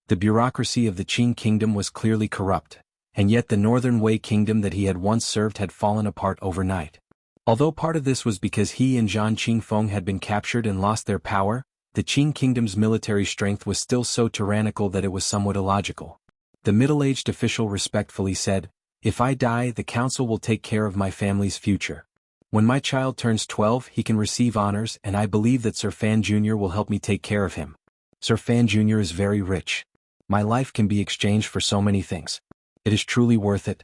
[SPEAKER 1] The bureaucracy of the Qing kingdom was clearly corrupt, and yet the Northern Wei kingdom that he had once served had fallen apart overnight. Although part of this was because he and Zhan Qingfeng had been captured and lost their power, the Qing kingdom's military strength was still so tyrannical that it was somewhat illogical. The middle-aged official respectfully said, "If I die, the council will take care of my family's future. When my child turns 12, he can receive honors, and I believe that Sir Fan Jr. will help me take care of him. Sir Fan Jr. is very rich. My life can be exchanged for so many things. It is truly worth it."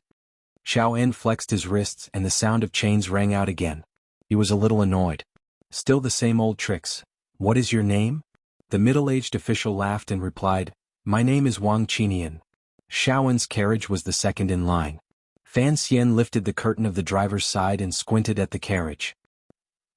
[SPEAKER 1] Xiao En flexed his wrists and the sound of chains rang out again. He was a little annoyed. Still the same old tricks. "What is your name?" The middle-aged official laughed and replied, "My name is Wang Qinian." Xiao En's carriage was the second in line. Fan Xian lifted the curtain of the driver's side and squinted at the carriage.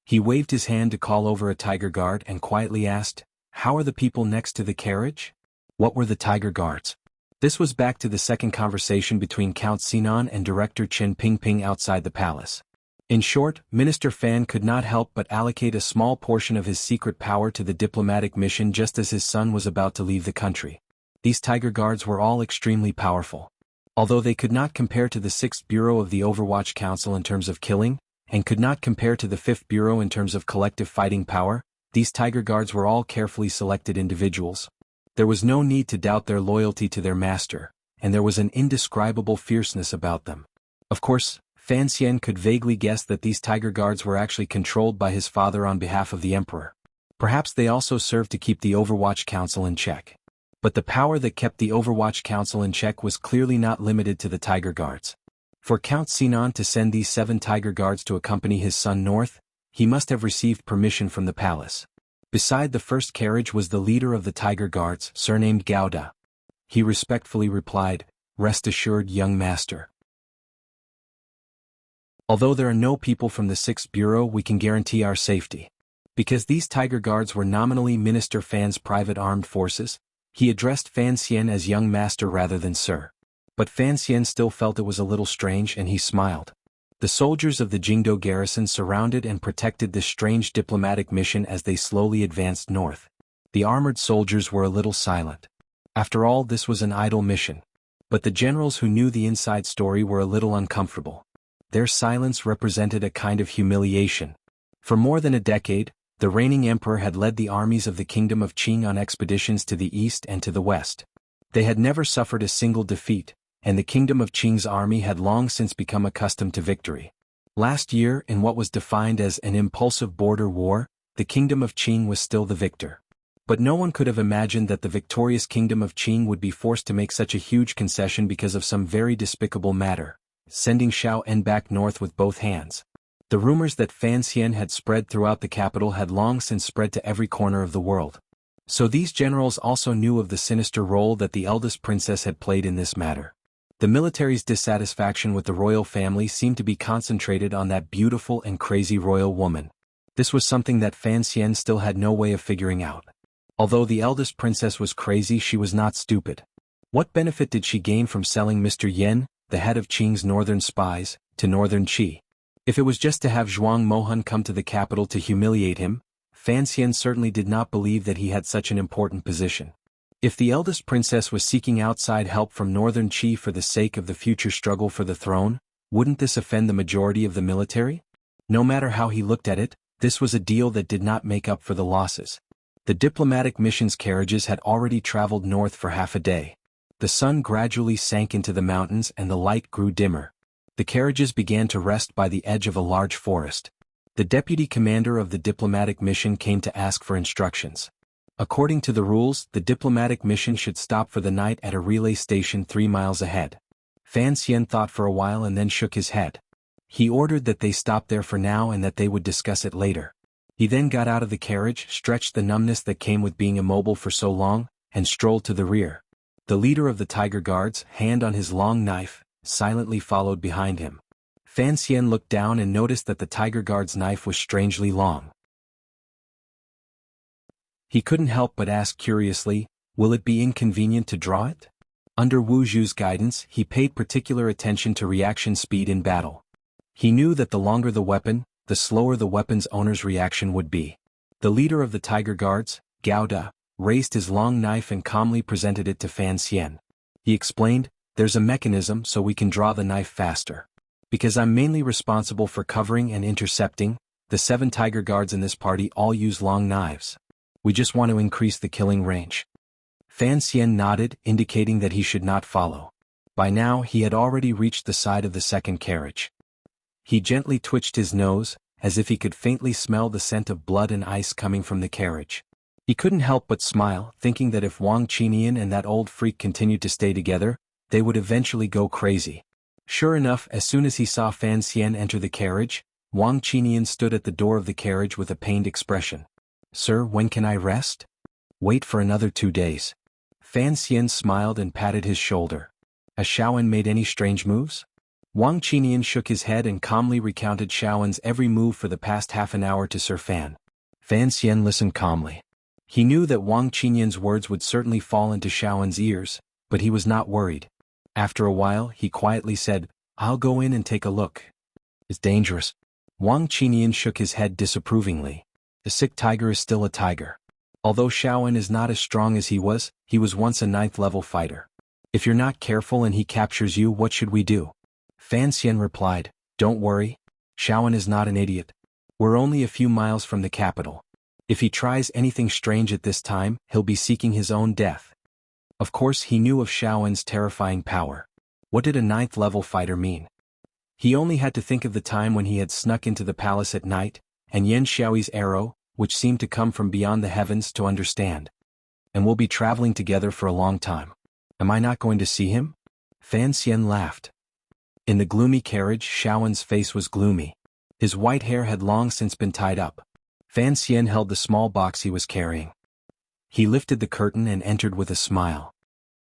[SPEAKER 1] He waved his hand to call over a tiger guard and quietly asked, "How are the people next to the carriage?" What were the tiger guards? This was back to the second conversation between Count Sinan and Director Chen Pingping outside the palace. In short, Minister Fan could not help but allocate a small portion of his secret power to the diplomatic mission just as his son was about to leave the country. These tiger guards were all extremely powerful. Although they could not compare to the 6th Bureau of the Overwatch Council in terms of killing, and could not compare to the 5th Bureau in terms of collective fighting power, these tiger guards were all carefully selected individuals. There was no need to doubt their loyalty to their master, and there was an indescribable fierceness about them. Of course, Fan Xian could vaguely guess that these tiger guards were actually controlled by his father on behalf of the emperor. Perhaps they also served to keep the Overwatch Council in check. But the power that kept the Overwatch Council in check was clearly not limited to the tiger guards. For Count Sinan to send these 7 tiger guards to accompany his son north, he must have received permission from the palace. Beside the first carriage was the leader of the tiger guards, surnamed Gauda. He respectfully replied, "Rest assured, young master. Although there are no people from the 6th Bureau, we can guarantee our safety." Because these tiger guards were nominally Minister Fan's private armed forces, he addressed Fan Xian as young master rather than sir. But Fan Xian still felt it was a little strange and he smiled. The soldiers of the Jingdo garrison surrounded and protected this strange diplomatic mission as they slowly advanced north. The armored soldiers were a little silent. After all, this was an idle mission. But the generals who knew the inside story were a little uncomfortable. Their silence represented a kind of humiliation. For more than a decade, the reigning emperor had led the armies of the Kingdom of Qing on expeditions to the east and to the west. They had never suffered a single defeat, and the Kingdom of Qing's army had long since become accustomed to victory. Last year, in what was defined as an impulsive border war, the Kingdom of Qing was still the victor. But no one could have imagined that the victorious Kingdom of Qing would be forced to make such a huge concession because of some very despicable matter, sending Xiao En back north with both hands. The rumors that Fan Xian had spread throughout the capital had long since spread to every corner of the world. So these generals also knew of the sinister role that the eldest princess had played in this matter. The military's dissatisfaction with the royal family seemed to be concentrated on that beautiful and crazy royal woman. This was something that Fan Xian still had no way of figuring out. Although the eldest princess was crazy, she was not stupid. What benefit did she gain from selling Mr. Yen, the head of Qing's northern spies, to northern Qi? If it was just to have Zhuang Mohan come to the capital to humiliate him, Fan Xian certainly did not believe that he had such an important position. If the eldest princess was seeking outside help from northern Qi for the sake of the future struggle for the throne, wouldn't this offend the majority of the military? No matter how he looked at it, this was a deal that did not make up for the losses. The diplomatic mission's carriages had already traveled north for half a day. The sun gradually sank into the mountains and the light grew dimmer. The carriages began to rest by the edge of a large forest. The deputy commander of the diplomatic mission came to ask for instructions. According to the rules, the diplomatic mission should stop for the night at a relay station 3 miles ahead. Fan Xian thought for a while and then shook his head. He ordered that they stop there for now and that they would discuss it later. He then got out of the carriage, stretched the numbness that came with being immobile for so long, and strolled to the rear. The leader of the Tiger Guards, hand on his long knife, silently followed behind him. Fan Xian looked down and noticed that the Tiger Guard's knife was strangely long. He couldn't help but ask curiously, will it be inconvenient to draw it? Under Wu Zhu's guidance, he paid particular attention to reaction speed in battle. He knew that the longer the weapon, the slower the weapon's owner's reaction would be. The leader of the Tiger Guards, Gao Da, raised his long knife and calmly presented it to Fan Xian. He explained, there's a mechanism so we can draw the knife faster. Because I'm mainly responsible for covering and intercepting, the 7 Tiger Guards in this party all use long knives. We just want to increase the killing range. Fan Xian nodded, indicating that he should not follow. By now he had already reached the side of the second carriage. He gently twitched his nose, as if he could faintly smell the scent of blood and ice coming from the carriage. He couldn't help but smile, thinking that if Wang Qinian and that old freak continued to stay together, they would eventually go crazy. Sure enough, as soon as he saw Fan Xian enter the carriage, Wang Qinian stood at the door of the carriage with a pained expression. Sir, when can I rest? Wait for another 2 days. Fan Xian smiled and patted his shoulder. Has Shaoan made any strange moves? Wang Qinian shook his head and calmly recounted Shaoan's every move for the past half an hour to Sir Fan. Fan Xian listened calmly. He knew that Wang Qinian's words would certainly fall into Shaoan's ears, but he was not worried. After a while, he quietly said, I'll go in and take a look. It's dangerous. Wang Qinian shook his head disapprovingly. The sick tiger is still a tiger. Although Shaoan is not as strong as he was once a 9th level fighter. If you're not careful and he captures you, what should we do? Fan Xian replied, Don't worry. Shaoan is not an idiot. We're only a few miles from the capital. If he tries anything strange at this time, he'll be seeking his own death. Of course he knew of Shaoan's terrifying power. What did a 9th level fighter mean? He only had to think of the time when he had snuck into the palace at night, and Yan Xiaoyi's arrow, which seemed to come from beyond the heavens, to understand. And we'll be traveling together for a long time. Am I not going to see him? Fan Xian laughed. In the gloomy carriage, Shaoan's face was gloomy. His white hair had long since been tied up. Fan Xian held the small box he was carrying. He lifted the curtain and entered with a smile.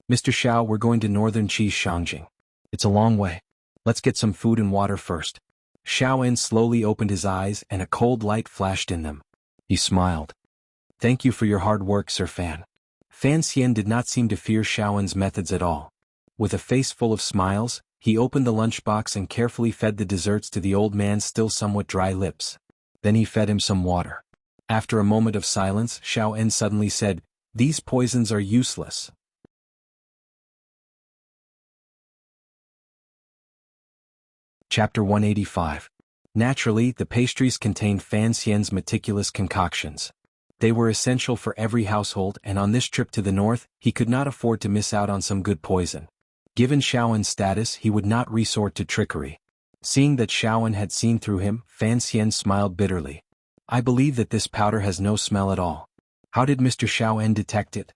[SPEAKER 1] Mr. Xiao, we're going to northern Qi's Shangjing. It's a long way. Let's get some food and water first. Xiaoan slowly opened his eyes and a cold light flashed in them. He smiled. Thank you for your hard work, Sir Fan. Fan Xian did not seem to fear Xiaoan's methods at all. With a face full of smiles, he opened the lunchbox and carefully fed the desserts to the old man's still somewhat dry lips. Then he fed him some water. After a moment of silence, Xiaoan suddenly said, These poisons are useless. Chapter 185. Naturally, the pastries contained Fan Xian's meticulous concoctions. They were essential for every household, and on this trip to the north, he could not afford to miss out on some good poison. Given Xiaoan's status, he would not resort to trickery. Seeing that Xiaoan had seen through him, Fan Xian smiled bitterly. I believe that this powder has no smell at all. How did Mr. Xiaoan detect it?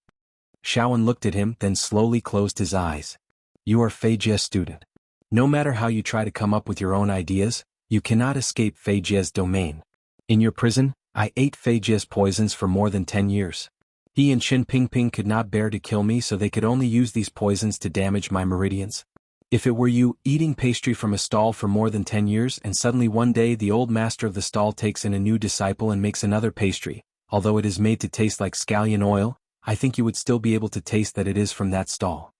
[SPEAKER 1] Xiaoan looked at him, then slowly closed his eyes. You are Fei Jie's student. No matter how you try to come up with your own ideas, you cannot escape Fei Jie's domain. In your prison, I ate Fei Jie's poisons for more than 10 years. He and Qin Pingping could not bear to kill me, so they could only use these poisons to damage my meridians. If it were you, eating pastry from a stall for more than 10 years and suddenly one day the old master of the stall takes in a new disciple and makes another pastry, although it is made to taste like scallion oil, I think you would still be able to taste that it is from that stall.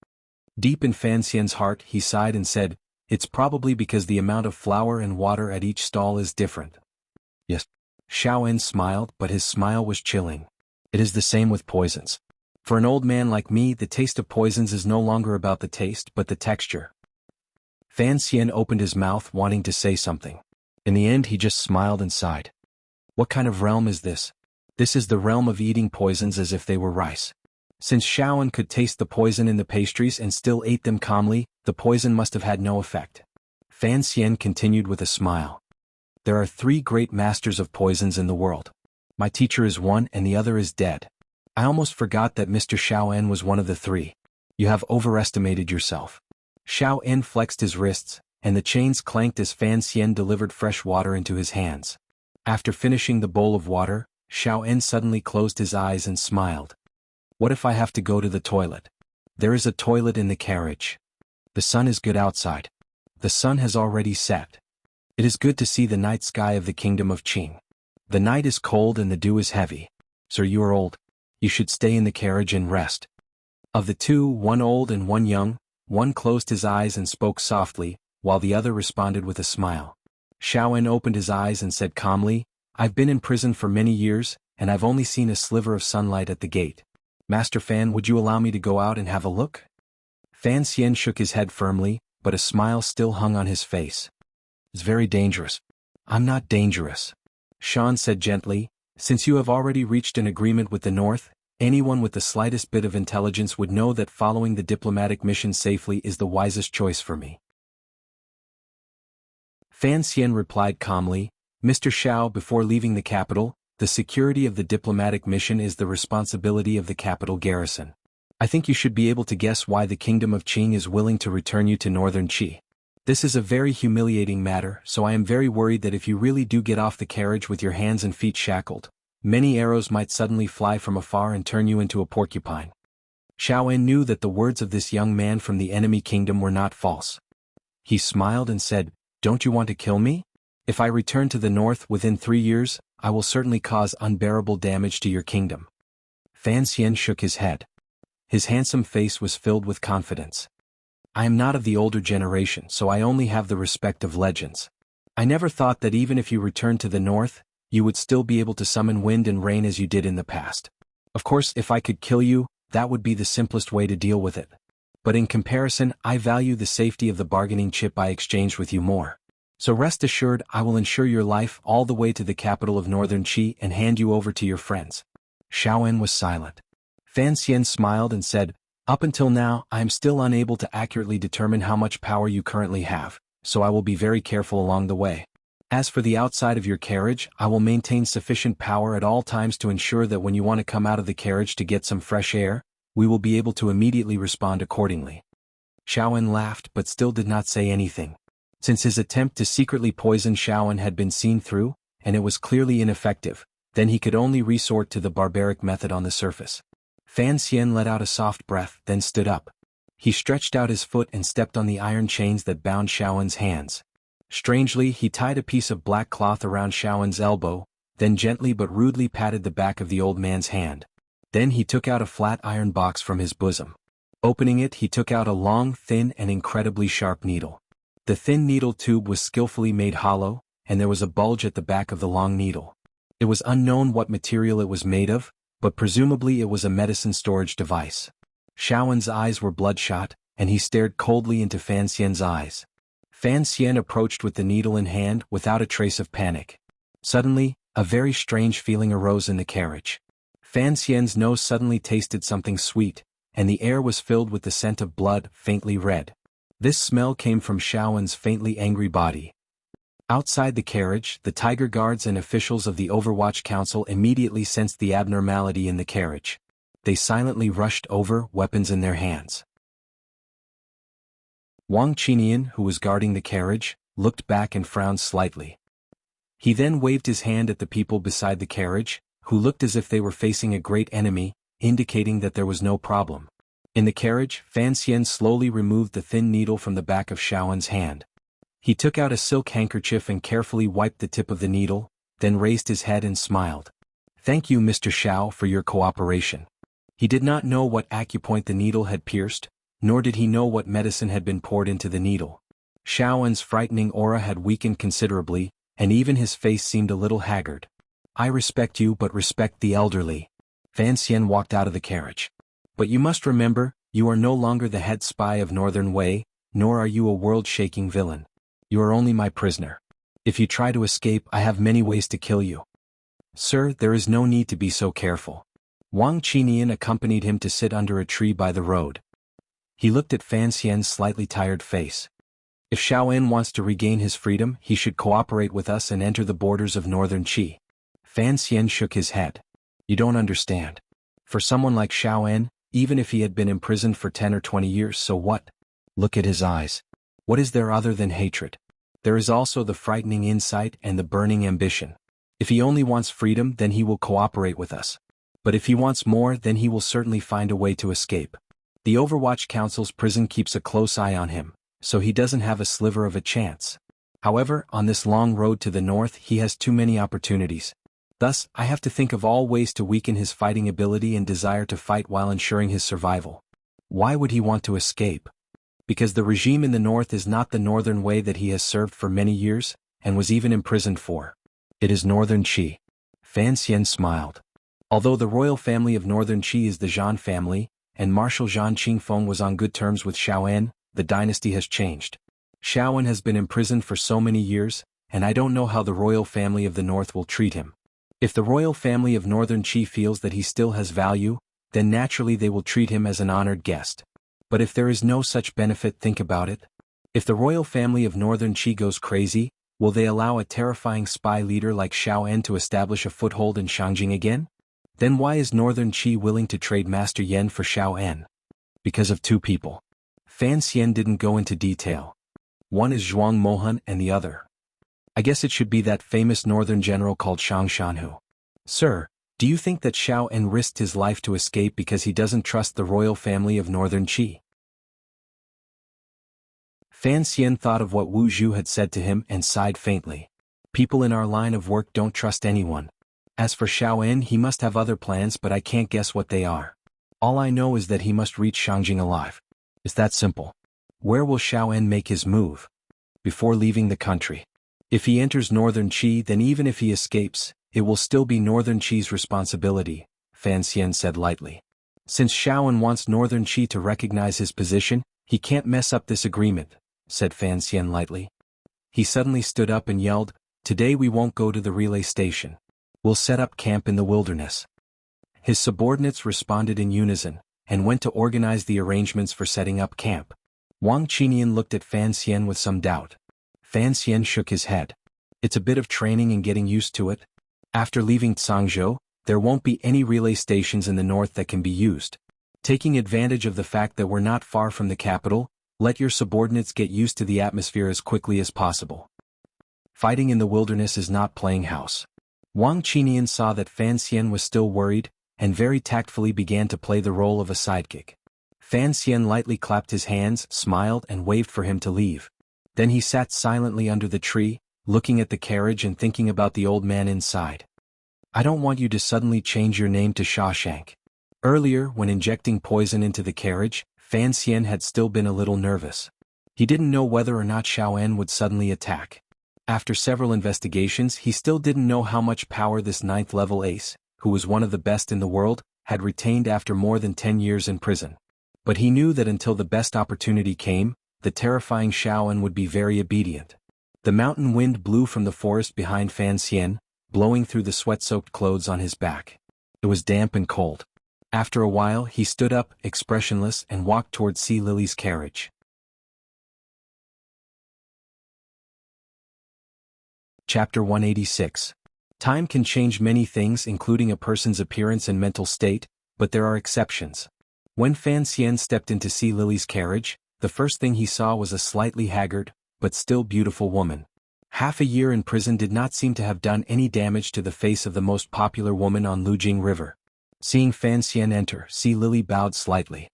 [SPEAKER 1] Deep in Fan Xian's heart he sighed and said, "It's probably because the amount of flour and water at each stall is different." "Yes." Xiao En smiled, but his smile was chilling. "It is the same with poisons. For an old man like me, the taste of poisons is no longer about the taste but the texture." Fan Xian opened his mouth wanting to say something. In the end he just smiled and sighed. What kind of realm is this? This is the realm of eating poisons as if they were rice. Since Xiaoan could taste the poison in the pastries and still ate them calmly, the poison must have had no effect. Fan Xian continued with a smile. There are 3 great masters of poisons in the world. My teacher is one and the other is dead. I almost forgot that Mr. Xiaoan was one of the 3. You have overestimated yourself. Xiao En flexed his wrists, and the chains clanked as Fan Xian delivered fresh water into his hands. After finishing the bowl of water, Xiao En suddenly closed his eyes and smiled. What if I have to go to the toilet? There is a toilet in the carriage. The sun is good outside. The sun has already set. It is good to see the night sky of the kingdom of Qing. The night is cold and the dew is heavy. Sir, you are old. You should stay in the carriage and rest. Of the 2, one old and one young, one closed his eyes and spoke softly, while the other responded with a smile. Xiao En opened his eyes and said calmly, I've been in prison for many years, and I've only seen a sliver of sunlight at the gate. Master Fan, would you allow me to go out and have a look? Fan Xian shook his head firmly, but a smile still hung on his face. It's very dangerous. I'm not dangerous. Shan said gently, since you have already reached an agreement with the North, anyone with the slightest bit of intelligence would know that following the diplomatic mission safely is the wisest choice for me. Fan Xian replied calmly, Mr. Xiao, before leaving the capital, the security of the diplomatic mission is the responsibility of the capital garrison. I think you should be able to guess why the kingdom of Qing is willing to return you to northern Qi. This is a very humiliating matter, so I am very worried that if you really do get off the carriage with your hands and feet shackled, many arrows might suddenly fly from afar and turn you into a porcupine. Xiao En knew that the words of this young man from the enemy kingdom were not false. He smiled and said, Don't you want to kill me? If I return to the north within 3 years, I will certainly cause unbearable damage to your kingdom. Fan Xian shook his head. His handsome face was filled with confidence. I am not of the older generation, so I only have the respect of legends. I never thought that even if you returned to the north, you would still be able to summon wind and rain as you did in the past. Of course, if I could kill you, that would be the simplest way to deal with it. But in comparison, I value the safety of the bargaining chip I exchanged with you more. So rest assured, I will ensure your life all the way to the capital of northern Qi and hand you over to your friends. Xiao En was silent. Fan Xian smiled and said, Up until now, I am still unable to accurately determine how much power you currently have, so I will be very careful along the way. As for the outside of your carriage, I will maintain sufficient power at all times to ensure that when you want to come out of the carriage to get some fresh air, we will be able to immediately respond accordingly. Xiao En laughed but still did not say anything. Since his attempt to secretly poison Xiao En had been seen through, and it was clearly ineffective, then he could only resort to the barbaric method on the surface. Fan Xian let out a soft breath, then stood up. He stretched out his foot and stepped on the iron chains that bound Xiao En's hands. Strangely, he tied a piece of black cloth around Xiao En's elbow, then gently but rudely patted the back of the old man's hand. Then he took out a flat iron box from his bosom. Opening it, he took out a long, thin and incredibly sharp needle. The thin needle tube was skillfully made hollow, and there was a bulge at the back of the long needle. It was unknown what material it was made of, but presumably it was a medicine storage device. Xiao En's eyes were bloodshot, and he stared coldly into Fan Xian's eyes. Fan Xian approached with the needle in hand without a trace of panic. Suddenly, a very strange feeling arose in the carriage. Fan Xian's nose suddenly tasted something sweet, and the air was filled with the scent of blood, faintly red. This smell came from Xiao En's faintly angry body. Outside the carriage, the Tiger Guards and officials of the Overwatch Council immediately sensed the abnormality in the carriage. They silently rushed over, weapons in their hands. Wang Qinian, who was guarding the carriage, looked back and frowned slightly. He then waved his hand at the people beside the carriage, who looked as if they were facing a great enemy, indicating that there was no problem. In the carriage, Fan Xian slowly removed the thin needle from the back of Xiao En's hand. He took out a silk handkerchief and carefully wiped the tip of the needle, then raised his head and smiled. Thank you, Mr. Xiao, for your cooperation. He did not know what acupoint the needle had pierced, nor did he know what medicine had been poured into the needle. Xiaoen's frightening aura had weakened considerably, and even his face seemed a little haggard. I respect you but respect the elderly. Fan Xian walked out of the carriage. But you must remember, you are no longer the head spy of Northern Wei, nor are you a world-shaking villain. You are only my prisoner. If you try to escape, I have many ways to kill you. Sir, there is no need to be so careful. Wang Qinian accompanied him to sit under a tree by the road. He looked at Fan Xian's slightly tired face. If Xiaoen wants to regain his freedom, he should cooperate with us and enter the borders of Northern Qi. Fan Xian shook his head. You don't understand. For someone like Xiaoen, even if he had been imprisoned for 10 or 20 years, so what? Look at his eyes. What is there other than hatred? There is also the frightening insight and the burning ambition. If he only wants freedom, then he will cooperate with us. But if he wants more, then he will certainly find a way to escape. The Overwatch Council's prison keeps a close eye on him, so he doesn't have a sliver of a chance. However, on this long road to the north he has too many opportunities. Thus, I have to think of all ways to weaken his fighting ability and desire to fight while ensuring his survival. Why would he want to escape? Because the regime in the north is not the Northern Wei that he has served for many years, and was even imprisoned for. It is Northern Qi. Fan Xian smiled. Although the royal family of Northern Qi is the Zhan family, and Marshal Zhan Qingfeng was on good terms with Xiaoen, the dynasty has changed. Xiaoen has been imprisoned for so many years, and I don't know how the royal family of the north will treat him. If the royal family of Northern Qi feels that he still has value, then naturally they will treat him as an honored guest. But if there is no such benefit, think about it. If the royal family of Northern Qi goes crazy, will they allow a terrifying spy leader like Xiaoen to establish a foothold in Shangjing again? Then why is Northern Qi willing to trade Master Yan for Xiaoen? Because of two people. Fan Xian didn't go into detail. One is Zhuang Mohan and the other. I guess it should be that famous northern general called Shang Shanhu. Sir, do you think that Xiaoen risked his life to escape because he doesn't trust the royal family of Northern Qi? Fan Xian thought of what Wu Zhu had said to him and sighed faintly. People in our line of work don't trust anyone. As for Xiaoen, he must have other plans, but I can't guess what they are. All I know is that he must reach Shangjing alive. It's that simple. Where will Xiaoen make his move? Before leaving the country. If he enters Northern Qi, then even if he escapes, it will still be Northern Qi's responsibility, Fan Xian said lightly. Since Xiaoen wants Northern Qi to recognize his position, he can't mess up this agreement, said Fan Xian lightly. He suddenly stood up and yelled, Today we won't go to the relay station. We'll set up camp in the wilderness. His subordinates responded in unison, and went to organize the arrangements for setting up camp. Wang Qinian looked at Fan Xian with some doubt. Fan Xian shook his head. It's a bit of training and getting used to it. After leaving Cangzhou, there won't be any relay stations in the north that can be used. Taking advantage of the fact that we're not far from the capital, let your subordinates get used to the atmosphere as quickly as possible. Fighting in the wilderness is not playing house. Wang Qinian saw that Fan Xian was still worried, and very tactfully began to play the role of a sidekick. Fan Xian lightly clapped his hands, smiled and waved for him to leave. Then he sat silently under the tree, looking at the carriage and thinking about the old man inside. I don't want you to suddenly change your name to Shawshank. Earlier, when injecting poison into the carriage, Fan Xian had still been a little nervous. He didn't know whether or not Xiaoen would suddenly attack. After several investigations, he still didn't know how much power this 9th-level ace, who was one of the best in the world, had retained after more than 10 years in prison. But he knew that until the best opportunity came, the terrifying Xiaoen would be very obedient. The mountain wind blew from the forest behind Fan Xian, blowing through the sweat-soaked clothes on his back. It was damp and cold. After a while, he stood up, expressionless, and walked toward Sea Lily's carriage. Chapter 186. Time can change many things, including a person's appearance and mental state, but there are exceptions. When Fan Xian stepped into Sea Lily's carriage, the first thing he saw was a slightly haggard, but still beautiful woman. Half a year in prison did not seem to have done any damage to the face of the most popular woman on Lujing River. Seeing Fan Xian enter, Sea Lily bowed slightly.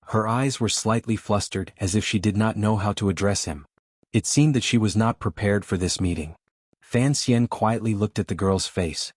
[SPEAKER 1] Her eyes were slightly flustered, as if she did not know how to address him. It seemed that she was not prepared for this meeting. Fan Xian quietly looked at the girl's face.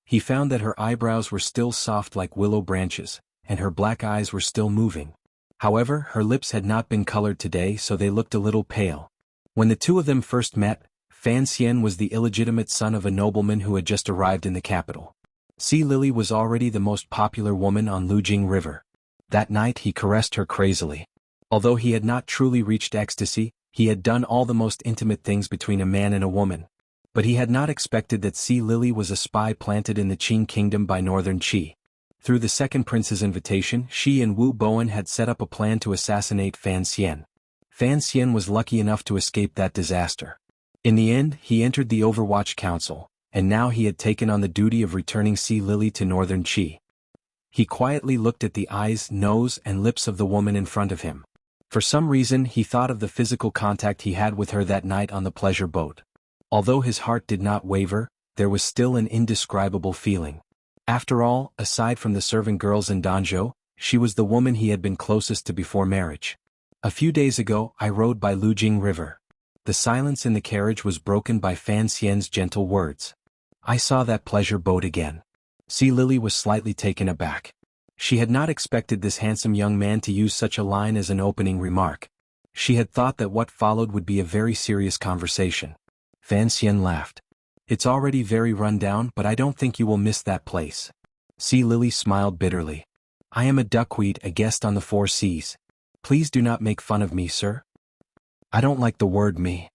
[SPEAKER 1] He found that her eyebrows were still soft like willow branches, and her black eyes were still moving. However, her lips had not been colored today, so they looked a little pale. When the two of them first met, Fan Xian was the illegitimate son of a nobleman who had just arrived in the capital. Sea Lily was already the most popular woman on Lujing River. That night he caressed her crazily. Although he had not truly reached ecstasy, he had done all the most intimate things between a man and a woman. But he had not expected that Sea Lily was a spy planted in the Qing kingdom by Northern Qi. Through the second prince's invitation, she and Wu Bowen had set up a plan to assassinate Fan Xian. Fan Xian was lucky enough to escape that disaster. In the end, he entered the Overwatch Council, and now he had taken on the duty of returning Sea Lily to Northern Qi. He quietly looked at the eyes, nose, and lips of the woman in front of him. For some reason, he thought of the physical contact he had with her that night on the pleasure boat. Although his heart did not waver, there was still an indescribable feeling. After all, aside from the servant girls in Danzhou, she was the woman he had been closest to before marriage. A few days ago, I rode by Lujing River. The silence in the carriage was broken by Fan Xian's gentle words. I saw that pleasure boat again. Sea Lily was slightly taken aback. She had not expected this handsome young man to use such a line as an opening remark. She had thought that what followed would be a very serious conversation. Fan Xian laughed. It's already very run down, but I don't think you will miss that place. Sea Lily smiled bitterly. I am a duckweed, a guest on the 4 seas. Please do not make fun of me, sir. I don't like the word me.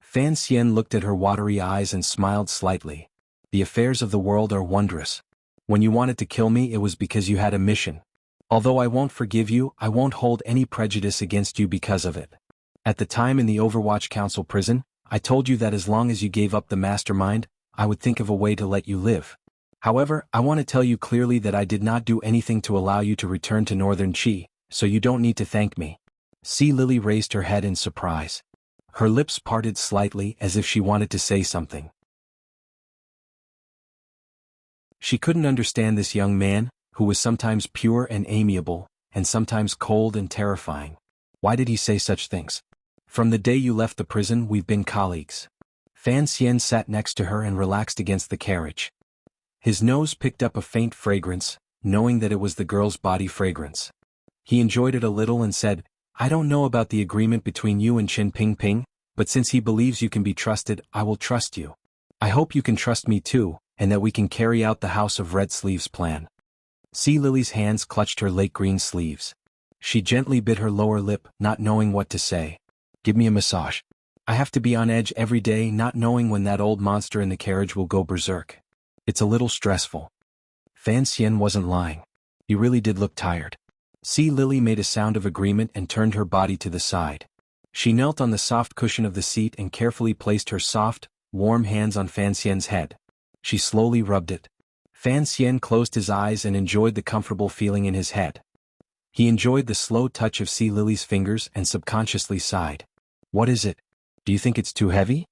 [SPEAKER 1] Fan Xian looked at her watery eyes and smiled slightly. The affairs of the world are wondrous. When you wanted to kill me, it was because you had a mission. Although I won't forgive you, I won't hold any prejudice against you because of it. At the time in the Overwatch Council prison, I told you that as long as you gave up the mastermind, I would think of a way to let you live. However, I want to tell you clearly that I did not do anything to allow you to return to Northern Qi, so you don't need to thank me. Sea Lily raised her head in surprise. Her lips parted slightly as if she wanted to say something. She couldn't understand this young man, who was sometimes pure and amiable, and sometimes cold and terrifying. Why did he say such things? From the day you left the prison, we've been colleagues. Fan Xian sat next to her and relaxed against the carriage. His nose picked up a faint fragrance, knowing that it was the girl's body fragrance. He enjoyed it a little and said, I don't know about the agreement between you and Qin Pingping, but since he believes you can be trusted, I will trust you. I hope you can trust me too, and that we can carry out the House of Red Sleeves plan. Sea Lily's hands clutched her lake green sleeves. She gently bit her lower lip, not knowing what to say. Give me a massage. I have to be on edge every day, not knowing when that old monster in the carriage will go berserk. It's a little stressful. Fan Xian wasn't lying. He really did look tired. Sea Lily made a sound of agreement and turned her body to the side. She knelt on the soft cushion of the seat and carefully placed her soft, warm hands on Fan Xian's head. She slowly rubbed it. Fan Xian closed his eyes and enjoyed the comfortable feeling in his head. He enjoyed the slow touch of Sea Lily's fingers and subconsciously sighed. What is it? Do you think it's too heavy?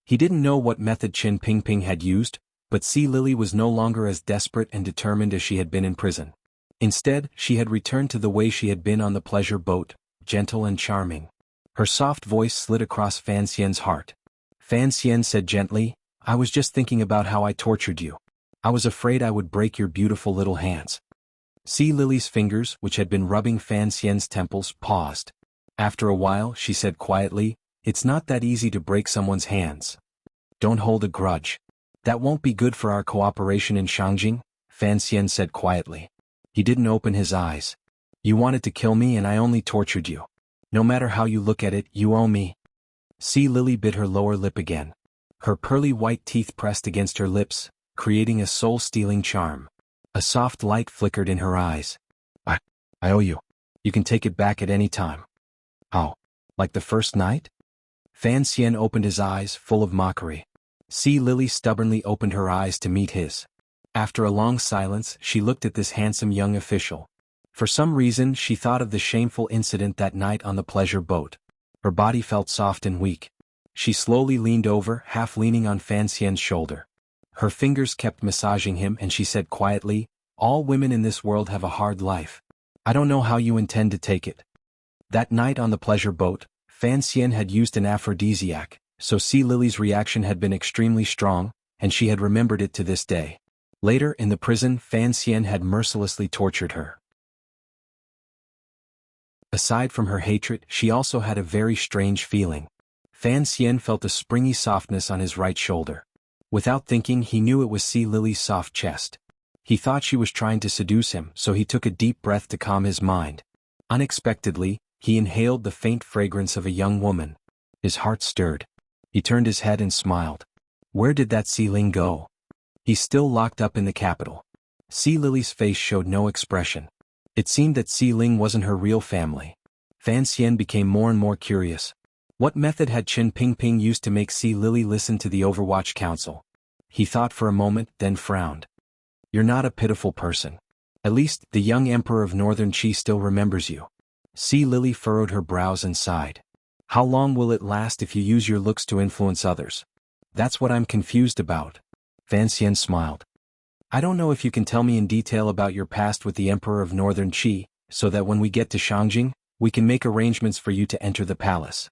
[SPEAKER 1] He didn't know what method Qin Pingping had used, but Sea Lily was no longer as desperate and determined as she had been in prison. Instead, she had returned to the way she had been on the pleasure boat, gentle and charming. Her soft voice slid across Fan Xian's heart. Fan Xian said gently, I was just thinking about how I tortured you. I was afraid I would break your beautiful little hands. Sea Lily's fingers, which had been rubbing Fan Xian's temples, paused. After a while, she said quietly, it's not that easy to break someone's hands. Don't hold a grudge. That won't be good for our cooperation in Shangjing, Fan Xian said quietly. He didn't open his eyes. You wanted to kill me and I only tortured you. No matter how you look at it, you owe me. Sea Lily bit her lower lip again. Her pearly white teeth pressed against her lips, creating a soul-stealing charm. A soft light flickered in her eyes. I owe you. You can take it back at any time. How? Like the first night? Fan Xian opened his eyes, full of mockery. Sea Lily stubbornly opened her eyes to meet his. After a long silence, she looked at this handsome young official. For some reason, she thought of the shameful incident that night on the pleasure boat. Her body felt soft and weak. She slowly leaned over, half leaning on Fan Xian's shoulder. Her fingers kept massaging him and she said quietly, all women in this world have a hard life. I don't know how you intend to take it. That night on the pleasure boat, Fan Xian had used an aphrodisiac, so Sea Lily's reaction had been extremely strong, and she had remembered it to this day. Later, in the prison, Fan Xian had mercilessly tortured her. Aside from her hatred, she also had a very strange feeling. Fan Xian felt a springy softness on his right shoulder. Without thinking, he knew it was Sea Lily's soft chest. He thought she was trying to seduce him, so he took a deep breath to calm his mind. Unexpectedly, he inhaled the faint fragrance of a young woman. His heart stirred. He turned his head and smiled. Where did that Sea Ling go? He's still locked up in the capital. Sea Lily's face showed no expression. It seemed that Sea Ling wasn't her real family. Fan Xian became more and more curious. What method had Qin Pingping used to make Sea Lily listen to the Overwatch Council? He thought for a moment, then frowned. You're not a pitiful person. At least, the young emperor of Northern Qi still remembers you. Sea Lily furrowed her brows and sighed. How long will it last if you use your looks to influence others? That's what I'm confused about. Fan Xian smiled. I don't know if you can tell me in detail about your past with the emperor of Northern Qi, so that when we get to Shangjing, we can make arrangements for you to enter the palace.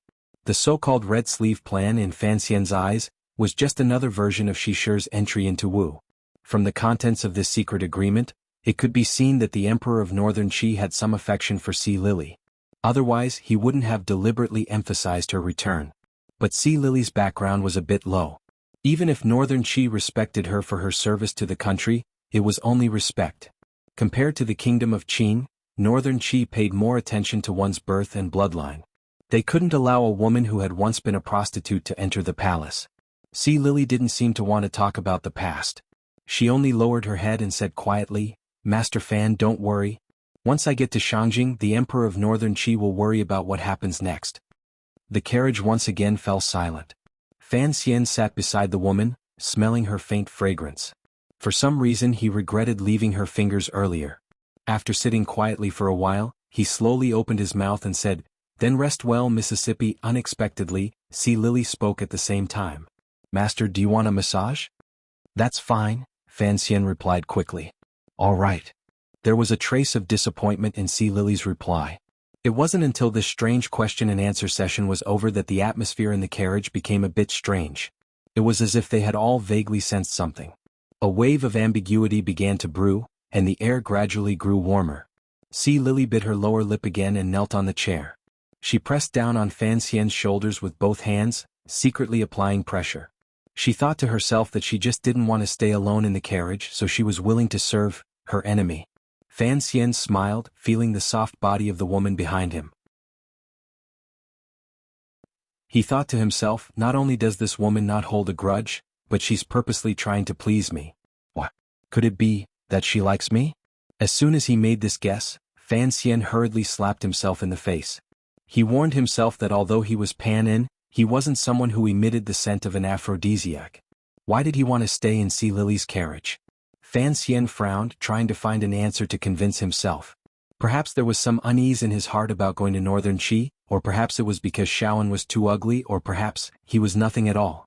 [SPEAKER 1] The so-called Red Sleeve Plan in Fan Xian's eyes was just another version of Shi Shi's entry into Wu. From the contents of this secret agreement, it could be seen that the emperor of Northern Qi had some affection for Sea Lily. Otherwise, he wouldn't have deliberately emphasized her return. But Sea Lily's background was a bit low. Even if Northern Qi respected her for her service to the country, it was only respect. Compared to the kingdom of Qin, Northern Qi paid more attention to one's birth and bloodline. They couldn't allow a woman who had once been a prostitute to enter the palace. Sea Lily didn't seem to want to talk about the past. She only lowered her head and said quietly, Master Fan, don't worry. Once I get to Shangjing, the Emperor of Northern Qi will worry about what happens next. The carriage once again fell silent. Fan Xian sat beside the woman, smelling her faint fragrance. For some reason he regretted leaving her fingers earlier. After sitting quietly for a while, he slowly opened his mouth and said, Then rest well, Mississippi. Unexpectedly, Sea Lily spoke at the same time. Master, do you want a massage? That's fine, Fan Xian replied quickly. All right. There was a trace of disappointment in Sea Lily's reply. It wasn't until this strange question and answer session was over that the atmosphere in the carriage became a bit strange. It was as if they had all vaguely sensed something. A wave of ambiguity began to brew, and the air gradually grew warmer. Sea Lily bit her lower lip again and knelt on the chair. She pressed down on Fan Xian's shoulders with both hands, secretly applying pressure. She thought to herself that she just didn't want to stay alone in the carriage, so she was willing to serve her enemy. Fan Xian smiled, feeling the soft body of the woman behind him. He thought to himself, not only does this woman not hold a grudge, but she's purposely trying to please me. What? Could it be that she likes me? As soon as he made this guess, Fan Xian hurriedly slapped himself in the face. He warned himself that although he was Pan-in, he wasn't someone who emitted the scent of an aphrodisiac. Why did he want to stay in Sea Lily's carriage? Fan Xian frowned, trying to find an answer to convince himself. Perhaps there was some unease in his heart about going to Northern Qi, or perhaps it was because Shaoan was too ugly, or perhaps he was nothing at all.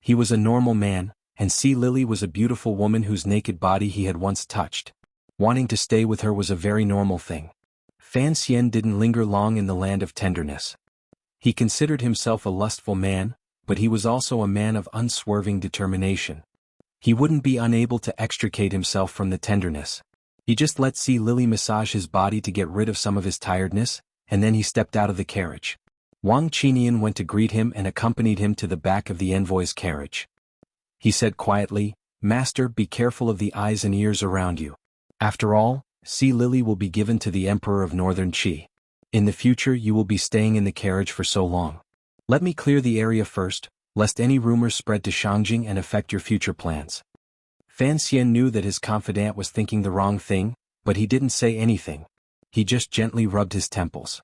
[SPEAKER 1] He was a normal man, and Sea Lily was a beautiful woman whose naked body he had once touched. Wanting to stay with her was a very normal thing. Fan Xian didn't linger long in the land of tenderness. He considered himself a lustful man, but he was also a man of unswerving determination. He wouldn't be unable to extricate himself from the tenderness. He just let Sea Lily massage his body to get rid of some of his tiredness, and then he stepped out of the carriage. Wang Qinian went to greet him and accompanied him to the back of the envoy's carriage. He said quietly, Master, be careful of the eyes and ears around you. After all, Sea Lily will be given to the Emperor of Northern Qi. In the future you will be staying in the carriage for so long. Let me clear the area first, lest any rumors spread to Shangjing and affect your future plans. Fan Xian knew that his confidant was thinking the wrong thing, but he didn't say anything. He just gently rubbed his temples.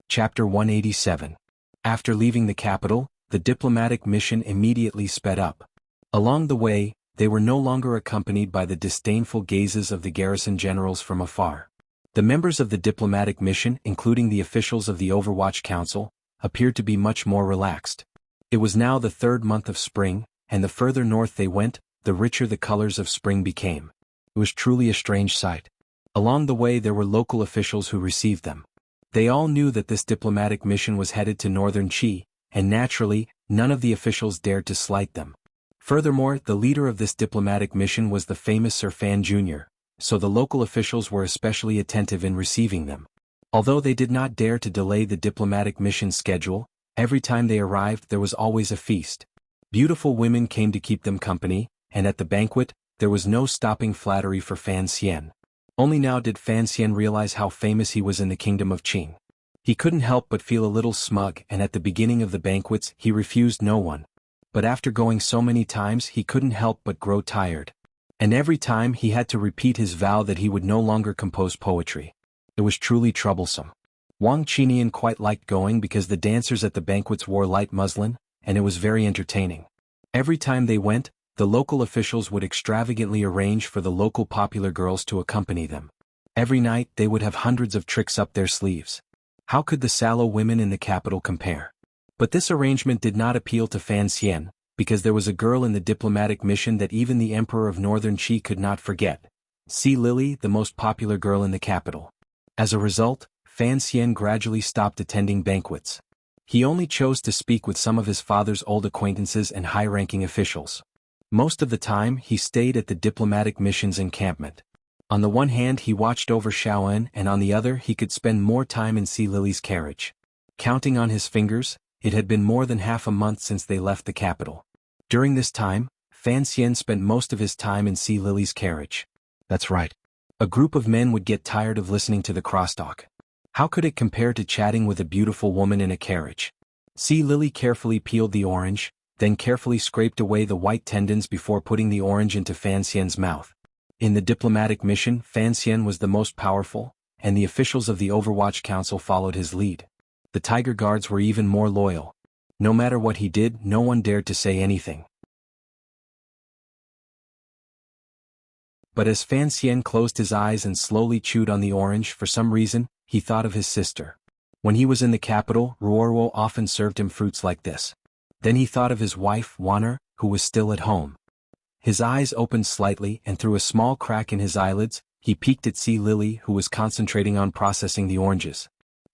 [SPEAKER 1] Chapter 187. After leaving the capital, the diplomatic mission immediately sped up. Along the way, they were no longer accompanied by the disdainful gazes of the garrison generals from afar. The members of the diplomatic mission, including the officials of the Overwatch Council, appeared to be much more relaxed. It was now the third month of spring, and the further north they went, the richer the colors of spring became. It was truly a strange sight. Along the way there were local officials who received them. They all knew that this diplomatic mission was headed to Northern Qi, and naturally, none of the officials dared to slight them. Furthermore, the leader of this diplomatic mission was the famous Sir Fan Jr., so the local officials were especially attentive in receiving them. Although they did not dare to delay the diplomatic mission schedule, every time they arrived there was always a feast. Beautiful women came to keep them company, and at the banquet, there was no stopping flattery for Fan Xian. Only now did Fan Xian realize how famous he was in the kingdom of Qing. He couldn't help but feel a little smug, and at the beginning of the banquets he refused no one. But after going so many times he couldn't help but grow tired. And every time he had to repeat his vow that he would no longer compose poetry. It was truly troublesome. Wang Qinian quite liked going because the dancers at the banquets wore light muslin, and it was very entertaining. Every time they went, the local officials would extravagantly arrange for the local popular girls to accompany them. Every night they would have hundreds of tricks up their sleeves. How could the sallow women in the capital compare? But this arrangement did not appeal to Fan Xian, because there was a girl in the diplomatic mission that even the Emperor of Northern Qi could not forget. See Lily, the most popular girl in the capital. As a result, Fan Xian gradually stopped attending banquets. He only chose to speak with some of his father's old acquaintances and high-ranking officials. Most of the time he stayed at the diplomatic mission's encampment. On the one hand he watched over Shaoan, and on the other he could spend more time in See Lily's carriage. Counting on his fingers, it had been more than half a month since they left the capital. During this time, Fan Xian spent most of his time in See Lily's carriage. That's right. A group of men would get tired of listening to the crosstalk. How could it compare to chatting with a beautiful woman in a carriage? See Lily carefully peeled the orange, then carefully scraped away the white tendons before putting the orange into Fan Xian's mouth. In the diplomatic mission, Fan Xian was the most powerful, and the officials of the Overwatch Council followed his lead. The Tiger Guards were even more loyal. No matter what he did, no one dared to say anything. But as Fan Xian closed his eyes and slowly chewed on the orange, for some reason, he thought of his sister. When he was in the capital, Ruorwo often served him fruits like this. Then he thought of his wife, Wanner, who was still at home. His eyes opened slightly, and through a small crack in his eyelids, he peeked at See Lily, who was concentrating on processing the oranges.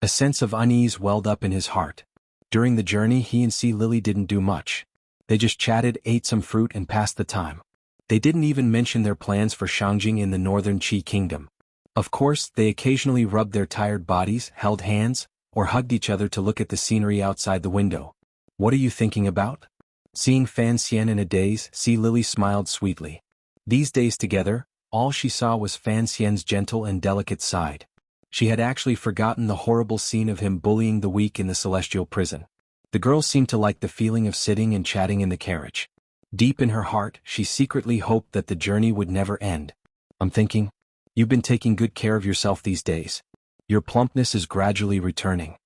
[SPEAKER 1] A sense of unease welled up in his heart. During the journey he and See Lily didn't do much. They just chatted, ate some fruit and passed the time. They didn't even mention their plans for Shangjing in the northern Qi kingdom. Of course, they occasionally rubbed their tired bodies, held hands, or hugged each other to look at the scenery outside the window. What are you thinking about? Seeing Fan Xian in a daze, See Lily smiled sweetly. These days together, all she saw was Fan Xian's gentle and delicate side. She had actually forgotten the horrible scene of him bullying the weak in the celestial prison. The girl seemed to like the feeling of sitting and chatting in the carriage. Deep in her heart, she secretly hoped that the journey would never end. I'm thinking, you've been taking good care of yourself these days. Your plumpness is gradually returning.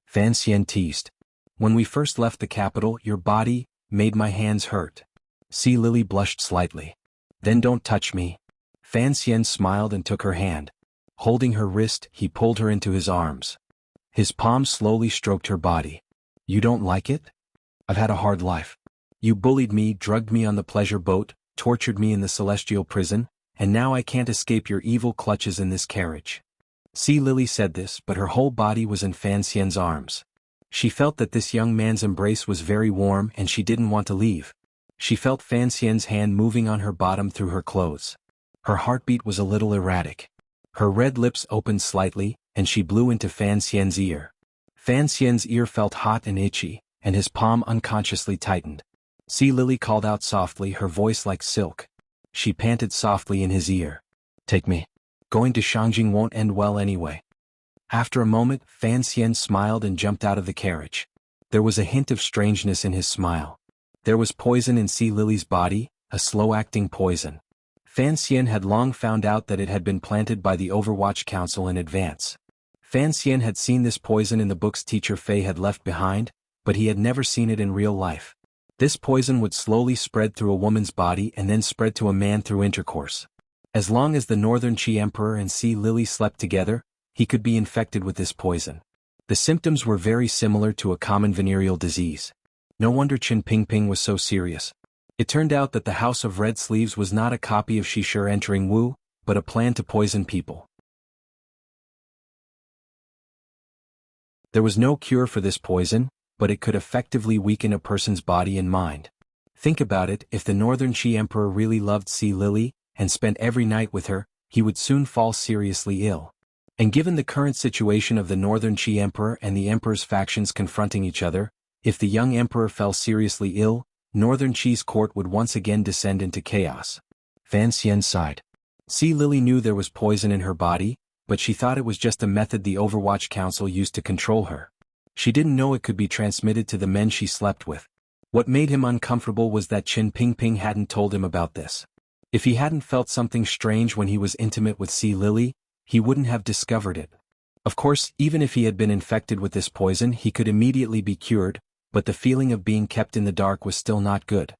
[SPEAKER 1] Fan Xian teased. When we first left the capital, your body made my hands hurt. See Lily blushed slightly. Then don't touch me. Fan Xian smiled and took her hand. Holding her wrist, he pulled her into his arms. His palm slowly stroked her body. You don't like it? I've had a hard life. You bullied me, drugged me on the pleasure boat, tortured me in the celestial prison, and now I can't escape your evil clutches in this carriage. See Lily said this, but her whole body was in Fan Xian's arms. She felt that this young man's embrace was very warm and she didn't want to leave. She felt Fan Xian's hand moving on her bottom through her clothes. Her heartbeat was a little erratic. Her red lips opened slightly, and she blew into Fan Xian's ear. Fan Xian's ear felt hot and itchy, and his palm unconsciously tightened. See Lily called out softly, her voice like silk. She panted softly in his ear. Take me. Going to Shangjing won't end well anyway. After a moment, Fan Xian smiled and jumped out of the carriage. There was a hint of strangeness in his smile. There was poison in See Lily's body, a slow-acting poison. Fan Xian had long found out that it had been planted by the Overwatch Council in advance. Fan Xian had seen this poison in the books teacher Fei had left behind, but he had never seen it in real life. This poison would slowly spread through a woman's body and then spread to a man through intercourse. As long as the Northern Qi Emperor and See Lily slept together, he could be infected with this poison. The symptoms were very similar to a common venereal disease. No wonder Qin Pingping was so serious. It turned out that the House of Red Sleeves was not a copy of Shishir entering Wu, but a plan to poison people. There was no cure for this poison, but it could effectively weaken a person's body and mind. Think about it, if the Northern Qi Emperor really loved Sea Lily, and spent every night with her, he would soon fall seriously ill. And given the current situation of the Northern Qi Emperor and the Emperor's factions confronting each other, if the young Emperor fell seriously ill, Northern Qi's court would once again descend into chaos. Fan Xian sighed. Sea Lily knew there was poison in her body, but she thought it was just a method the Overwatch Council used to control her. She didn't know it could be transmitted to the men she slept with. What made him uncomfortable was that Qin Pingping hadn't told him about this. If he hadn't felt something strange when he was intimate with Sea Lily, he wouldn't have discovered it. Of course, even if he had been infected with this poison, he could immediately be cured, but the feeling of being kept in the dark was still not good.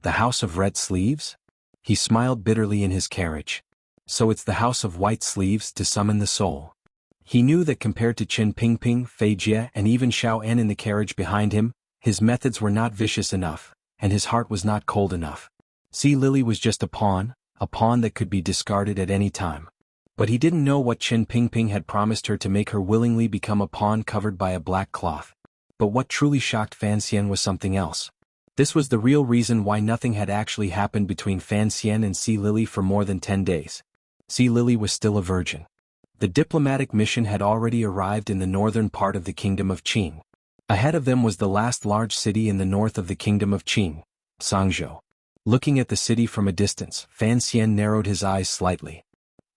[SPEAKER 1] The House of Red Sleeves? He smiled bitterly in his carriage. So it's the House of White Sleeves to summon the soul. He knew that compared to Qin Pingping, Fei Jie and even Xiao En in the carriage behind him, his methods were not vicious enough, and his heart was not cold enough. Sea Lily was just a pawn that could be discarded at any time. But he didn't know what Qin Pingping had promised her to make her willingly become a pawn covered by a black cloth. But what truly shocked Fan Xian was something else. This was the real reason why nothing had actually happened between Fan Xian and Sea Lily for more than 10 days. Sea Lily was still a virgin. The diplomatic mission had already arrived in the northern part of the Kingdom of Qin. Ahead of them was the last large city in the north of the Kingdom of Qin, Sangzhou. Looking at the city from a distance, Fan Xian narrowed his eyes slightly.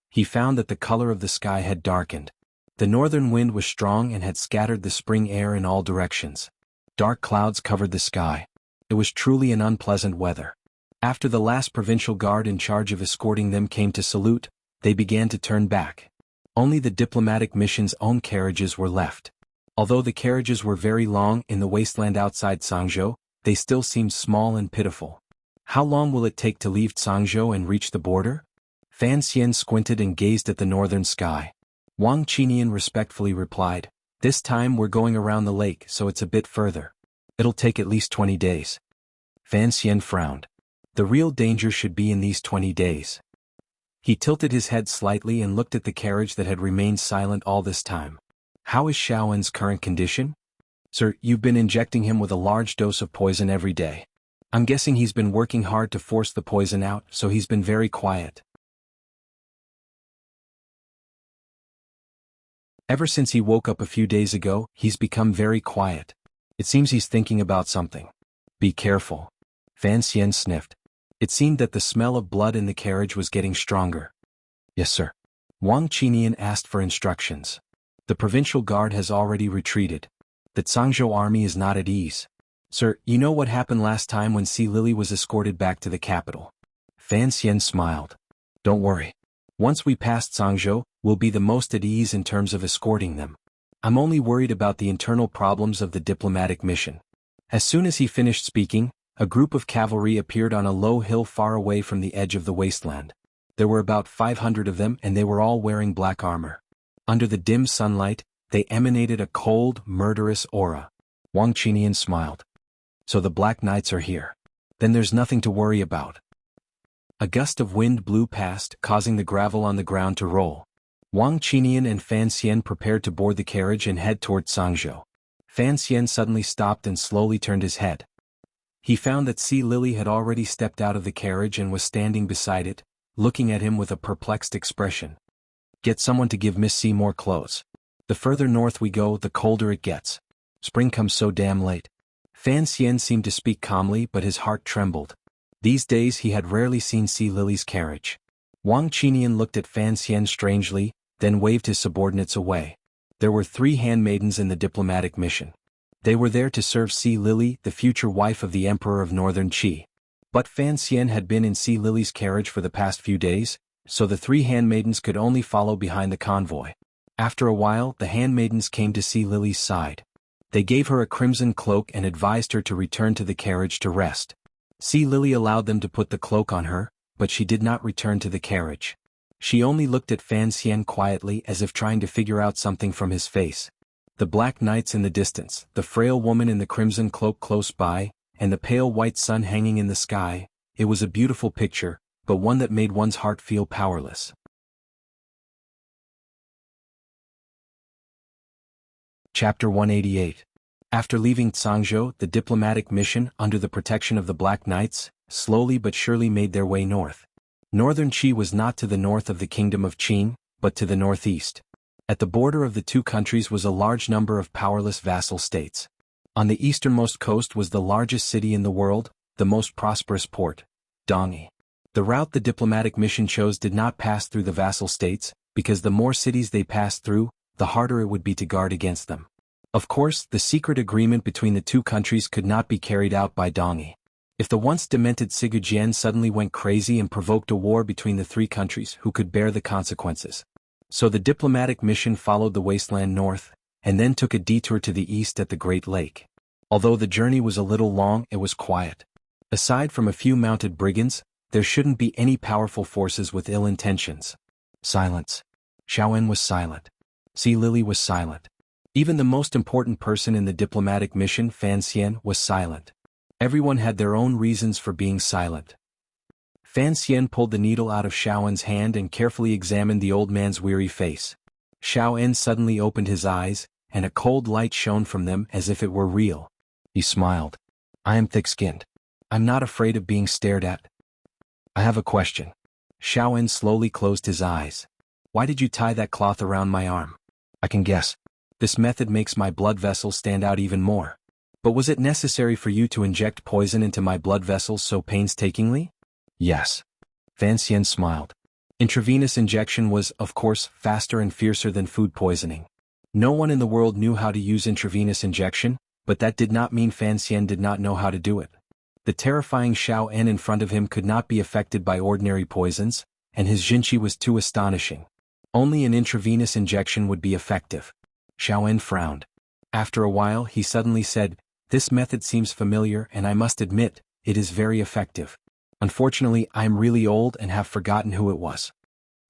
[SPEAKER 1] He found that the color of the sky had darkened. The northern wind was strong and had scattered the spring air in all directions. Dark clouds covered the sky. It was truly an unpleasant weather. After the last provincial guard in charge of escorting them came to salute, they began to turn back. Only the diplomatic mission's own carriages were left. Although the carriages were very long in the wasteland outside Sangzhou, they still seemed small and pitiful. How long will it take to leave Sangzhou and reach the border? Fan Xian squinted and gazed at the northern sky. Wang Qinian respectfully replied, "This time we're going around the lake, so it's a bit further. It'll take at least 20 days. Fan Xian frowned. The real danger should be in these 20 days. He tilted his head slightly and looked at the carriage that had remained silent all this time. How is Xiaoen's current condition? Sir, you've been injecting him with a large dose of poison every day. I'm guessing he's been working hard to force the poison out, so he's been very quiet. Ever since he woke up a few days ago, he's become very quiet. It seems he's thinking about something. Be careful." Fan Xian sniffed. It seemed that the smell of blood in the carriage was getting stronger. "Yes, sir." Wang Qinian asked for instructions. "The provincial guard has already retreated. The Zhangzhou army is not at ease. Sir, you know what happened last time when Sea Lily was escorted back to the capital?" Fan Xian smiled. "Don't worry. Once we pass Zhangzhou, we'll be the most at ease in terms of escorting them. I'm only worried about the internal problems of the diplomatic mission." As soon as he finished speaking, a group of cavalry appeared on a low hill far away from the edge of the wasteland. There were about 500 of them and they were all wearing black armor. Under the dim sunlight, they emanated a cold, murderous aura. Wang Qinian smiled. "So the Black Knights are here. Then there's nothing to worry about." A gust of wind blew past, causing the gravel on the ground to roll. Wang Qinian and Fan Xian prepared to board the carriage and head toward Sangzhou. Fan Xian suddenly stopped and slowly turned his head. He found that Sea Lily had already stepped out of the carriage and was standing beside it, looking at him with a perplexed expression. "Get someone to give Miss C more clothes. The further north we go, the colder it gets. Spring comes so damn late." Fan Xian seemed to speak calmly, but his heart trembled. These days he had rarely seen Sea Lily's carriage. Wang Qinian looked at Fan Xian strangely, then waved his subordinates away. There were 3 handmaidens in the diplomatic mission. They were there to serve Sea Lily, the future wife of the Emperor of Northern Qi. But Fan Xian had been in Sea Lily's carriage for the past few days, so the 3 handmaidens could only follow behind the convoy. After a while, the handmaidens came to Sea Lily's side. They gave her a crimson cloak and advised her to return to the carriage to rest. Sea Lily allowed them to put the cloak on her, but she did not return to the carriage. She only looked at Fan Xian quietly as if trying to figure out something from his face. The Black Knights in the distance, the frail woman in the crimson cloak close by, and the pale white sun hanging in the sky, it was a beautiful picture, but one that made one's heart feel powerless. Chapter 188. After leaving Zhangzhou, the diplomatic mission, under the protection of the Black Knights, slowly but surely made their way north. Northern Qi was not to the north of the kingdom of Qin, but to the northeast. At the border of the two countries was a large number of powerless vassal states. On the easternmost coast was the largest city in the world, the most prosperous port, Dongyi. The route the diplomatic mission chose did not pass through the vassal states, because the more cities they passed through, the harder it would be to guard against them. Of course, the secret agreement between the two countries could not be carried out by Dongyi. If the once demented Sigurjian suddenly went crazy and provoked a war between the three countries, who could bear the consequences? So the diplomatic mission followed the wasteland north, and then took a detour to the east at the Great Lake. Although the journey was a little long, it was quiet. Aside from a few mounted brigands, there shouldn't be any powerful forces with ill intentions. Silence. Xiaoen was silent. Si Lily was silent. Even the most important person in the diplomatic mission, Fan Xian, was silent. Everyone had their own reasons for being silent. Fan Xian pulled the needle out of Xiaoen's hand and carefully examined the old man's weary face. Xiaoen suddenly opened his eyes, and a cold light shone from them as if it were real. He smiled. I am thick-skinned. I'm not afraid of being stared at. I have a question. Xiaoen slowly closed his eyes. Why did you tie that cloth around my arm? I can guess. This method makes my blood vessels stand out even more. But was it necessary for you to inject poison into my blood vessels so painstakingly? Yes. Fan Xian smiled. Intravenous injection was, of course, faster and fiercer than food poisoning. No one in the world knew how to use intravenous injection, but that did not mean Fan Xian did not know how to do it. The terrifying Xiao En in front of him could not be affected by ordinary poisons, and his Jinqi was too astonishing. Only an intravenous injection would be effective. Xiao En frowned. After a while he suddenly said, "This method seems familiar and I must admit, it is very effective. Unfortunately, I am really old and have forgotten who it was."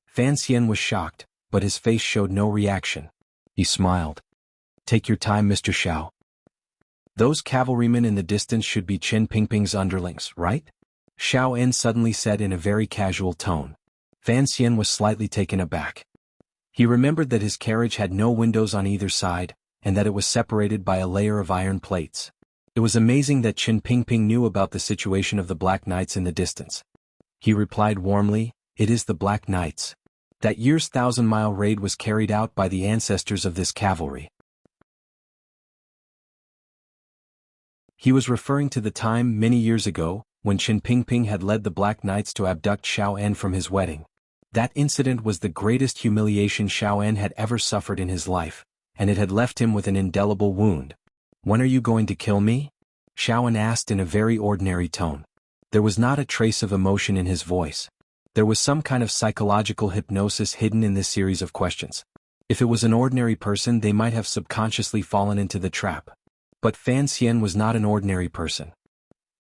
[SPEAKER 1] Fan Xian was shocked, but his face showed no reaction. He smiled. "Take your time, Mr. Xiao. Those cavalrymen in the distance should be Qin Pingping's underlings, right?" Xiao En suddenly said in a very casual tone. Fan Xian was slightly taken aback. He remembered that his carriage had no windows on either side, and that it was separated by a layer of iron plates. It was amazing that Qin Pingping knew about the situation of the Black Knights in the distance. He replied warmly, "It is the Black Knights. That year's 1,000-mile raid was carried out by the ancestors of this cavalry." He was referring to the time many years ago, when Qin Pingping had led the Black Knights to abduct Xiao En from his wedding. That incident was the greatest humiliation Xiao En had ever suffered in his life, and it had left him with an indelible wound. "When are you going to kill me?" Xiao En asked in a very ordinary tone. There was not a trace of emotion in his voice. There was some kind of psychological hypnosis hidden in this series of questions. If it was an ordinary person, they might have subconsciously fallen into the trap. But Fan Xian was not an ordinary person.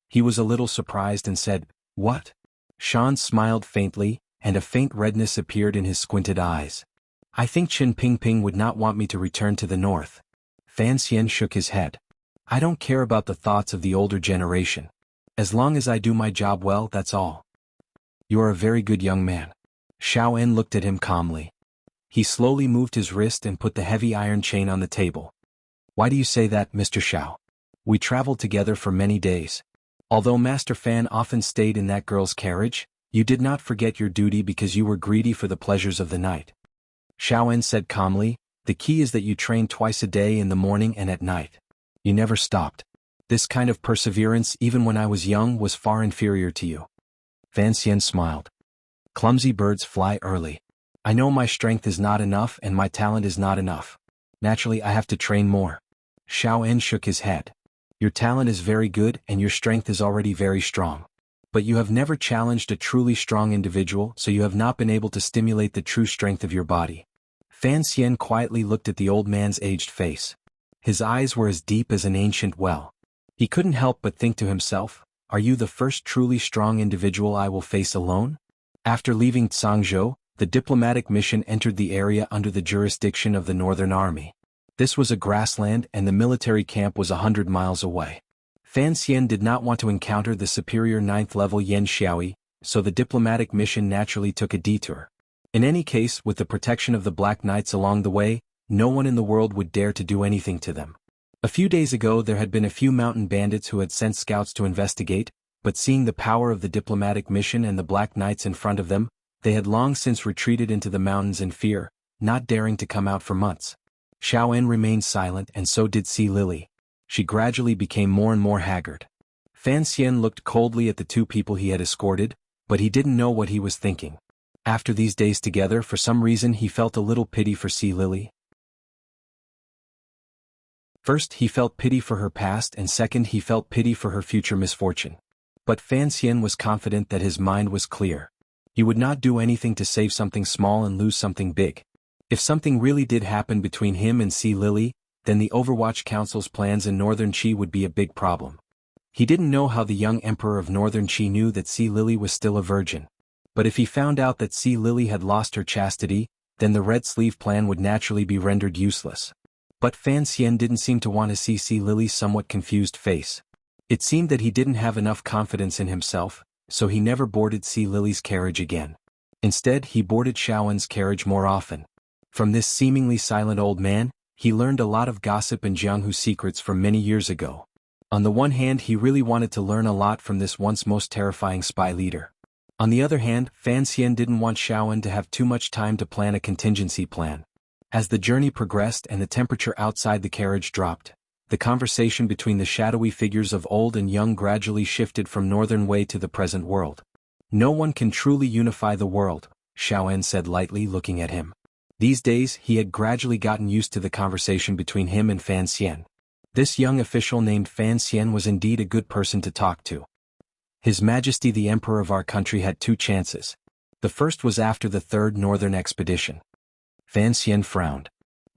[SPEAKER 1] He was a little surprised and said, "What?" Shan smiled faintly, and a faint redness appeared in his squinted eyes. "I think Qin Pingping would not want me to return to the north." Fan Xian shook his head. "I don't care about the thoughts of the older generation. As long as I do my job well, that's all." "You are a very good young man." Xiao En looked at him calmly. He slowly moved his wrist and put the heavy iron chain on the table. "Why do you say that, Mr. Xiao? We traveled together for many days. Although Master Fan often stayed in that girl's carriage, you did not forget your duty because you were greedy for the pleasures of the night." Xiao En said calmly, "The key is that you trained twice a day, in the morning and at night. You never stopped. This kind of perseverance, even when I was young, was far inferior to you." Fan Xian smiled. "Clumsy birds fly early. I know my strength is not enough and my talent is not enough. Naturally, I have to train more." Xiao En shook his head. "Your talent is very good and your strength is already very strong. But you have never challenged a truly strong individual, so you have not been able to stimulate the true strength of your body." Fan Xian quietly looked at the old man's aged face. His eyes were as deep as an ancient well. He couldn't help but think to himself, "Are you the first truly strong individual I will face alone?" After leaving Zhangzhou, the diplomatic mission entered the area under the jurisdiction of the Northern Army. This was a grassland and the military camp was 100 miles away. Fan Xian did not want to encounter the superior 9th-level Yan Xiaoyi, so the diplomatic mission naturally took a detour. In any case, with the protection of the Black Knights along the way, no one in the world would dare to do anything to them. A few days ago there had been a few mountain bandits who had sent scouts to investigate, but seeing the power of the diplomatic mission and the Black Knights in front of them, they had long since retreated into the mountains in fear, not daring to come out for months. Xiao remained silent, and so did Sea Lily. She gradually became more and more haggard. Fan Xian looked coldly at the two people he had escorted, but he didn't know what he was thinking. After these days together, for some reason he felt a little pity for Sea Lily. First, he felt pity for her past, and second, he felt pity for her future misfortune. But Fan Xian was confident that his mind was clear. He would not do anything to save something small and lose something big. If something really did happen between him and Sea Lily, then the Overwatch Council's plans in Northern Qi would be a big problem. He didn't know how the young Emperor of Northern Qi knew that Sea Lily was still a virgin. But if he found out that Sea Lily had lost her chastity, then the Red Sleeve plan would naturally be rendered useless. But Fan Xian didn't seem to want to see Sea Lily's somewhat confused face. It seemed that he didn't have enough confidence in himself, so he never boarded Sea Lily's carriage again. Instead, he boarded Xiaowen's carriage more often. From this seemingly silent old man, he learned a lot of gossip and Jianghu secrets from many years ago. On the one hand, he really wanted to learn a lot from this once most terrifying spy leader. On the other hand, Fan Xian didn't want Xiaowen to have too much time to plan a contingency plan. As the journey progressed and the temperature outside the carriage dropped, the conversation between the shadowy figures of old and young gradually shifted from Northern Wei to the present world. No one can truly unify the world, Xiaowen said lightly, looking at him. These days he had gradually gotten used to the conversation between him and Fan Xian. This young official named Fan Xian was indeed a good person to talk to. His Majesty the Emperor of our country had two chances. The first was after the Third Northern Expedition. Fan Xian frowned.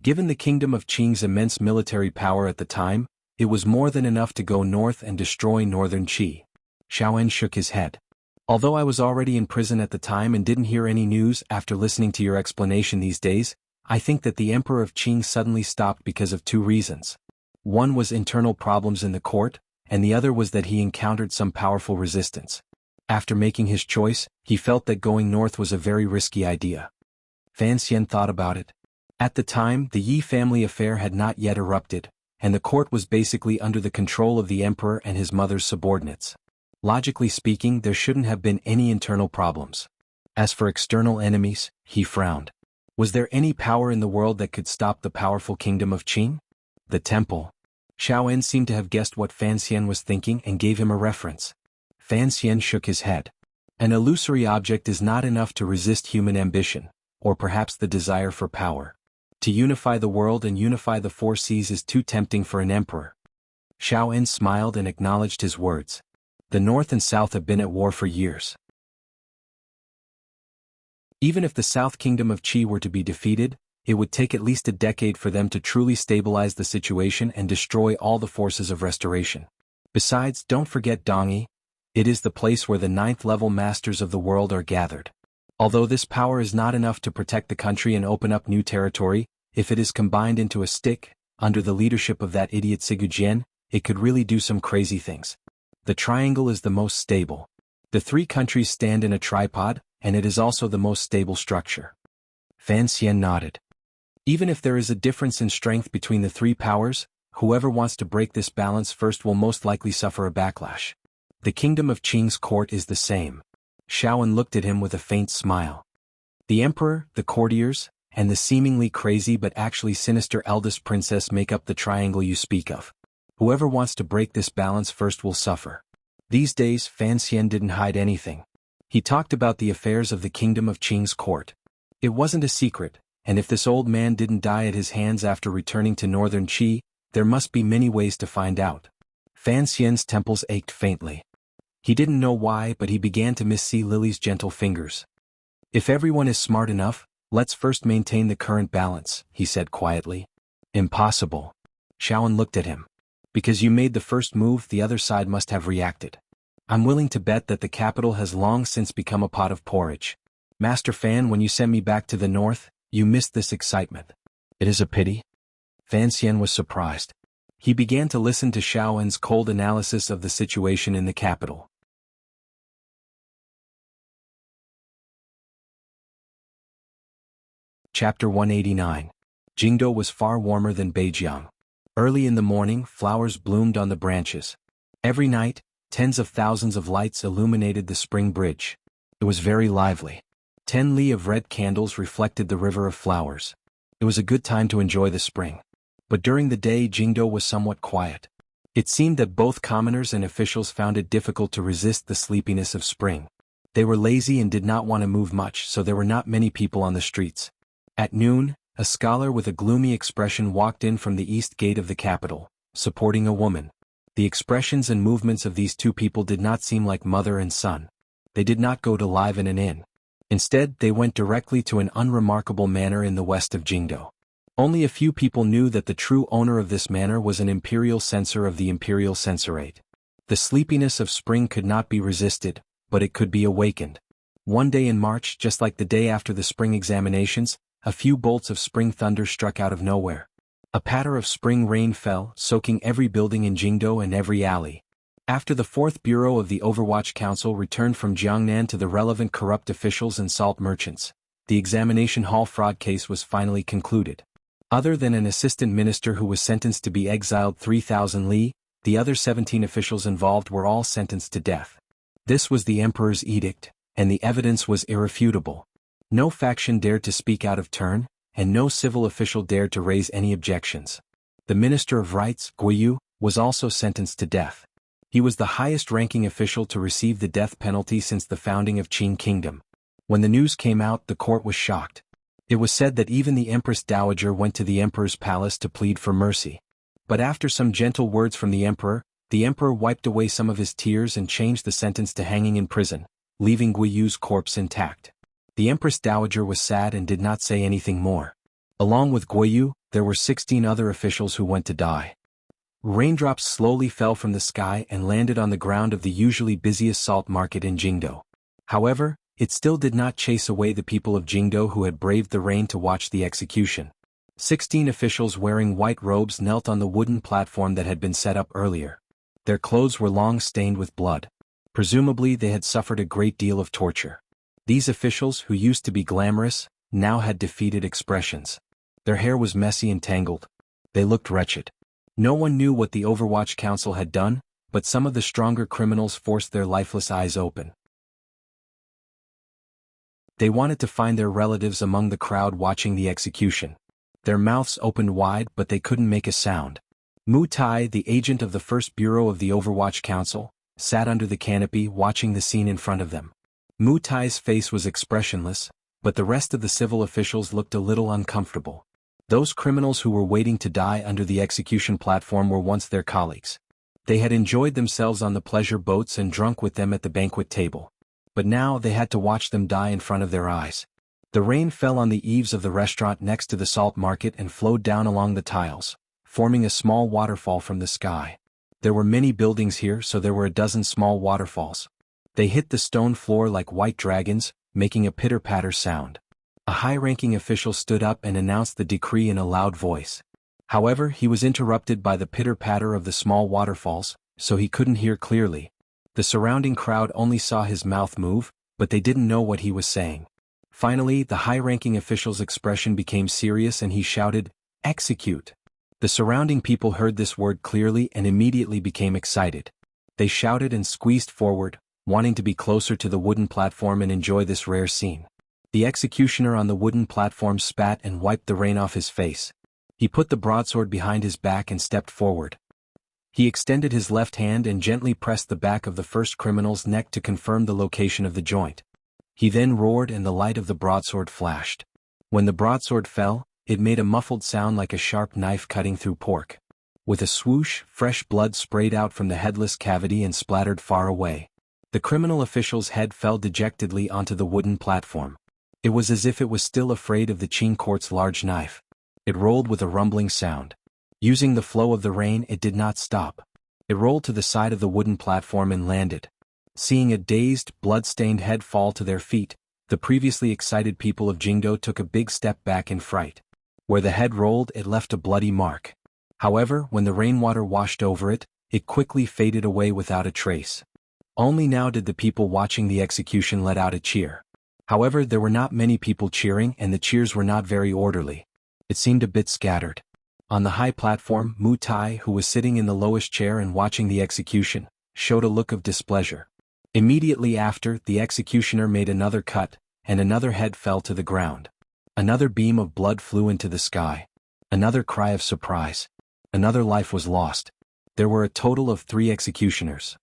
[SPEAKER 1] Given the Kingdom of Qing's immense military power at the time, it was more than enough to go north and destroy Northern Qi. Xiaowen shook his head. Although I was already in prison at the time and didn't hear any news after listening to your explanation these days, I think that the Emperor of Qing suddenly stopped because of two reasons. One was internal problems in the court, and the other was that he encountered some powerful resistance. After making his choice, he felt that going north was a very risky idea. Fan Xian thought about it. At the time, the Yi family affair had not yet erupted, and the court was basically under the control of the emperor and his mother's subordinates. Logically speaking, there shouldn't have been any internal problems. As for external enemies, he frowned. Was there any power in the world that could stop the powerful kingdom of Qing? The temple. Xiaowen seemed to have guessed what Fan Xian was thinking and gave him a reference. Fan Xian shook his head. An illusory object is not enough to resist human ambition, or perhaps the desire for power. To unify the world and unify the four seas is too tempting for an emperor. Xiaowen smiled and acknowledged his words. The North and South have been at war for years. Even if the South Kingdom of Qi were to be defeated, it would take at least a decade for them to truly stabilize the situation and destroy all the forces of restoration. Besides, don't forget Dongyi. It is the place where the 9th-level masters of the world are gathered. Although this power is not enough to protect the country and open up new territory, if it is combined into a stick, under the leadership of that idiot Sigujien, it could really do some crazy things. The triangle is the most stable. The three countries stand in a tripod, and it is also the most stable structure. Fan Xian nodded. Even if there is a difference in strength between the three powers, whoever wants to break this balance first will most likely suffer a backlash. The kingdom of Qing's court is the same. Xiaowen looked at him with a faint smile. The emperor, the courtiers, and the seemingly crazy but actually sinister eldest princess make up the triangle you speak of. Whoever wants to break this balance first will suffer. These days, Fan Xian didn't hide anything. He talked about the affairs of the kingdom of Qing's court. It wasn't a secret, and if this old man didn't die at his hands after returning to Northern Qi, there must be many ways to find out. Fan Xian's temples ached faintly. He didn't know why, but he began to miss Sea Lily's gentle fingers. If everyone is smart enough, let's first maintain the current balance, he said quietly. Impossible. Xiaowen looked at him. Because you made the first move, the other side must have reacted. I'm willing to bet that the capital has long since become a pot of porridge. Master Fan, when you sent me back to the north, you missed this excitement. It is a pity. Fan Xian was surprised. He began to listen to Xiaowen's cold analysis of the situation in the capital. Chapter 189. Jingdo was far warmer than Beijiang. Early in the morning, flowers bloomed on the branches. Every night, tens of thousands of lights illuminated the spring bridge. It was very lively. 10 li of red candles reflected the river of flowers. It was a good time to enjoy the spring. But during the day, Jingdo was somewhat quiet. It seemed that both commoners and officials found it difficult to resist the sleepiness of spring. They were lazy and did not want to move much, so there were not many people on the streets. At noon, a scholar with a gloomy expression walked in from the east gate of the capital, supporting a woman. The expressions and movements of these two people did not seem like mother and son. They did not go to live in an inn. Instead, they went directly to an unremarkable manor in the west of Jingdo. Only a few people knew that the true owner of this manor was an imperial censor of the imperial censorate. The sleepiness of spring could not be resisted, but it could be awakened. One day in March, just like the day after the spring examinations, a few bolts of spring thunder struck out of nowhere. A patter of spring rain fell, soaking every building in Jingdo and every alley. After the 4th Bureau of the Overwatch Council returned from Jiangnan to the relevant corrupt officials and salt merchants, the examination hall fraud case was finally concluded. Other than an assistant minister who was sentenced to be exiled 3,000 li, the other 17 officials involved were all sentenced to death. This was the emperor's edict, and the evidence was irrefutable. No faction dared to speak out of turn, and no civil official dared to raise any objections. The Minister of Rights, Guiyu, was also sentenced to death. He was the highest-ranking official to receive the death penalty since the founding of Qing Kingdom. When the news came out, the court was shocked. It was said that even the Empress Dowager went to the emperor's palace to plead for mercy. But after some gentle words from the emperor wiped away some of his tears and changed the sentence to hanging in prison, leaving Guiyu's corpse intact. The Empress Dowager was sad and did not say anything more. Along with Guiyu, there were 16 other officials who went to die. Raindrops slowly fell from the sky and landed on the ground of the usually busiest salt market in Jingdo. However, it still did not chase away the people of Jingdo who had braved the rain to watch the execution. 16 officials wearing white robes knelt on the wooden platform that had been set up earlier. Their clothes were long stained with blood. Presumably they had suffered a great deal of torture. These officials, who used to be glamorous, now had defeated expressions. Their hair was messy and tangled. They looked wretched. No one knew what the Overwatch Council had done, but some of the stronger criminals forced their lifeless eyes open. They wanted to find their relatives among the crowd watching the execution. Their mouths opened wide, but they couldn't make a sound. Mu Tai, the agent of the 1st Bureau of the Overwatch Council, sat under the canopy watching the scene in front of them. Mu Tai's face was expressionless, but the rest of the civil officials looked a little uncomfortable. Those criminals who were waiting to die under the execution platform were once their colleagues. They had enjoyed themselves on the pleasure boats and drunk with them at the banquet table. But now they had to watch them die in front of their eyes. The rain fell on the eaves of the restaurant next to the salt market and flowed down along the tiles, forming a small waterfall from the sky. There were many buildings here, so there were a dozen small waterfalls. They hit the stone floor like white dragons, making a pitter-patter sound. A high-ranking official stood up and announced the decree in a loud voice. However, he was interrupted by the pitter-patter of the small waterfalls, so he couldn't hear clearly. The surrounding crowd only saw his mouth move, but they didn't know what he was saying. Finally, the high-ranking official's expression became serious and he shouted, "Execute!" The surrounding people heard this word clearly and immediately became excited. They shouted and squeezed forward, wanting to be closer to the wooden platform and enjoy this rare scene. The executioner on the wooden platform spat and wiped the rain off his face. He put the broadsword behind his back and stepped forward. He extended his left hand and gently pressed the back of the first criminal's neck to confirm the location of the joint. He then roared and the light of the broadsword flashed. When the broadsword fell, it made a muffled sound like a sharp knife cutting through pork. With a swoosh, fresh blood sprayed out from the headless cavity and splattered far away. The criminal official's head fell dejectedly onto the wooden platform. It was as if it was still afraid of the Qing court's large knife. It rolled with a rumbling sound. Using the flow of the rain, it did not stop. It rolled to the side of the wooden platform and landed. Seeing a dazed, blood-stained head fall to their feet, the previously excited people of Jingdo took a big step back in fright. Where the head rolled, it left a bloody mark. However, when the rainwater washed over it, it quickly faded away without a trace. Only now did the people watching the execution let out a cheer. However, there were not many people cheering and the cheers were not very orderly. It seemed a bit scattered. On the high platform, Mu Tai, who was sitting in the lowest chair and watching the execution, showed a look of displeasure. Immediately after, the executioner made another cut, and another head fell to the ground. Another beam of blood flew into the sky. Another cry of surprise. Another life was lost. There were a total of 3 executioners.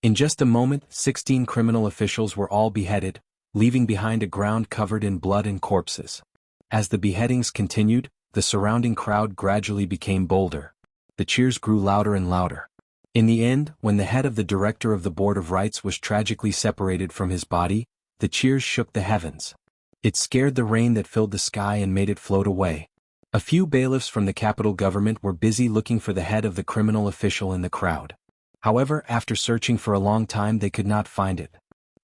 [SPEAKER 1] In just a moment, 16 criminal officials were all beheaded, leaving behind a ground covered in blood and corpses. As the beheadings continued, the surrounding crowd gradually became bolder. The cheers grew louder and louder. In the end, when the head of the director of the Board of Rights was tragically separated from his body, the cheers shook the heavens. It scared the rain that filled the sky and made it float away. A few bailiffs from the capital government were busy looking for the head of the criminal official in the crowd. However, after searching for a long time they could not find it.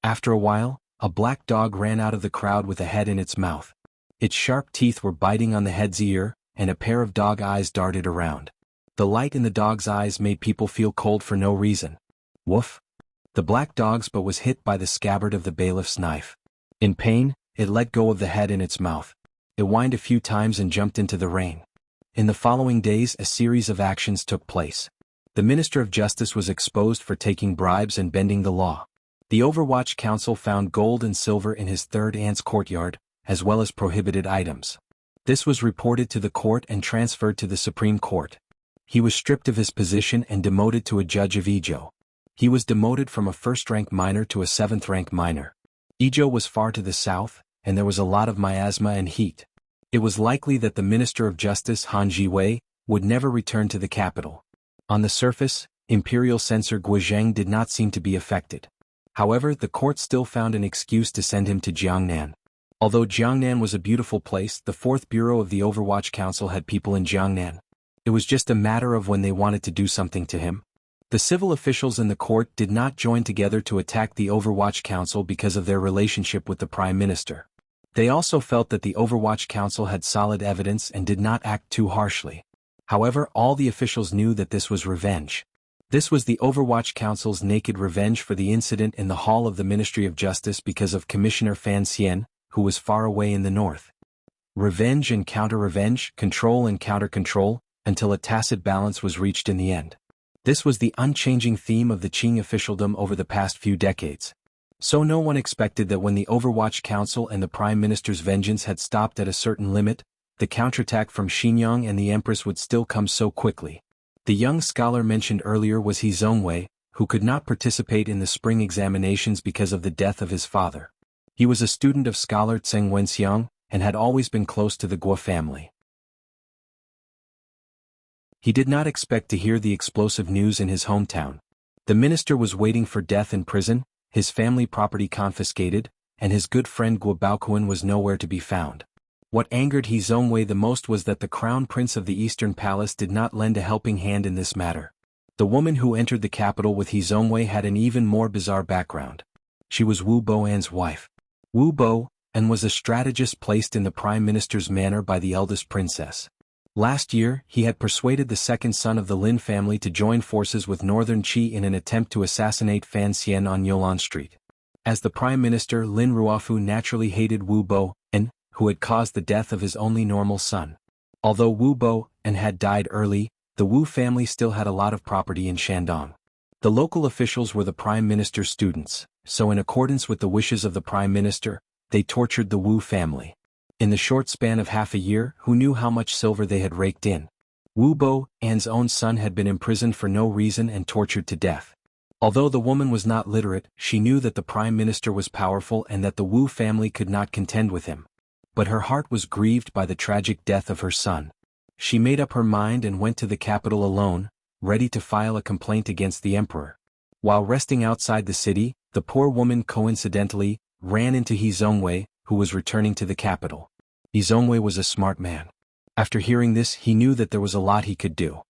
[SPEAKER 1] After a while, a black dog ran out of the crowd with a head in its mouth. Its sharp teeth were biting on the head's ear, and a pair of dog eyes darted around. The light in the dog's eyes made people feel cold for no reason. Woof! The black dog's but was hit by the scabbard of the bailiff's knife. In pain, it let go of the head in its mouth. It whined a few times and jumped into the rain. In the following days a series of actions took place. The Minister of Justice was exposed for taking bribes and bending the law. The Overwatch Council found gold and silver in his third aunt's courtyard, as well as prohibited items. This was reported to the court and transferred to the Supreme Court. He was stripped of his position and demoted to a judge of Ijo. He was demoted from a first-rank minor to a seventh-rank minor. Ijo was far to the south, and there was a lot of miasma and heat. It was likely that the Minister of Justice Han Jiwei would never return to the capital. On the surface, Imperial Censor Guozheng did not seem to be affected. However, the court still found an excuse to send him to Jiangnan. Although Jiangnan was a beautiful place, the 4th Bureau of the Overwatch Council had people in Jiangnan. It was just a matter of when they wanted to do something to him. The civil officials in the court did not join together to attack the Overwatch Council because of their relationship with the Prime Minister. They also felt that the Overwatch Council had solid evidence and did not act too harshly. However, all the officials knew that this was revenge. This was the Overwatch Council's naked revenge for the incident in the hall of the Ministry of Justice because of Commissioner Fan Xian, who was far away in the north. Revenge and counter-revenge, control and counter-control, until a tacit balance was reached in the end. This was the unchanging theme of the Qing officialdom over the past few decades. So no one expected that when the Overwatch Council and the Prime Minister's vengeance had stopped at a certain limit, the counterattack from Xinjiang and the Empress would still come so quickly. The young scholar mentioned earlier was He Zongwei, who could not participate in the spring examinations because of the death of his father. He was a student of scholar Zheng Wenxiang, and had always been close to the Guo family. He did not expect to hear the explosive news in his hometown. The minister was waiting for death in prison, his family property confiscated, and his good friend Guo Baoquan was nowhere to be found. What angered He Zongwei the most was that the crown prince of the Eastern Palace did not lend a helping hand in this matter. The woman who entered the capital with He Zongwei had an even more bizarre background. She was Wu Boan's wife. Wu Bo, and was a strategist placed in the prime minister's manor by the eldest princess. Last year, he had persuaded the second son of the Lin family to join forces with Northern Qi in an attempt to assassinate Fan Xian on Yolan Street. As the prime minister, Lin Ruofu naturally hated Wu Bo, who had caused the death of his only normal son. Although Wu Bo had died early, the Wu family still had a lot of property in Shandong. The local officials were the prime minister's students, so in accordance with the wishes of the prime minister, they tortured the Wu family. In the short span of half a year, who knew how much silver they had raked in? Wu Boan's own son had been imprisoned for no reason and tortured to death. Although the woman was not literate, she knew that the prime minister was powerful and that the Wu family could not contend with him. But her heart was grieved by the tragic death of her son. She made up her mind and went to the capital alone, ready to file a complaint against the emperor. While resting outside the city, the poor woman coincidentally ran into He Zongwei, who was returning to the capital. He Zongwei was a smart man. After hearing this, he knew that there was a lot he could do.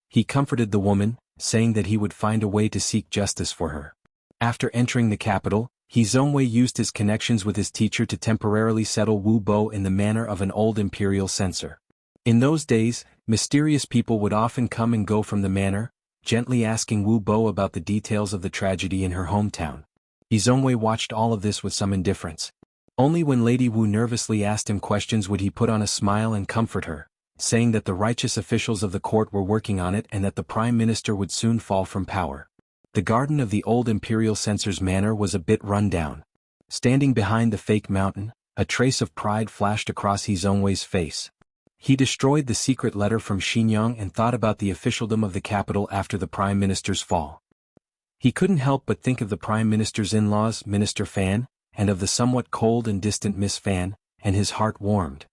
[SPEAKER 1] He comforted the woman, saying that he would find a way to seek justice for her. After entering the capital, He Zongwei used his connections with his teacher to temporarily settle Wu Bo in the manner of an old imperial censor. In those days, mysterious people would often come and go from the manor, gently asking Wu Bo about the details of the tragedy in her hometown. He Zongwei watched all of this with some indifference. Only when Lady Wu nervously asked him questions would he put on a smile and comfort her, saying that the righteous officials of the court were working on it and that the Prime Minister would soon fall from power. The garden of the old imperial censor's manor was a bit run down. Standing behind the fake mountain, a trace of pride flashed across He Zhongwei's face. He destroyed the secret letter from Xinjiang and thought about the officialdom of the capital after the Prime Minister's fall. He couldn't help but think of the Prime Minister's in-laws, Minister Fan, and of the somewhat cold and distant Miss Fan, and his heart warmed.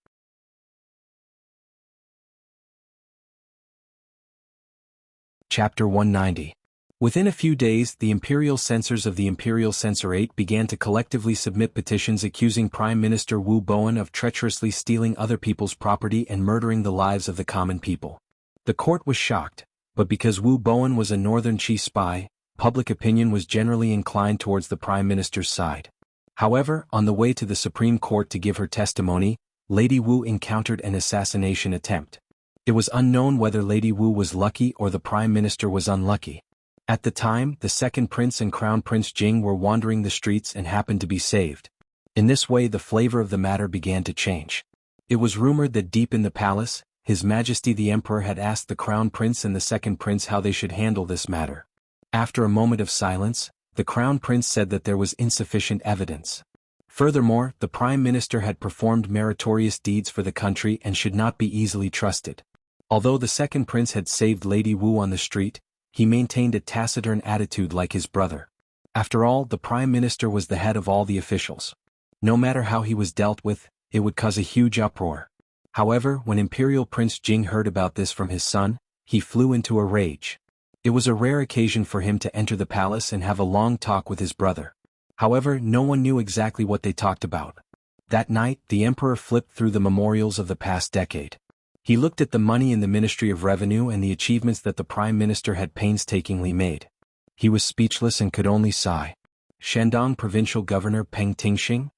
[SPEAKER 1] Chapter 190. Within a few days, the imperial censors of the Imperial Censorate began to collectively submit petitions accusing Prime Minister Wu Bowen of treacherously stealing other people's property and murdering the lives of the common people. The court was shocked, but because Wu Bowen was a Northern Qi spy, public opinion was generally inclined towards the Prime Minister's side. However, on the way to the Supreme Court to give her testimony, Lady Wu encountered an assassination attempt. It was unknown whether Lady Wu was lucky or the Prime Minister was unlucky. At the time, the second prince and Crown Prince Jing were wandering the streets and happened to be saved. In this way the flavor of the matter began to change. It was rumored that deep in the palace, His Majesty the Emperor had asked the Crown Prince and the second prince how they should handle this matter. After a moment of silence, the Crown Prince said that there was insufficient evidence. Furthermore, the Prime Minister had performed meritorious deeds for the country and should not be easily trusted. Although the second prince had saved Lady Wu on the street, he maintained a taciturn attitude like his brother. After all, the Prime Minister was the head of all the officials. No matter how he was dealt with, it would cause a huge uproar. However, when Imperial Prince Jing heard about this from his son, he flew into a rage. It was a rare occasion for him to enter the palace and have a long talk with his brother. However, no one knew exactly what they talked about. That night, the Emperor flipped through the memorials of the past decade. He looked at the money in the Ministry of Revenue and the achievements that the Prime Minister had painstakingly made. He was speechless and could only sigh. Shandong Provincial Governor Peng Tingxing?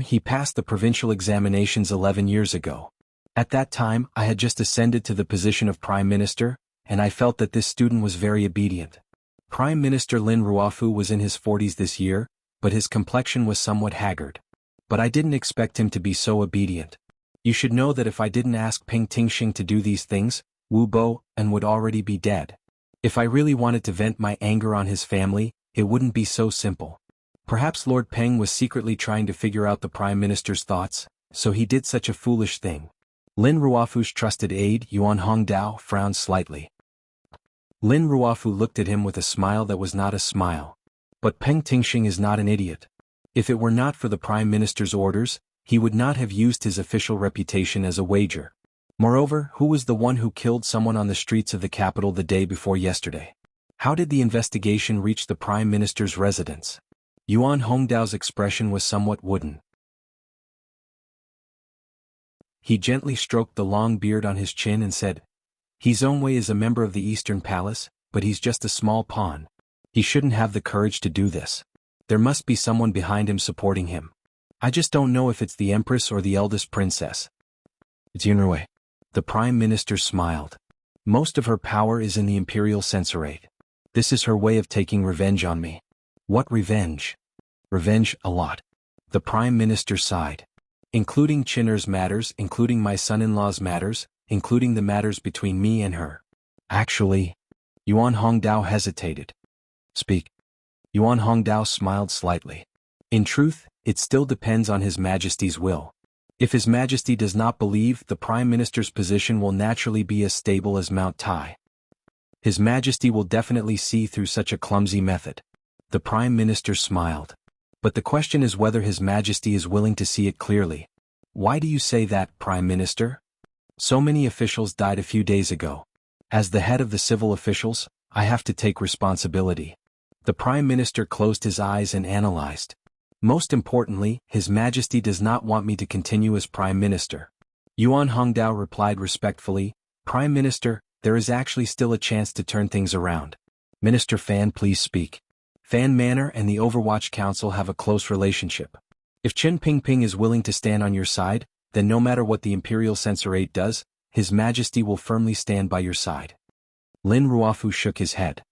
[SPEAKER 1] He passed the provincial examinations 11 years ago. At that time, I had just ascended to the position of Prime Minister, and I felt that this student was very obedient. Prime Minister Lin Ruofu was in his 40s this year, but his complexion was somewhat haggard. But I didn't expect him to be so obedient. You should know that if I didn't ask Peng Tingxing to do these things, Wu Bowen would already be dead. If I really wanted to vent my anger on his family, it wouldn't be so simple. Perhaps Lord Peng was secretly trying to figure out the Prime Minister's thoughts, so he did such a foolish thing. Lin Ruofu's trusted aide, Yuan Hongdao, frowned slightly. Lin Ruofu looked at him with a smile that was not a smile. But Peng Tingxing is not an idiot. If it were not for the Prime Minister's orders, he would not have used his official reputation as a wager. Moreover, who was the one who killed someone on the streets of the capital the day before yesterday? How did the investigation reach the Prime Minister's residence? Yuan Hongdao's expression was somewhat wooden. He gently stroked the long beard on his chin and said, He Zhongwei is a member of the Eastern Palace, but he's just a small pawn. He shouldn't have the courage to do this. There must be someone behind him supporting him. I just don't know if it's the Empress or the eldest princess. It's Yunrui. The Prime Minister smiled. Most of her power is in the Imperial Censorate. This is her way of taking revenge on me. What revenge? Revenge, a lot. The Prime Minister sighed. Including Qin'er's matters, including my son-in-law's matters, including the matters between me and her. Actually, Yuan Hongdao hesitated. Speak. Yuan Hongdao smiled slightly. In truth, it still depends on His Majesty's will. If His Majesty does not believe, the Prime Minister's position will naturally be as stable as Mount Tai. His Majesty will definitely see through such a clumsy method. The Prime Minister smiled. But the question is whether His Majesty is willing to see it clearly. Why do you say that, Prime Minister? So many officials died a few days ago. As the head of the civil officials, I have to take responsibility. The Prime Minister closed his eyes and analyzed. Most importantly, His Majesty does not want me to continue as Prime Minister. Yuan Hongdao replied respectfully, Prime Minister, there is actually still a chance to turn things around. Minister Fan, please speak. Fan Manor and the Overwatch Council have a close relationship. If Chen Pingping is willing to stand on your side, then no matter what the Imperial Censorate does, His Majesty will firmly stand by your side. Lin Ruofu shook his head.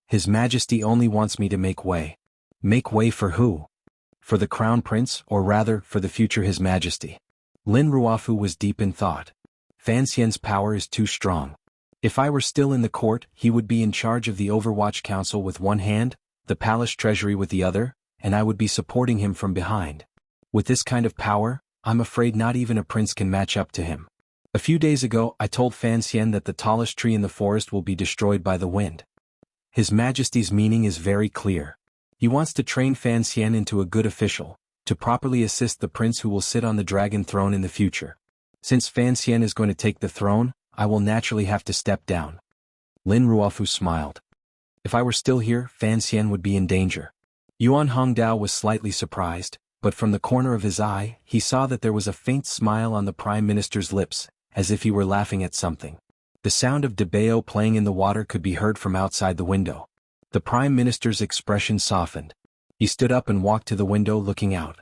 [SPEAKER 1] His Majesty only wants me to make way. Make way for who? For the crown prince, or rather, for the future His Majesty? Lin Ruofu was deep in thought. Fan Xian's power is too strong. If I were still in the court, he would be in charge of the Overwatch Council with one hand, the palace treasury with the other, and I would be supporting him from behind. With this kind of power, I'm afraid not even a prince can match up to him. A few days ago I told Fan Xian that the tallest tree in the forest will be destroyed by the wind. His Majesty's meaning is very clear. He wants to train Fan Xian into a good official, to properly assist the prince who will sit on the dragon throne in the future. Since Fan Xian is going to take the throne, I will naturally have to step down. Lin Ruofu smiled. If I were still here, Fan Xian would be in danger. Yuan Hongdao was slightly surprised, but from the corner of his eye, he saw that there was a faint smile on the Prime Minister's lips, as if he were laughing at something. The sound of Debeo playing in the water could be heard from outside the window. The Prime Minister's expression softened. He stood up and walked to the window looking out.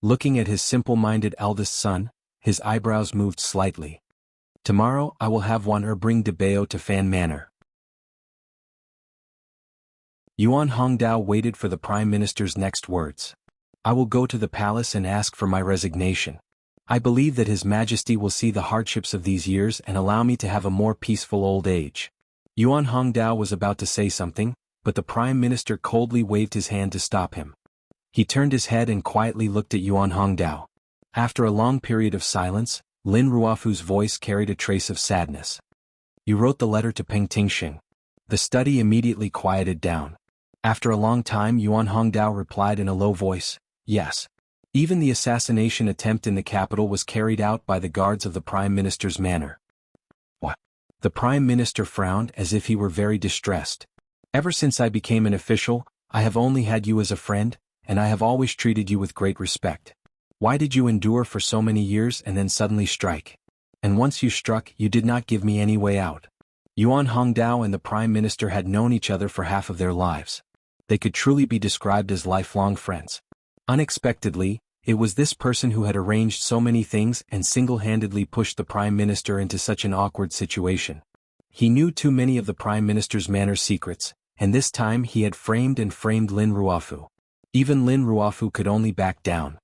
[SPEAKER 1] Looking at his simple-minded eldest son, his eyebrows moved slightly. Tomorrow I will have bring Debeo to Fan Manor. Yuan Hongdao waited for the Prime Minister's next words. I will go to the palace and ask for my resignation. I believe that His Majesty will see the hardships of these years and allow me to have a more peaceful old age. Yuan Hongdao was about to say something, but the Prime Minister coldly waved his hand to stop him. He turned his head and quietly looked at Yuan Hongdao. After a long period of silence, Lin Ruofu's voice carried a trace of sadness. You wrote the letter to Peng Tingxing. The study immediately quieted down. After a long time Yuan Hongdao replied in a low voice, yes. Even the assassination attempt in the capital was carried out by the guards of the Prime Minister's manor. What? The Prime Minister frowned as if he were very distressed. Ever since I became an official, I have only had you as a friend, and I have always treated you with great respect. Why did you endure for so many years and then suddenly strike? And once you struck, you did not give me any way out. Yuan Hongdao and the Prime Minister had known each other for half of their lives. They could truly be described as lifelong friends. Unexpectedly, it was this person who had arranged so many things and single-handedly pushed the Prime Minister into such an awkward situation. He knew too many of the Prime Minister's manor secrets, and this time he had framed Lin Ruofu. Even Lin Ruofu could only back down.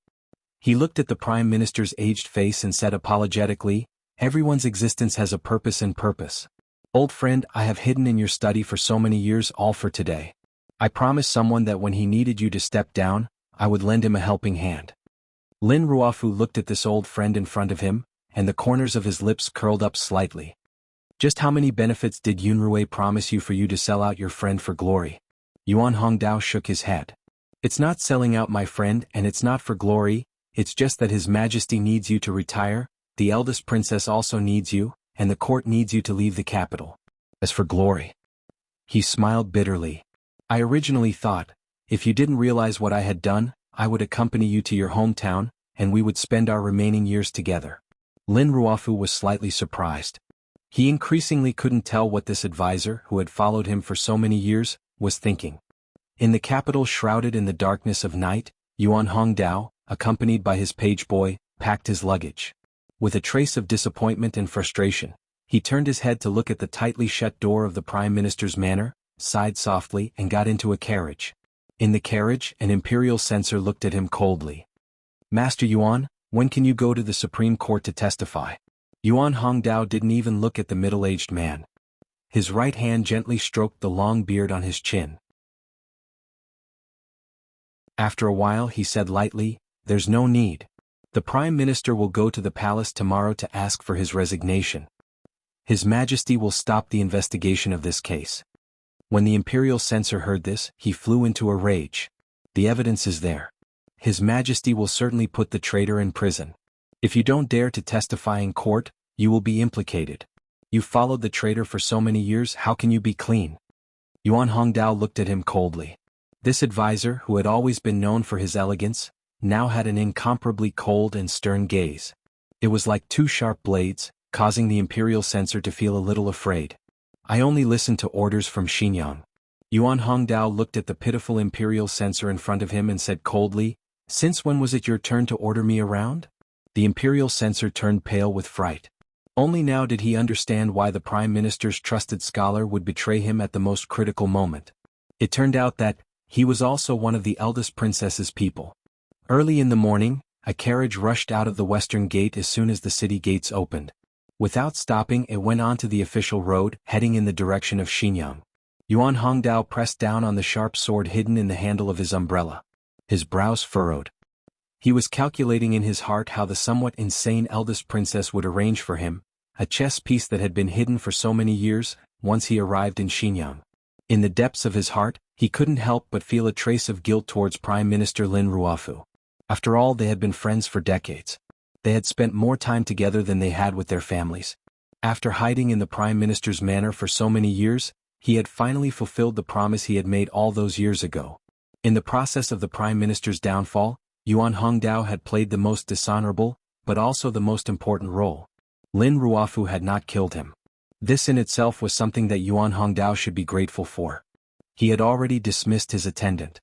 [SPEAKER 1] He looked at the Prime Minister's aged face and said apologetically, everyone's existence has a purpose and purpose. Old friend, I have hidden in your study for so many years, all for today. I promised someone that when he needed you to step down, I would lend him a helping hand. Lin Ruofu looked at this old friend in front of him, and the corners of his lips curled up slightly. Just how many benefits did Yunrui promise you for you to sell out your friend for glory? Yuan Hongdao shook his head. It's not selling out my friend and it's not for glory, it's just that His Majesty needs you to retire, the eldest princess also needs you, and the court needs you to leave the capital. As for glory. He smiled bitterly. I originally thought, if you didn't realize what I had done, I would accompany you to your hometown, and we would spend our remaining years together. Lin Ruofu was slightly surprised. He increasingly couldn't tell what this advisor, who had followed him for so many years, was thinking. In the capital shrouded in the darkness of night, Yuan Hongdao, accompanied by his page boy, packed his luggage. With a trace of disappointment and frustration, he turned his head to look at the tightly shut door of the Prime Minister's manor, sighed softly and got into a carriage. In the carriage, an imperial censor looked at him coldly. Master Yuan, when can you go to the Supreme Court to testify? Yuan Hongdao didn't even look at the middle-aged man. His right hand gently stroked the long beard on his chin. After a while he said lightly, there's no need. The Prime Minister will go to the palace tomorrow to ask for his resignation. His Majesty will stop the investigation of this case. When the imperial censor heard this, he flew into a rage. The evidence is there. His Majesty will certainly put the traitor in prison. If you don't dare to testify in court, you will be implicated. You followed the traitor for so many years, how can you be clean? Yuan Hongdao looked at him coldly. This advisor, who had always been known for his elegance, now had an incomparably cold and stern gaze. It was like two sharp blades, causing the imperial censor to feel a little afraid. I only listened to orders from Xinyang. Yuan Hongdao looked at the pitiful imperial censor in front of him and said coldly, since when was it your turn to order me around? The imperial censor turned pale with fright. Only now did he understand why the Prime Minister's trusted scholar would betray him at the most critical moment. It turned out that he was also one of the eldest princess's people. Early in the morning, a carriage rushed out of the western gate as soon as the city gates opened. Without stopping, it went onto the official road, heading in the direction of Xinyang. Yuan Hongdao pressed down on the sharp sword hidden in the handle of his umbrella. His brows furrowed. He was calculating in his heart how the somewhat insane eldest princess would arrange for him, a chess piece that had been hidden for so many years, once he arrived in Xinyang. In the depths of his heart, he couldn't help but feel a trace of guilt towards Prime Minister Lin Ruofu. After all, they had been friends for decades. They had spent more time together than they had with their families. After hiding in the Prime Minister's manor for so many years, he had finally fulfilled the promise he had made all those years ago. In the process of the Prime Minister's downfall, Yuan Hongdao had played the most dishonorable, but also the most important role. Lin Ruofu had not killed him. This in itself was something that Yuan Hongdao should be grateful for. He had already dismissed his attendant.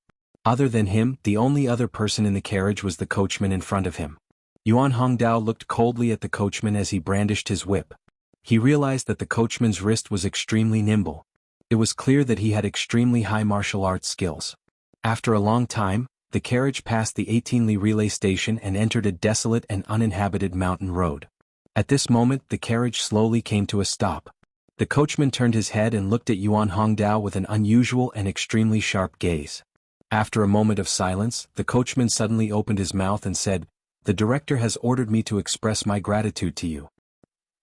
[SPEAKER 1] Other than him, the only other person in the carriage was the coachman in front of him. Yuan Hongdao looked coldly at the coachman as he brandished his whip. He realized that the coachman's wrist was extremely nimble. It was clear that he had extremely high martial arts skills. After a long time, the carriage passed the 18-li relay station and entered a desolate and uninhabited mountain road. At this moment, the carriage slowly came to a stop. The coachman turned his head and looked at Yuan Hongdao with an unusual and extremely sharp gaze. After a moment of silence, the coachman suddenly opened his mouth and said, "The director has ordered me to express my gratitude to you."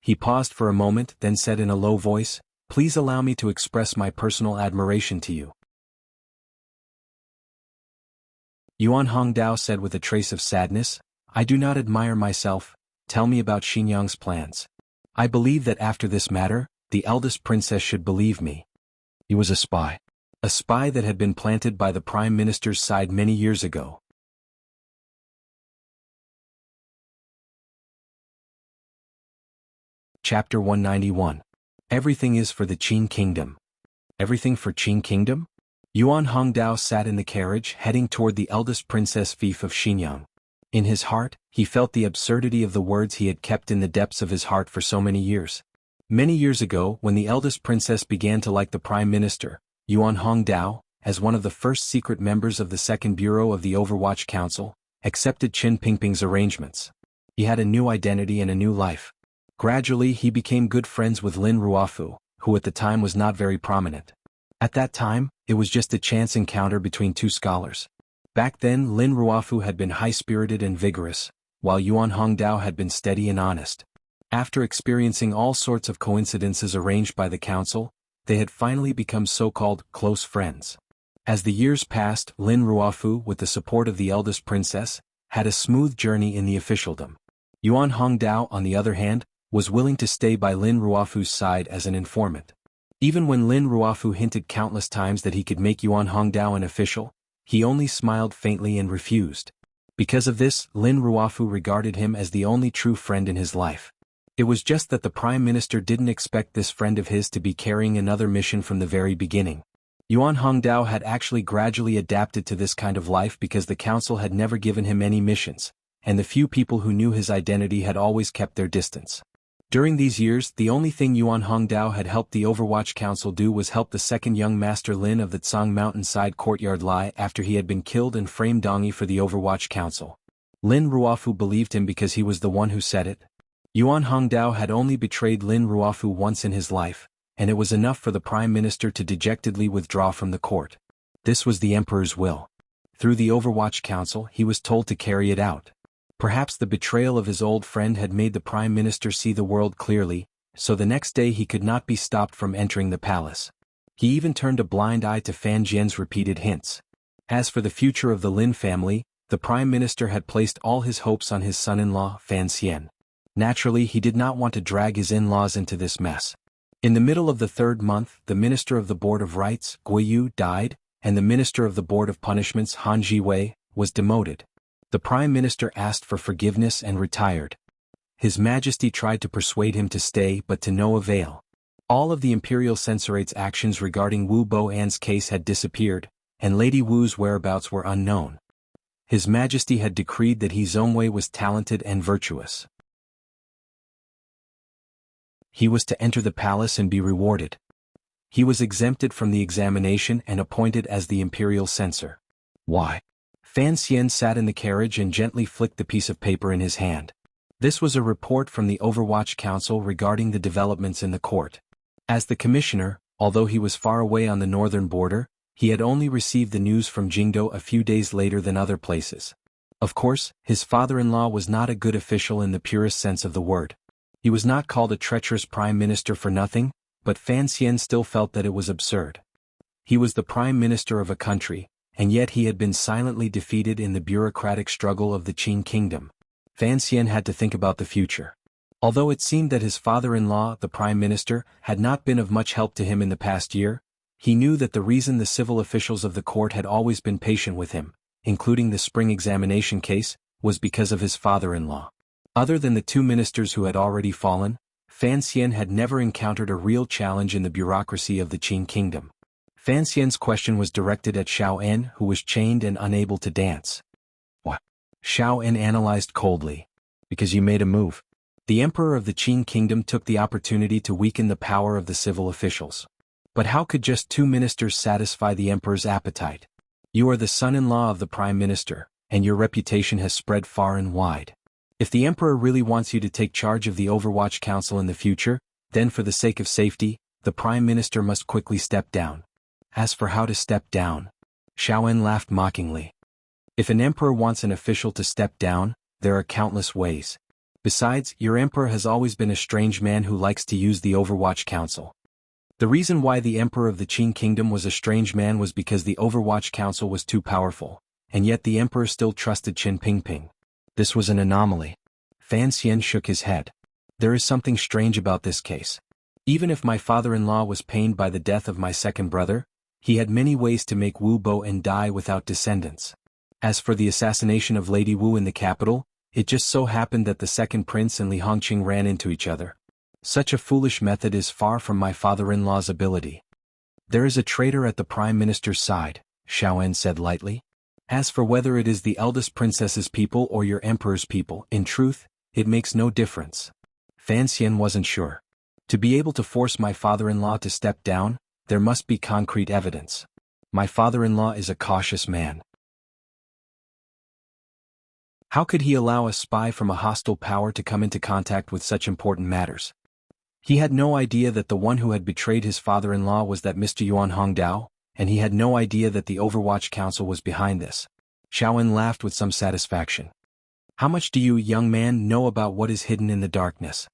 [SPEAKER 1] He paused for a moment, then said in a low voice, "Please allow me to express my personal admiration to you." Yuan Hongdao said with a trace of sadness, "I do not admire myself. Tell me about Xinyang's plans. I believe that after this matter, the eldest princess should believe me." He was a spy. A spy that had been planted by the Prime Minister's side many years ago. Chapter 191. Everything is for the Qin Kingdom. Everything for Qin Kingdom? Yuan Hongdao sat in the carriage heading toward the eldest princess fief of Xinyang. In his heart, he felt the absurdity of the words he had kept in the depths of his heart for so many years. Many years ago, when the eldest princess began to like the Prime Minister, Yuan Hongdao, as one of the first secret members of the Second Bureau of the Overwatch Council, accepted Qin Pingping's arrangements. He had a new identity and a new life. Gradually he became good friends with Lin Ruofu, who at the time was not very prominent. At that time, it was just a chance encounter between two scholars. Back then Lin Ruofu had been high-spirited and vigorous, while Yuan Hongdao had been steady and honest. After experiencing all sorts of coincidences arranged by the council, they had finally become so-called close friends. As the years passed, Lin Ruofu, with the support of the eldest princess, had a smooth journey in the officialdom. Yuan Hongdao, on the other hand, was willing to stay by Lin Ruofu's side as an informant. Even when Lin Ruofu hinted countless times that he could make Yuan Hongdao an official, he only smiled faintly and refused. Because of this, Lin Ruofu regarded him as the only true friend in his life. It was just that the Prime Minister didn't expect this friend of his to be carrying another mission from the very beginning. Yuan Hongdao had actually gradually adapted to this kind of life because the council had never given him any missions, and the few people who knew his identity had always kept their distance. During these years, the only thing Yuan Hongdao had helped the Overwatch Council do was help the second young Master Lin of the Tsang mountainside courtyard lie after he had been killed and framed Dongi for the Overwatch Council. Lin Ruofu believed him because he was the one who said it. Yuan Hongdao had only betrayed Lin Ruofu once in his life, and it was enough for the Prime Minister to dejectedly withdraw from the court. This was the Emperor's will. Through the Overwatch Council, he was told to carry it out. Perhaps the betrayal of his old friend had made the Prime Minister see the world clearly, so the next day he could not be stopped from entering the palace. He even turned a blind eye to Fan Jian's repeated hints. As for the future of the Lin family, the Prime Minister had placed all his hopes on his son-in-law, Fan Xian. Naturally, he did not want to drag his in-laws into this mess. In the middle of the third month, the Minister of the Board of Rights, Guiyu, died, and the Minister of the Board of Punishments, Han Jiwei, was demoted. The Prime Minister asked for forgiveness and retired. His Majesty tried to persuade him to stay but to no avail. All of the Imperial Censorate's actions regarding Wu Boan's case had disappeared, and Lady Wu's whereabouts were unknown. His Majesty had decreed that He Zongwei was talented and virtuous. He was to enter the palace and be rewarded. He was exempted from the examination and appointed as the imperial censor. Why? Fan Xian sat in the carriage and gently flicked the piece of paper in his hand. This was a report from the Overwatch Council regarding the developments in the court. As the commissioner, although he was far away on the northern border, he had only received the news from Jingdo a few days later than other places. Of course, his father-in-law was not a good official in the purest sense of the word. He was not called a treacherous prime minister for nothing, but Fan Xian still felt that it was absurd. He was the prime minister of a country, and yet he had been silently defeated in the bureaucratic struggle of the Qin kingdom. Fan Xian had to think about the future. Although it seemed that his father-in-law, the prime minister, had not been of much help to him in the past year, he knew that the reason the civil officials of the court had always been patient with him, including the spring examination case, was because of his father-in-law. Other than the two ministers who had already fallen, Fan Xian had never encountered a real challenge in the bureaucracy of the Qin kingdom. Fan Xian's question was directed at Xiao En, who was chained and unable to dance. What? Xiao En analyzed coldly. Because you made a move. The emperor of the Qin kingdom took the opportunity to weaken the power of the civil officials. But how could just two ministers satisfy the emperor's appetite? You are the son-in-law of the prime minister, and your reputation has spread far and wide. If the emperor really wants you to take charge of the Overwatch Council in the future, then for the sake of safety, the prime minister must quickly step down. As for how to step down, Xiao En laughed mockingly. If an emperor wants an official to step down, there are countless ways. Besides, your emperor has always been a strange man who likes to use the Overwatch Council. The reason why the emperor of the Qin kingdom was a strange man was because the Overwatch Council was too powerful, and yet the emperor still trusted Qin Pingping. This was an anomaly. Fan Xian shook his head. There is something strange about this case. Even if my father-in-law was pained by the death of my second brother, he had many ways to make Wu Boen die without descendants. As for the assassination of Lady Wu in the capital, it just so happened that the second prince and Li Hongqing ran into each other. Such a foolish method is far from my father-in-law's ability. There is a traitor at the prime minister's side, Xiao En said lightly. As for whether it is the eldest princess's people or your emperor's people, in truth, it makes no difference. Fan Xian wasn't sure. To be able to force my father-in-law to step down, there must be concrete evidence. My father-in-law is a cautious man. How could he allow a spy from a hostile power to come into contact with such important matters? He had no idea that the one who had betrayed his father-in-law was that Mr. Yuan Hongdao, and he had no idea that the Overwatch Council was behind this. Xiao En laughed with some satisfaction. How much do you, young man, know about what is hidden in the darkness?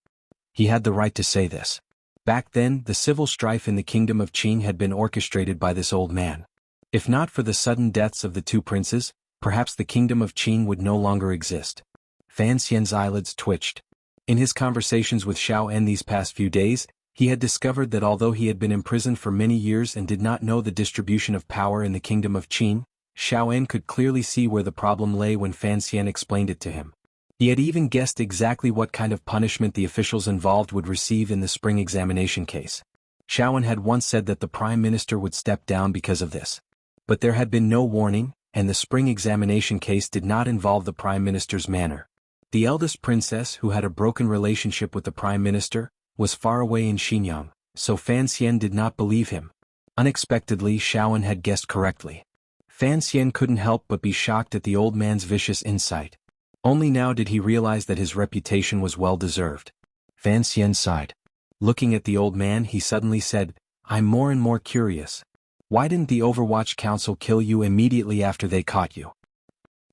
[SPEAKER 1] He had the right to say this. Back then, the civil strife in the kingdom of Qin had been orchestrated by this old man. If not for the sudden deaths of the two princes, perhaps the kingdom of Qin would no longer exist. Fan Xian's eyelids twitched. In his conversations with Xiao En these past few days, he had discovered that although he had been imprisoned for many years and did not know the distribution of power in the kingdom of Qin, Xiao En could clearly see where the problem lay when Fan Xian explained it to him. He had even guessed exactly what kind of punishment the officials involved would receive in the spring examination case. Xiao En had once said that the prime minister would step down because of this. But there had been no warning, and the spring examination case did not involve the prime minister's manner. The eldest princess, who had a broken relationship with the prime minister, was far away in Xinjiang, so Fan Xian did not believe him. Unexpectedly, Xiao En had guessed correctly. Fan Xian couldn't help but be shocked at the old man's vicious insight. Only now did he realize that his reputation was well-deserved. Fan Xian sighed. Looking at the old man, he suddenly said, I'm more and more curious. Why didn't the Overwatch Council kill you immediately after they caught you?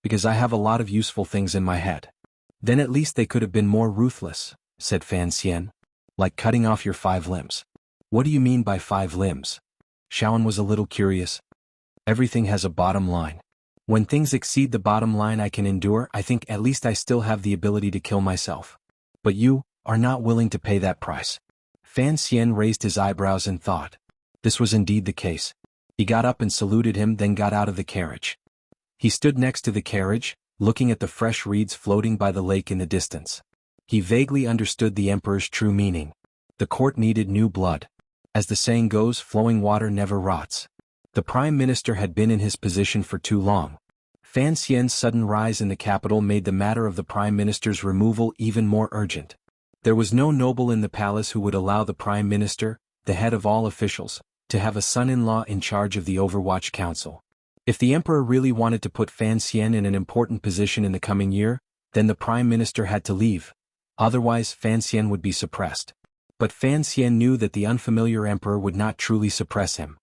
[SPEAKER 1] Because I have a lot of useful things in my head. Then at least they could have been more ruthless, said Fan Xian. Like cutting off your 5 limbs. What do you mean by 5 limbs? Xiao En was a little curious. Everything has a bottom line. When things exceed the bottom line I can endure, I think at least I still have the ability to kill myself. But you are not willing to pay that price. Fan Xian raised his eyebrows in thought. This was indeed the case. He got up and saluted him, then got out of the carriage. He stood next to the carriage, looking at the fresh reeds floating by the lake in the distance. He vaguely understood the emperor's true meaning. The court needed new blood. As the saying goes, flowing water never rots. The prime minister had been in his position for too long. Fan Xian's sudden rise in the capital made the matter of the prime minister's removal even more urgent. There was no noble in the palace who would allow the prime minister, the head of all officials, to have a son-in-law in charge of the Overwatch Council. If the emperor really wanted to put Fan Xian in an important position in the coming year, then the prime minister had to leave. Otherwise Fan Xian would be suppressed. But Fan Xian knew that the unfamiliar emperor would not truly suppress him.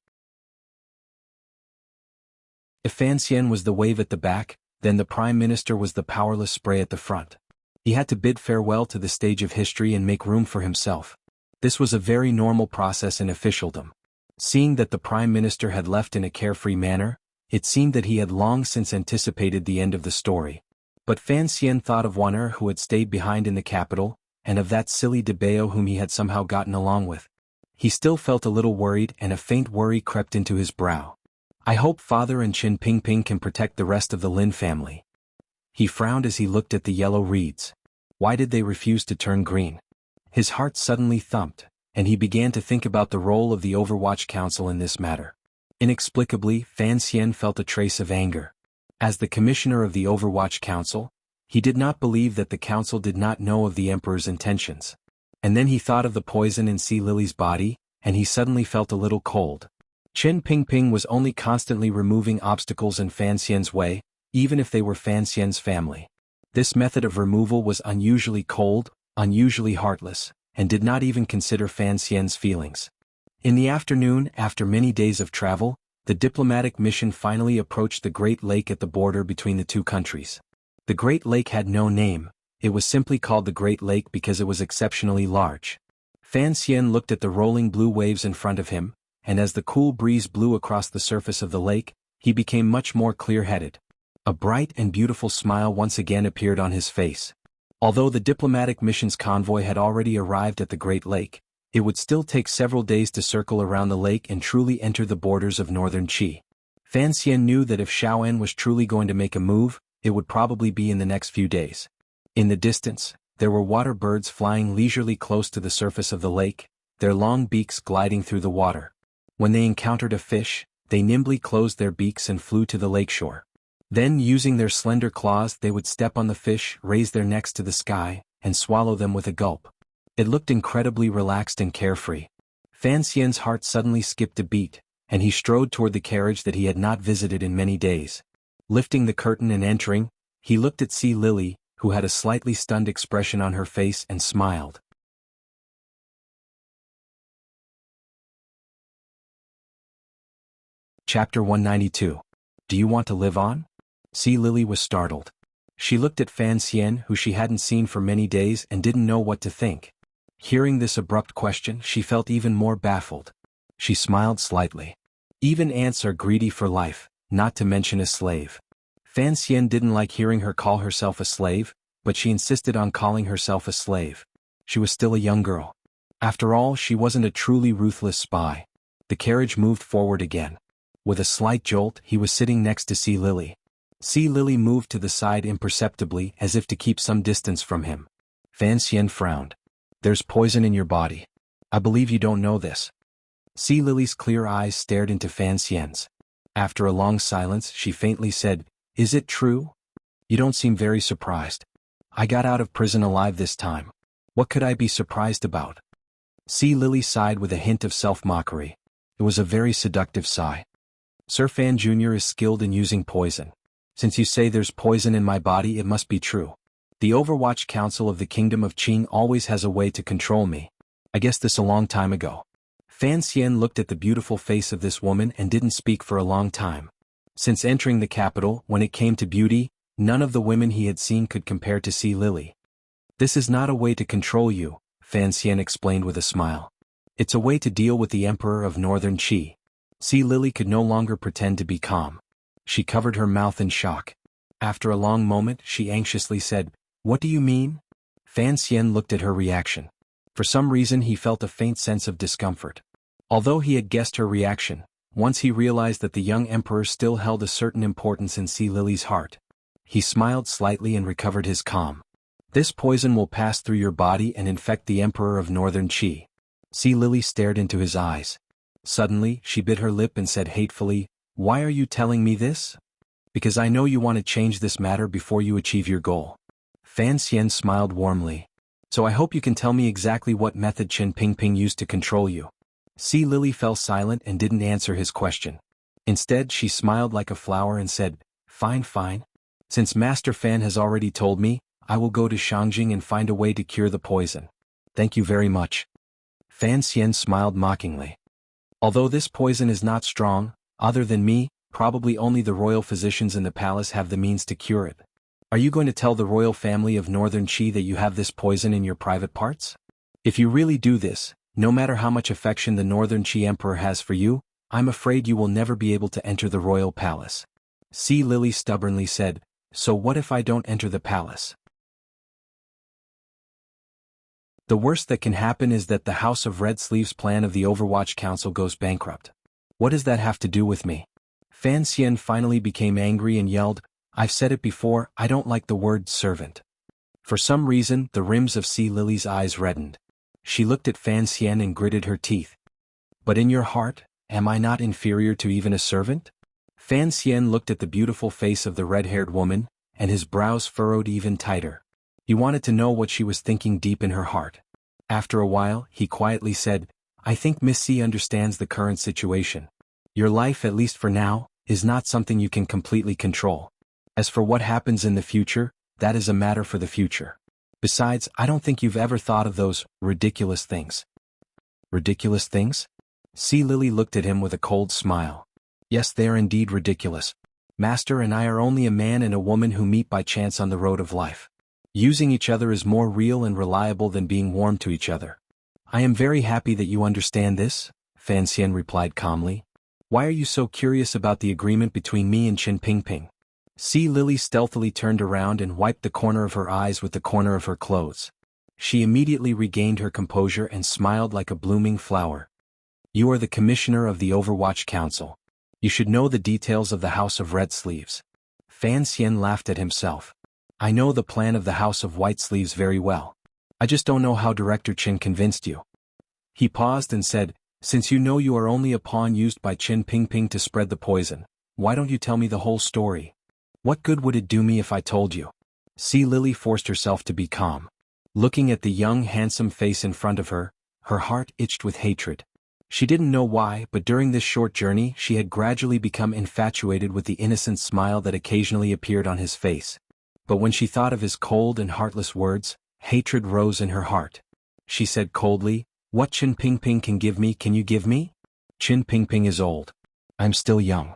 [SPEAKER 1] If Fan Xian was the wave at the back, then the prime minister was the powerless spray at the front. He had to bid farewell to the stage of history and make room for himself. This was a very normal process in officialdom. Seeing that the prime minister had left in a carefree manner, it seemed that he had long since anticipated the end of the story. But Fan Xian thought of Wan'er who had stayed behind in the capital, and of that silly Debao whom he had somehow gotten along with. He still felt a little worried, and a faint worry crept into his brow. I hope father and Qin Pingping can protect the rest of the Lin family. He frowned as he looked at the yellow reeds. Why did they refuse to turn green? His heart suddenly thumped, and he began to think about the role of the Overwatch Council in this matter. Inexplicably, Fan Xian felt a trace of anger. As the commissioner of the Overwatch Council, he did not believe that the council did not know of the emperor's intentions. And then he thought of the poison in Sea Lily's body, and he suddenly felt a little cold. Qin Pingping was only constantly removing obstacles in Fan Xian's way, even if they were Fan Xian's family. This method of removal was unusually cold, unusually heartless, and did not even consider Fan Xian's feelings. In the afternoon, after many days of travel, the diplomatic mission finally approached the Great Lake at the border between the two countries. The Great Lake had no name, it was simply called the Great Lake because it was exceptionally large. Fan Xian looked at the rolling blue waves in front of him, and as the cool breeze blew across the surface of the lake, he became much more clear-headed. A bright and beautiful smile once again appeared on his face. Although the diplomatic mission's convoy had already arrived at the Great Lake, it would still take several days to circle around the lake and truly enter the borders of northern Qi. Fan Xian knew that if Xiaoan was truly going to make a move, it would probably be in the next few days. In the distance, there were water birds flying leisurely close to the surface of the lake, their long beaks gliding through the water. When they encountered a fish, they nimbly closed their beaks and flew to the lakeshore. Then, using their slender claws, they would step on the fish, raise their necks to the sky, and swallow them with a gulp. It looked incredibly relaxed and carefree. Fan Xian's heart suddenly skipped a beat, and he strode toward the carriage that he had not visited in many days. Lifting the curtain and entering, he looked at Sea Lily, who had a slightly stunned expression on her face and smiled. Chapter 192. Do you want to live on? Sea Lily was startled. She looked at Fan Xian, who she hadn't seen for many days, and didn't know what to think. Hearing this abrupt question, she felt even more baffled. She smiled slightly. Even ants are greedy for life, not to mention a slave. Fan Xian didn't like hearing her call herself a slave, but she insisted on calling herself a slave. She was still a young girl. After all, she wasn't a truly ruthless spy. The carriage moved forward again. With a slight jolt, he was sitting next to Sea Lily. Sea Lily moved to the side imperceptibly as if to keep some distance from him. Fan Xian frowned. There's poison in your body. I believe you don't know this. Sea Lily's clear eyes stared into Fan Xian's. After a long silence, she faintly said, Is it true? You don't seem very surprised. I got out of prison alive this time. What could I be surprised about? Sea Lily sighed with a hint of self-mockery. It was a very seductive sigh. Sir Fan Jr. is skilled in using poison. Since you say there's poison in my body, it must be true. The Overwatch Council of the Kingdom of Qing always has a way to control me. I guessed this a long time ago. Fan Xian looked at the beautiful face of this woman and didn't speak for a long time. Since entering the capital, when it came to beauty, none of the women he had seen could compare to Sea Lily. This is not a way to control you, Fan Xian explained with a smile. It's a way to deal with the Emperor of Northern Qi. Sea Lily could no longer pretend to be calm. She covered her mouth in shock. After a long moment, she anxiously said, What do you mean? Fan Xian looked at her reaction. For some reason he felt a faint sense of discomfort. Although he had guessed her reaction, once he realized that the young emperor still held a certain importance in Sea Lily's heart. He smiled slightly and recovered his calm. This poison will pass through your body and infect the Emperor of Northern Qi. Sea Lily stared into his eyes. Suddenly, she bit her lip and said hatefully, Why are you telling me this? Because I know you want to change this matter before you achieve your goal. Fan Xian smiled warmly. So I hope you can tell me exactly what method Qin Pingping used to control you. Sea Lily fell silent and didn't answer his question. Instead, she smiled like a flower and said, "Fine, fine. Since Master Fan has already told me, I will go to Shangjing and find a way to cure the poison. Thank you very much." Fan Xian smiled mockingly. "Although this poison is not strong, other than me, probably only the royal physicians in the palace have the means to cure it. Are you going to tell the royal family of Northern Qi that you have this poison in your private parts? If you really do this, no matter how much affection the Northern Qi Emperor has for you, I'm afraid you will never be able to enter the royal palace." Sea Lily stubbornly said, "So what if I don't enter the palace? The worst that can happen is that the House of Red Sleeves plan of the Overwatch Council goes bankrupt. What does that have to do with me?" Fan Xian finally became angry and yelled, "I've said it before, I don't like the word servant." For some reason, the rims of Sea Lily's eyes reddened. She looked at Fan Xian and gritted her teeth. "But in your heart, am I not inferior to even a servant?" Fan Xian looked at the beautiful face of the red-haired woman, and his brows furrowed even tighter. He wanted to know what she was thinking deep in her heart. After a while, he quietly said, "I think Miss C understands the current situation. Your life, at least for now, is not something you can completely control. As for what happens in the future, that is a matter for the future. Besides, I don't think you've ever thought of those ridiculous things." "Ridiculous things?" Sea Lily looked at him with a cold smile. "Yes, they are indeed ridiculous. Master and I are only a man and a woman who meet by chance on the road of life. Using each other is more real and reliable than being warm to each other." "I am very happy that you understand this," Fan Xian replied calmly. "Why are you so curious about the agreement between me and Qin Pingping?" Sea Lily stealthily turned around and wiped the corner of her eyes with the corner of her clothes. She immediately regained her composure and smiled like a blooming flower. "You are the commissioner of the Overwatch Council. You should know the details of the House of Red Sleeves." Fan Xian laughed at himself. "I know the plan of the House of White Sleeves very well. I just don't know how Director Qin convinced you." He paused and said, "Since you know you are only a pawn used by Qin Pingping to spread the poison, why don't you tell me the whole story? What good would it do me if I told you?" Sea Lily forced herself to be calm. Looking at the young handsome face in front of her, her heart itched with hatred. She didn't know why, but during this short journey she had gradually become infatuated with the innocent smile that occasionally appeared on his face. But when she thought of his cold and heartless words, hatred rose in her heart. She said coldly, "What Qin Pingping can give me can you give me? Qin Pingping is old. I'm still young."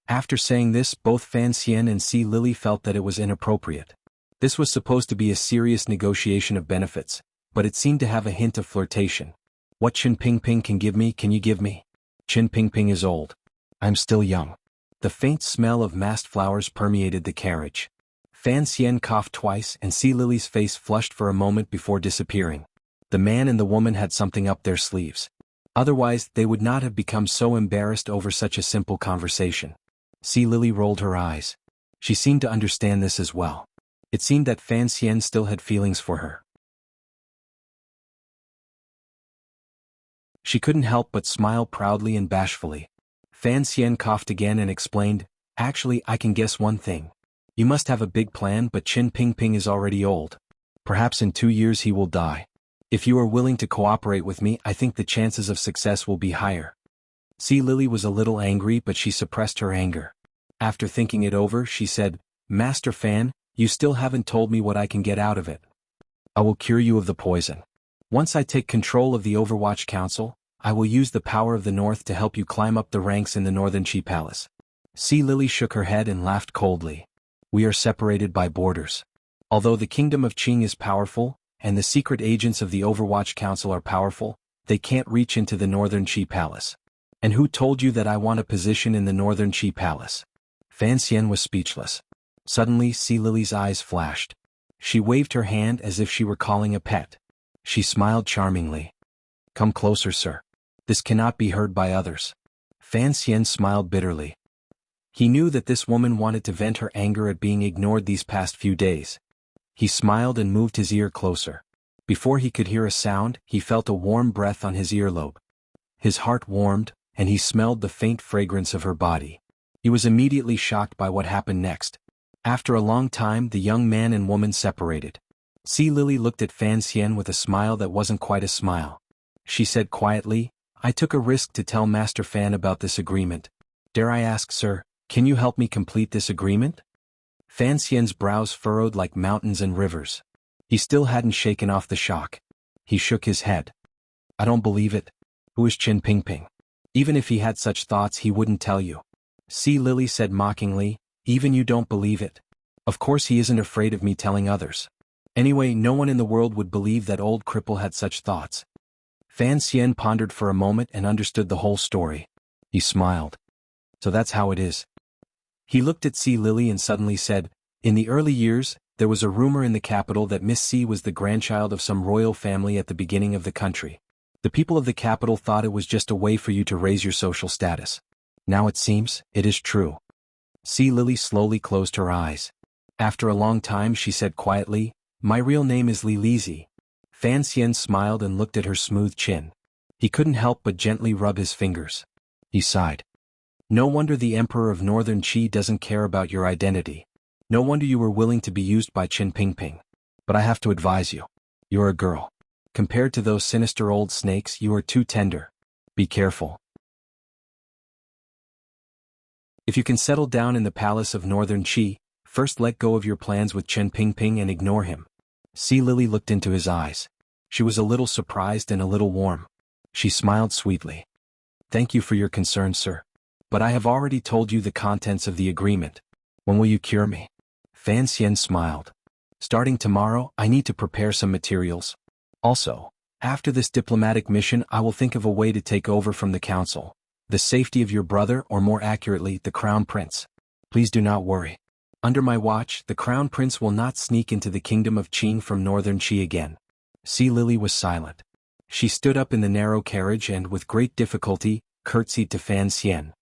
[SPEAKER 1] After saying this, both Fan Xian and Sea Lily felt that it was inappropriate. This was supposed to be a serious negotiation of benefits, but it seemed to have a hint of flirtation. "What Qin Pingping can give me can you give me? Qin Pingping is old. I'm still young." The faint smell of massed flowers permeated the carriage. Fan Xian coughed twice and Sea Lily's face flushed for a moment before disappearing. The man and the woman had something up their sleeves. Otherwise, they would not have become so embarrassed over such a simple conversation. Sea Lily rolled her eyes. She seemed to understand this as well. It seemed that Fan Xian still had feelings for her. She couldn't help but smile proudly and bashfully. Fan Xian coughed again and explained, "Actually, I can guess one thing. You must have a big plan, but Qin Pingping is already old. Perhaps in 2 years he will die. If you are willing to cooperate with me, I think the chances of success will be higher." Sea Lily was a little angry, but she suppressed her anger. After thinking it over, she said, "Master Fan, you still haven't told me what I can get out of it." "I will cure you of the poison. Once I take control of the Overwatch Council, I will use the power of the North to help you climb up the ranks in the Northern Qi Palace." Sea Lily shook her head and laughed coldly. "We are separated by borders. Although the Kingdom of Qing is powerful, and the secret agents of the Overwatch Council are powerful, they can't reach into the Northern Qi Palace. And who told you that I want a position in the Northern Qi Palace?" Fan Xian was speechless. Suddenly, Sea Lily's eyes flashed. She waved her hand as if she were calling a pet. She smiled charmingly. "Come closer, sir. This cannot be heard by others." Fan Xian smiled bitterly. He knew that this woman wanted to vent her anger at being ignored these past few days. He smiled and moved his ear closer. Before he could hear a sound, he felt a warm breath on his earlobe. His heart warmed, and he smelled the faint fragrance of her body. He was immediately shocked by what happened next. After a long time, the young man and woman separated. Sea Lily looked at Fan Xian with a smile that wasn't quite a smile. She said quietly, "I took a risk to tell Master Fan about this agreement. Dare I ask, sir, can you help me complete this agreement? Fan Xian's brows furrowed like mountains and rivers. He still hadn't shaken off the shock. He shook his head. I don't believe it. Who is Qin Pingping? Even if he had such thoughts, he wouldn't tell you. See, Lily said mockingly, even you don't believe it. Of course he isn't afraid of me telling others. Anyway, no one in the world would believe that old cripple had such thoughts. Fan Xian pondered for a moment and understood the whole story. He smiled. So that's how it is. He looked at C. Lily and suddenly said, in the early years, there was a rumor in the capital that Miss C was the grandchild of some royal family at the beginning of the country. The people of the capital thought it was just a way for you to raise your social status. Now it seems, it is true. C. Lily slowly closed her eyes. After a long time she said quietly, my real name is Li Lizi. Fan Xian smiled and looked at her smooth chin. He couldn't help but gently rub his fingers. He sighed. No wonder the Emperor of Northern Qi doesn't care about your identity. No wonder you were willing to be used by Qin Pingping. But I have to advise you. You're a girl. Compared to those sinister old snakes, you are too tender. Be careful. If you can settle down in the palace of Northern Qi, first let go of your plans with Qin Pingping and ignore him. C. Lily looked into his eyes. She was a little surprised and a little warm. She smiled sweetly. Thank you for your concern, sir. But I have already told you the contents of the agreement. When will you cure me? Fan Xian smiled. Starting tomorrow, I need to prepare some materials. Also, after this diplomatic mission, I will think of a way to take over from the council. The safety of your brother, or more accurately, the crown prince. Please do not worry. Under my watch, the crown prince will not sneak into the kingdom of Qing from Northern Qi again. C. Lily was silent. She stood up in the narrow carriage and, with great difficulty, curtsied to Fan Xian.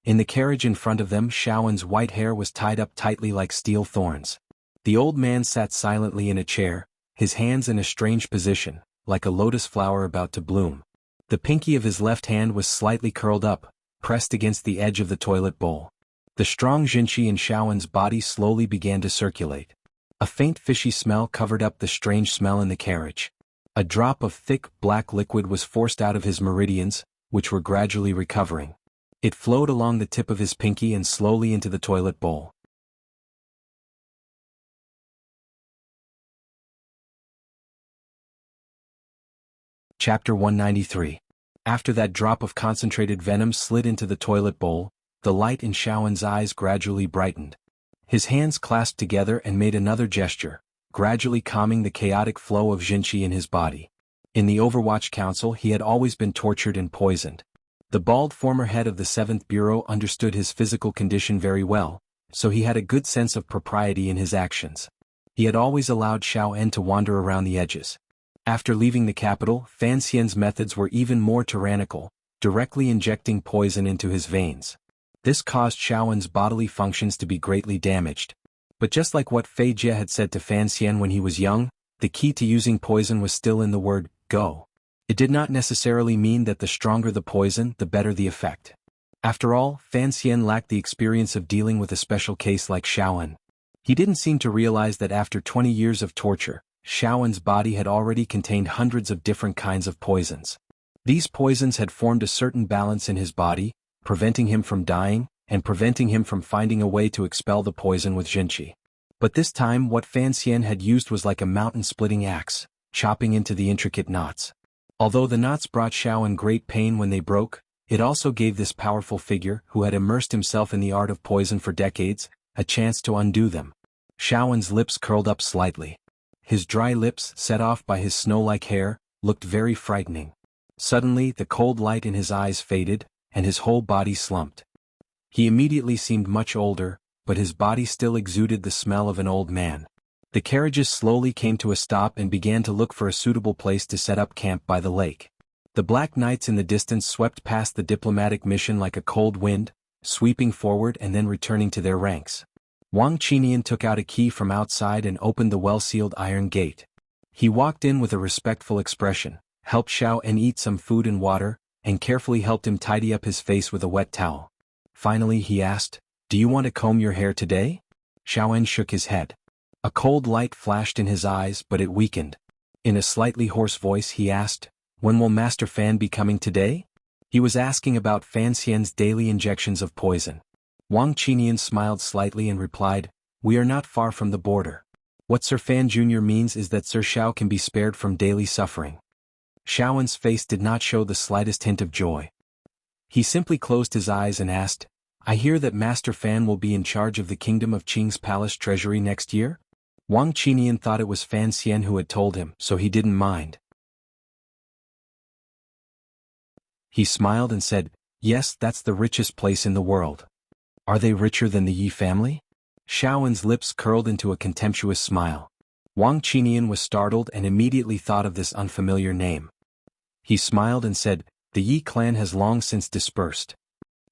[SPEAKER 1] In the carriage in front of them, Shaoen's white hair was tied up tightly like steel thorns. The old man sat silently in a chair, his hands in a strange position, like a lotus flower about to bloom. The pinky of his left hand was slightly curled up, pressed against the edge of the toilet bowl. The strong Jinqi in Shaoen's body slowly began to circulate. A faint fishy smell covered up the strange smell in the carriage. A drop of thick, black liquid was forced out of his meridians, which were gradually recovering. It flowed along the tip of his pinky and slowly into the toilet bowl. Chapter 193. After that drop of concentrated venom slid into the toilet bowl, the light in Shaoen's eyes gradually brightened. His hands clasped together and made another gesture, gradually calming the chaotic flow of Jinqi in his body. In the Overwatch Council he had always been tortured and poisoned. The bald former head of the 7th Bureau understood his physical condition very well, so he had a good sense of propriety in his actions. He had always allowed Shaoen to wander around the edges. After leaving the capital, Fan Xian's methods were even more tyrannical, directly injecting poison into his veins. This caused Shaoen's bodily functions to be greatly damaged. But just like what Fei Jie had said to Fan Xian when he was young, the key to using poison was still in the word, go. It did not necessarily mean that the stronger the poison, the better the effect. After all, Fan Xian lacked the experience of dealing with a special case like Shaoen. He didn't seem to realize that after 20 years of torture, Shaoen's body had already contained hundreds of different kinds of poisons. These poisons had formed a certain balance in his body, preventing him from dying, and preventing him from finding a way to expel the poison with Jinqi. But this time what Fan Xian had used was like a mountain-splitting axe, chopping into the intricate knots. Although the knots brought Shaoen great pain when they broke, it also gave this powerful figure, who had immersed himself in the art of poison for decades, a chance to undo them. Shaoen's lips curled up slightly. His dry lips, set off by his snow-like hair, looked very frightening. Suddenly the cold light in his eyes faded, and his whole body slumped. He immediately seemed much older, but his body still exuded the smell of an old man. The carriages slowly came to a stop and began to look for a suitable place to set up camp by the lake. The black knights in the distance swept past the diplomatic mission like a cold wind, sweeping forward and then returning to their ranks. Wang Qinian took out a key from outside and opened the well-sealed iron gate. He walked in with a respectful expression, helped Shaoen eat some food and water, and carefully helped him tidy up his face with a wet towel. Finally he asked, "Do you want to comb your hair today?" Shaoen shook his head. A cold light flashed in his eyes, but it weakened. In a slightly hoarse voice he asked, "When will Master Fan be coming today?" He was asking about Fan Xian's daily injections of poison. Wang Qinian smiled slightly and replied, "We are not far from the border. What Sir Fan Jr. means is that Sir Xiao can be spared from daily suffering." Xiaowen's face did not show the slightest hint of joy. He simply closed his eyes and asked, "I hear that Master Fan will be in charge of the kingdom of Qing's palace treasury next year?" Wang Qinian thought it was Fan Xian who had told him, so he didn't mind. He smiled and said, "Yes, that's the richest place in the world." "Are they richer than the Yi family?" Xiaowen's lips curled into a contemptuous smile. Wang Qinian was startled and immediately thought of this unfamiliar name. He smiled and said, "The Yi clan has long since dispersed."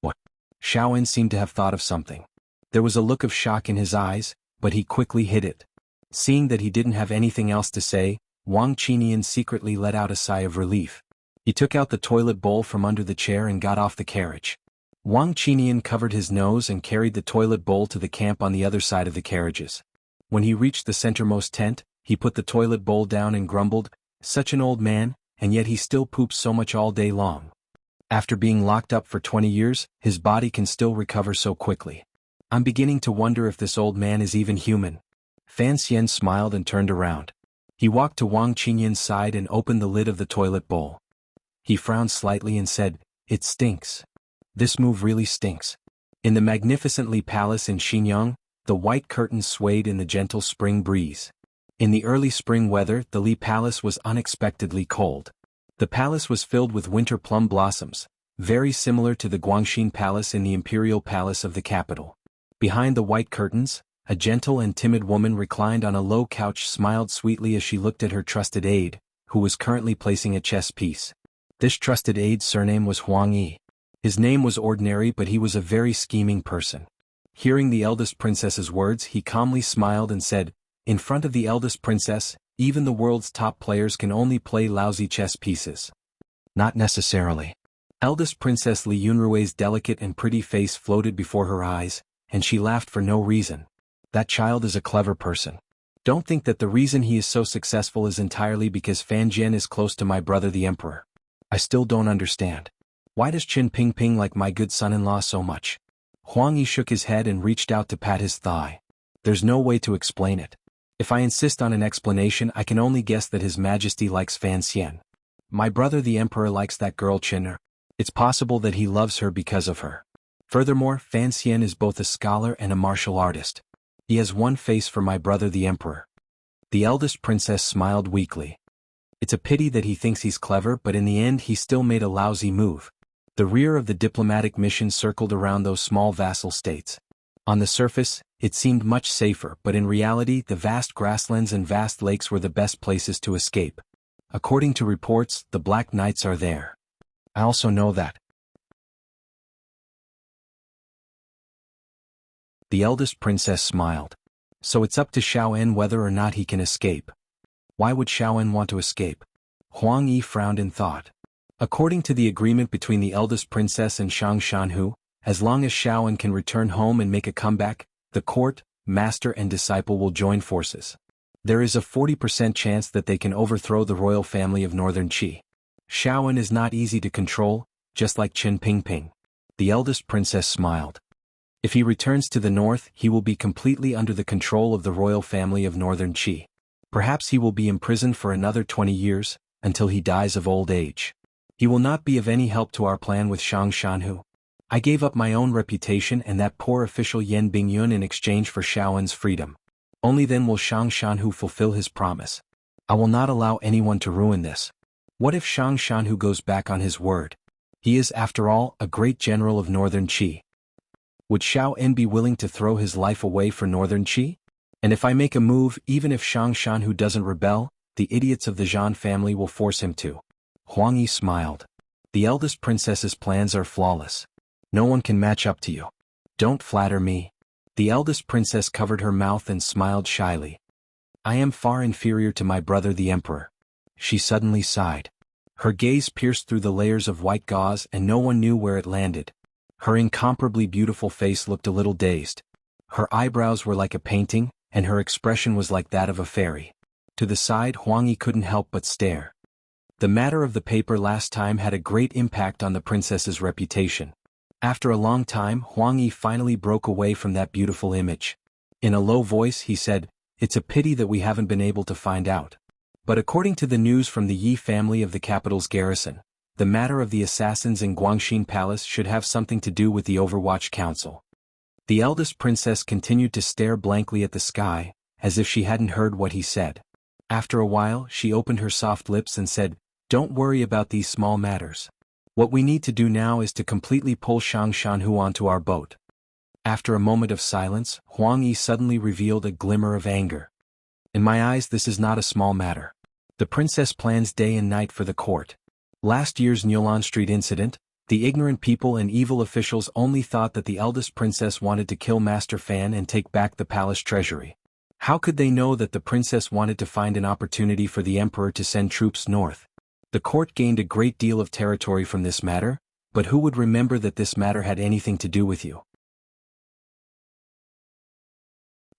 [SPEAKER 1] What? Xiaowen seemed to have thought of something. There was a look of shock in his eyes, but he quickly hid it. Seeing that he didn't have anything else to say, Wang Qinian secretly let out a sigh of relief. He took out the toilet bowl from under the chair and got off the carriage. Wang Qinian covered his nose and carried the toilet bowl to the camp on the other side of the carriages. When he reached the centermost tent, he put the toilet bowl down and grumbled, "Such an old man, and yet he still poops so much all day long. After being locked up for 20 years, his body can still recover so quickly. I'm beginning to wonder if this old man is even human." Fan Xian smiled and turned around. He walked to Wang Qinian's side and opened the lid of the toilet bowl. He frowned slightly and said, "It stinks. This move really stinks." In the magnificent Li Palace in Xinyang, the white curtains swayed in the gentle spring breeze. In the early spring weather, the Li Palace was unexpectedly cold. The palace was filled with winter plum blossoms, very similar to the Guangxin Palace in the imperial palace of the capital. Behind the white curtains, a gentle and timid woman reclined on a low couch smiled sweetly as she looked at her trusted aide, who was currently placing a chess piece. This trusted aide's surname was Huang Yi. His name was ordinary, but he was a very scheming person. Hearing the eldest princess's words, he calmly smiled and said, "In front of the eldest princess, even the world's top players can only play lousy chess pieces." "Not necessarily." Eldest Princess Li Yunrui's delicate and pretty face floated before her eyes, and she laughed for no reason. "That child is a clever person. Don't think that the reason he is so successful is entirely because Fan Jian is close to my brother the emperor. I still don't understand. Why does Qin Pingping like my good son-in-law so much?" Huang Yi shook his head and reached out to pat his thigh. "There's no way to explain it. If I insist on an explanation, I can only guess that His Majesty likes Fan Xian. My brother the emperor likes that girl Qin. It's possible that he loves her because of her. Furthermore, Fan Xian is both a scholar and a martial artist. He has one face for my brother the emperor." The eldest princess smiled weakly. "It's a pity that he thinks he's clever, but in the end he still made a lousy move." The rear of the diplomatic mission circled around those small vassal states. On the surface, it seemed much safer, but in reality the vast grasslands and vast lakes were the best places to escape. According to reports, the Black Knights are there. I also know that. The eldest princess smiled. "So it's up to Xiaoen whether or not he can escape." "Why would Xiaoen want to escape?" Huang Yi frowned in thought. According to the agreement between the eldest princess and Shang Shanhu, as long as Xiaoen can return home and make a comeback, the court, master and disciple will join forces. There is a 40% chance that they can overthrow the royal family of Northern Qi. Xiaoen is not easy to control, just like Qin Pingping. The eldest princess smiled. If he returns to the north, he will be completely under the control of the royal family of Northern Qi. Perhaps he will be imprisoned for another 20 years, until he dies of old age. He will not be of any help to our plan with Shang Shanhu. I gave up my own reputation and that poor official Yan Bingyun in exchange for Xiaoen's freedom. Only then will Shang Shanhu fulfill his promise. I will not allow anyone to ruin this. What if Shang Shanhu goes back on his word? He is, after all, a great general of Northern Qi. Would Xiaoen be willing to throw his life away for Northern Qi? And if I make a move, even if Shang Shanhu doesn't rebel, the idiots of the Zhan family will force him to. Huang Yi smiled. The eldest princess's plans are flawless. No one can match up to you. Don't flatter me. The eldest princess covered her mouth and smiled shyly. I am far inferior to my brother the emperor. She suddenly sighed. Her gaze pierced through the layers of white gauze and no one knew where it landed. Her incomparably beautiful face looked a little dazed. Her eyebrows were like a painting, and her expression was like that of a fairy. To the side, Huang Yi couldn't help but stare. The matter of the paper last time had a great impact on the princess's reputation. After a long time, Huang Yi finally broke away from that beautiful image. In a low voice he said, "It's a pity that we haven't been able to find out. But according to the news from the Yi family of the capital's garrison, the matter of the assassins in Guangxin Palace should have something to do with the Overwatch Council." The eldest princess continued to stare blankly at the sky, as if she hadn't heard what he said. After a while she opened her soft lips and said, "Don't worry about these small matters. What we need to do now is to completely pull Shang Shanhu onto our boat." After a moment of silence, Huang Yi suddenly revealed a glimmer of anger. "In my eyes this is not a small matter. The princess plans day and night for the court. Last year's Nyolan Street incident, the ignorant people and evil officials only thought that the eldest princess wanted to kill Master Fan and take back the palace treasury. How could they know that the princess wanted to find an opportunity for the emperor to send troops north? The court gained a great deal of territory from this matter, but who would remember that this matter had anything to do with you?"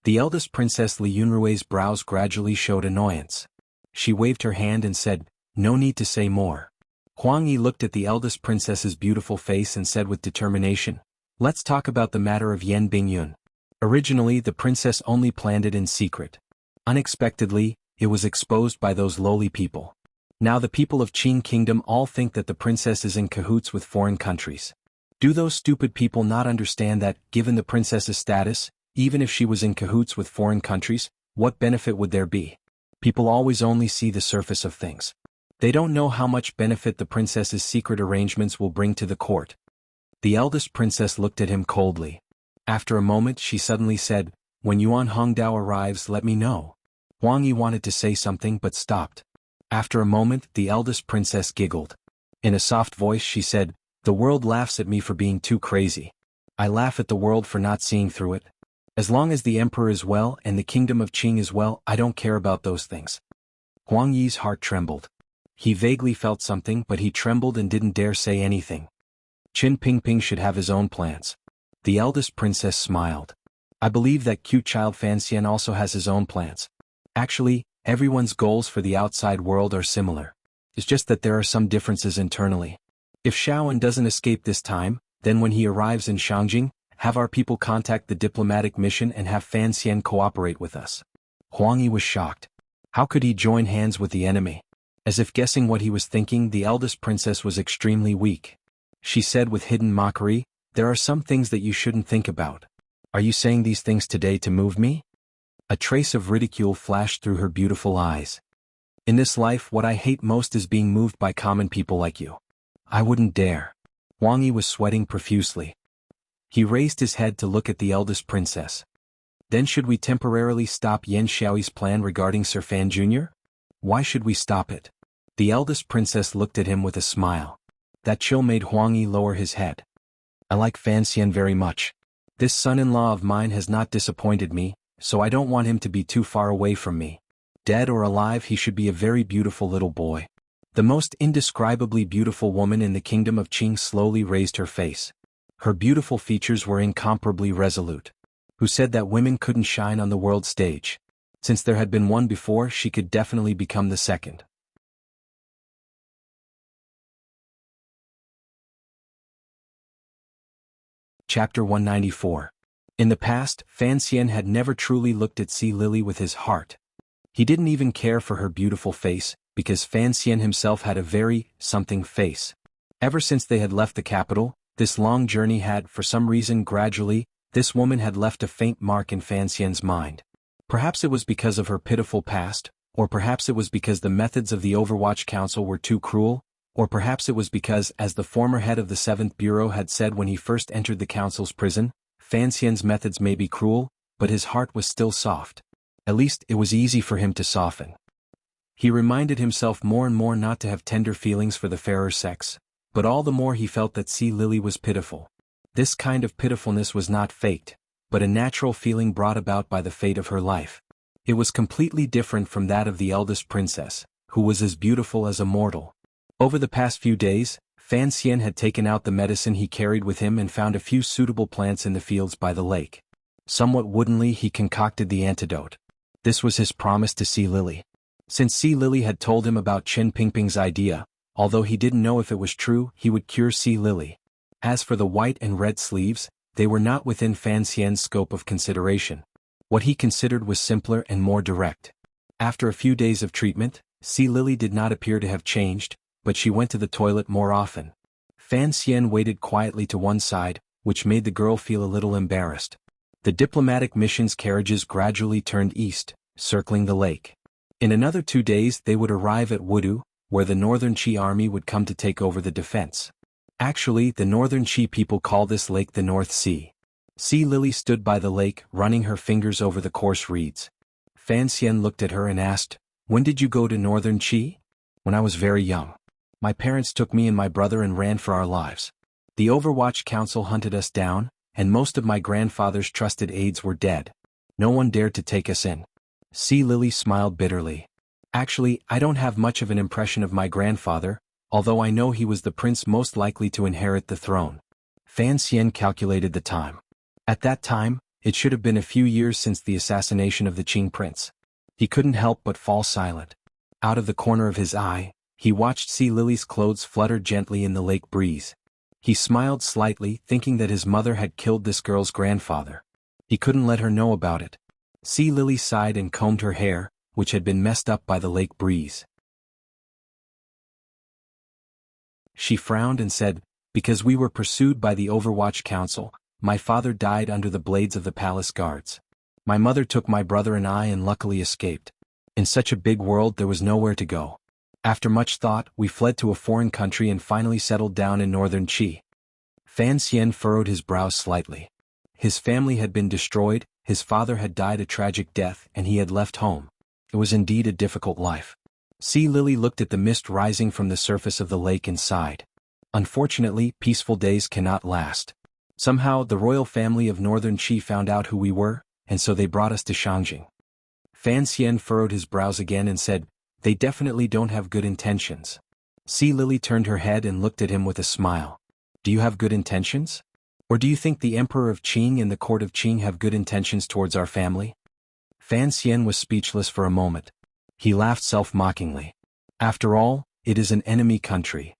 [SPEAKER 1] The eldest princess Li Yunrui's brows gradually showed annoyance. She waved her hand and said, "No need to say more." Huang Yi looked at the eldest princess's beautiful face and said with determination, "Let's talk about the matter of Yan Bingyun." Originally the princess only planned it in secret. Unexpectedly, it was exposed by those lowly people. Now the people of Qing Kingdom all think that the princess is in cahoots with foreign countries. Do those stupid people not understand that, given the princess's status, even if she was in cahoots with foreign countries, what benefit would there be? People always only see the surface of things. They don't know how much benefit the princess's secret arrangements will bring to the court. The eldest princess looked at him coldly. After a moment she suddenly said, "When Yuan Hongdao arrives let me know." Huang Yi wanted to say something but stopped. After a moment the eldest princess giggled. In a soft voice she said, "The world laughs at me for being too crazy. I laugh at the world for not seeing through it. As long as the emperor is well and the kingdom of Qing is well, I don't care about those things." Huang Yi's heart trembled. He vaguely felt something but he trembled and didn't dare say anything. Qin Pingping should have his own plans. The eldest princess smiled. "I believe that cute child Fan Xian also has his own plans. Actually, everyone's goals for the outside world are similar. It's just that there are some differences internally. If Shaoan doesn't escape this time, then when he arrives in Shangjing, have our people contact the diplomatic mission and have Fan Xian cooperate with us." Huang Yi was shocked. How could he join hands with the enemy? As if guessing what he was thinking, the eldest princess was extremely weak. She said with hidden mockery, "There are some things that you shouldn't think about. Are you saying these things today to move me?" A trace of ridicule flashed through her beautiful eyes. "In this life what I hate most is being moved by common people like you. I wouldn't dare." Huang Yi was sweating profusely. He raised his head to look at the eldest princess. "Then should we temporarily stop Yan Xiaoyi's plan regarding Sir Fan Jr.? Why should we stop it?" The eldest princess looked at him with a smile. That chill made Huang Yi lower his head. "I like Fan Xian very much. This son-in-law of mine has not disappointed me, so I don't want him to be too far away from me. Dead or alive he should be a very beautiful little boy." The most indescribably beautiful woman in the kingdom of Qing slowly raised her face. Her beautiful features were incomparably resolute. Who said that women couldn't shine on the world stage? Since there had been one before, she could definitely become the second. Chapter 194. In the past, Fan Xian had never truly looked at Sea Lily with his heart. He didn't even care for her beautiful face, because Fan Xian himself had a very something face. Ever since they had left the capital, this long journey had, for some reason gradually, this woman had left a faint mark in Fan Xian's mind. Perhaps it was because of her pitiful past, or perhaps it was because the methods of the Overwatch Council were too cruel, or perhaps it was because, as the former head of the 7th Bureau had said when he first entered the council's prison, Fan Xian's methods may be cruel, but his heart was still soft. At least it was easy for him to soften. He reminded himself more and more not to have tender feelings for the fairer sex, but all the more he felt that Sea Lily was pitiful. This kind of pitifulness was not faked, but a natural feeling brought about by the fate of her life. It was completely different from that of the eldest princess, who was as beautiful as a mortal. Over the past few days, Fan Xian had taken out the medicine he carried with him and found a few suitable plants in the fields by the lake. Somewhat woodenly he concocted the antidote. This was his promise to Sea Lily. Since Sea Lily had told him about Chen Pingping's idea, although he didn't know if it was true, he would cure Sea Lily. As for the white and red sleeves, they were not within Fan Xian's scope of consideration. What he considered was simpler and more direct. After a few days of treatment, Sea Lily did not appear to have changed, but she went to the toilet more often. Fan Xian waited quietly to one side, which made the girl feel a little embarrassed. The diplomatic mission's carriages gradually turned east, circling the lake. In another 2 days they would arrive at Wudu, where the Northern Qi army would come to take over the defense. Actually, the Northern Qi people call this lake the North Sea. Sea Lily stood by the lake, running her fingers over the coarse reeds. Fan Xian looked at her and asked, "When did you go to Northern Qi?" "When I was very young. My parents took me and my brother and ran for our lives. The Overwatch Council hunted us down, and most of my grandfather's trusted aides were dead. No one dared to take us in." Sea Lily smiled bitterly. "Actually, I don't have much of an impression of my grandfather, although I know he was the prince most likely to inherit the throne." Fan Xian calculated the time. At that time, it should have been a few years since the assassination of the Qing prince. He couldn't help but fall silent. Out of the corner of his eye, he watched Sea Lily's clothes flutter gently in the lake breeze. He smiled slightly, thinking that his mother had killed this girl's grandfather. He couldn't let her know about it. Sea Lily sighed and combed her hair, which had been messed up by the lake breeze. She frowned and said, "Because we were pursued by the Overwatch Council, my father died under the blades of the palace guards. My mother took my brother and I and luckily escaped. In such a big world there was nowhere to go. After much thought, we fled to a foreign country and finally settled down in Northern Qi." Fan Xian furrowed his brows slightly. His family had been destroyed, his father had died a tragic death, and he had left home. It was indeed a difficult life. Sea Lily looked at the mist rising from the surface of the lake and sighed. "Unfortunately, peaceful days cannot last. Somehow, the royal family of Northern Qi found out who we were, and so they brought us to Shangjing." Fan Xian furrowed his brows again and said, "They definitely don't have good intentions." Sea Lily turned her head and looked at him with a smile. "Do you have good intentions? Or do you think the Emperor of Qing and the court of Qing have good intentions towards our family?" Fan Xian was speechless for a moment. He laughed self-mockingly. "After all, it is an enemy country.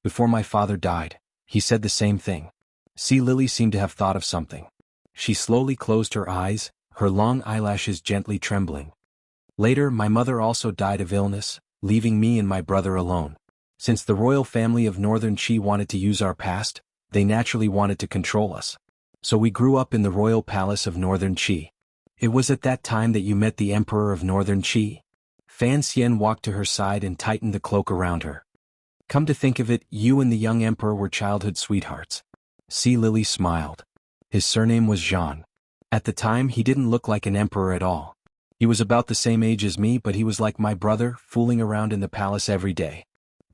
[SPEAKER 1] Before my father died, he said the same thing." Sea Lily seemed to have thought of something. She slowly closed her eyes, her long eyelashes gently trembling. "Later, my mother also died of illness, leaving me and my brother alone. Since the royal family of Northern Qi wanted to use our past, they naturally wanted to control us. So we grew up in the royal palace of Northern Qi. It was at that time that you met the Emperor of Northern Qi?" Fan Xian walked to her side and tightened the cloak around her. "Come to think of it, you and the young emperor were childhood sweethearts." Sea Lily smiled. His surname was Zhan. At the time he didn't look like an emperor at all. He was about the same age as me, but he was like my brother, fooling around in the palace every day.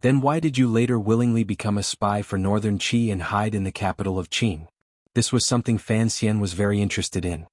[SPEAKER 1] "Then why did you later willingly become a spy for Northern Qi and hide in the capital of Qing?" This was something Fan Xian was very interested in.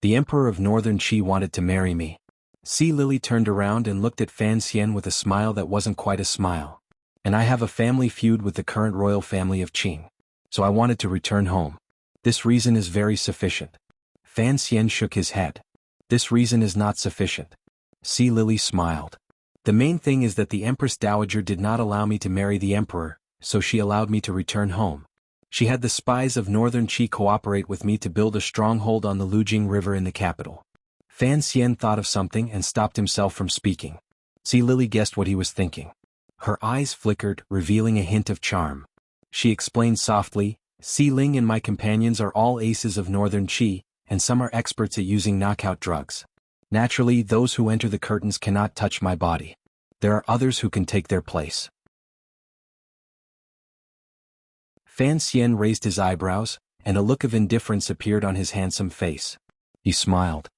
[SPEAKER 1] "The Emperor of Northern Qi wanted to marry me." Sea Lily turned around and looked at Fan Xian with a smile that wasn't quite a smile. "And I have a family feud with the current royal family of Qing. So I wanted to return home. This reason is very sufficient." Fan Xian shook his head. "This reason is not sufficient." Sea Lily smiled. "The main thing is that the Empress Dowager did not allow me to marry the Emperor, so she allowed me to return home. She had the spies of Northern Qi cooperate with me to build a stronghold on the Lujing River in the capital." Fan Xian thought of something and stopped himself from speaking. Sea Lily guessed what he was thinking. Her eyes flickered, revealing a hint of charm. She explained softly, "Si Ling and my companions are all aces of Northern Qi, and some are experts at using knockout drugs. Naturally, those who enter the curtains cannot touch my body. There are others who can take their place." Fan Xian raised his eyebrows, and a look of indifference appeared on his handsome face. He smiled.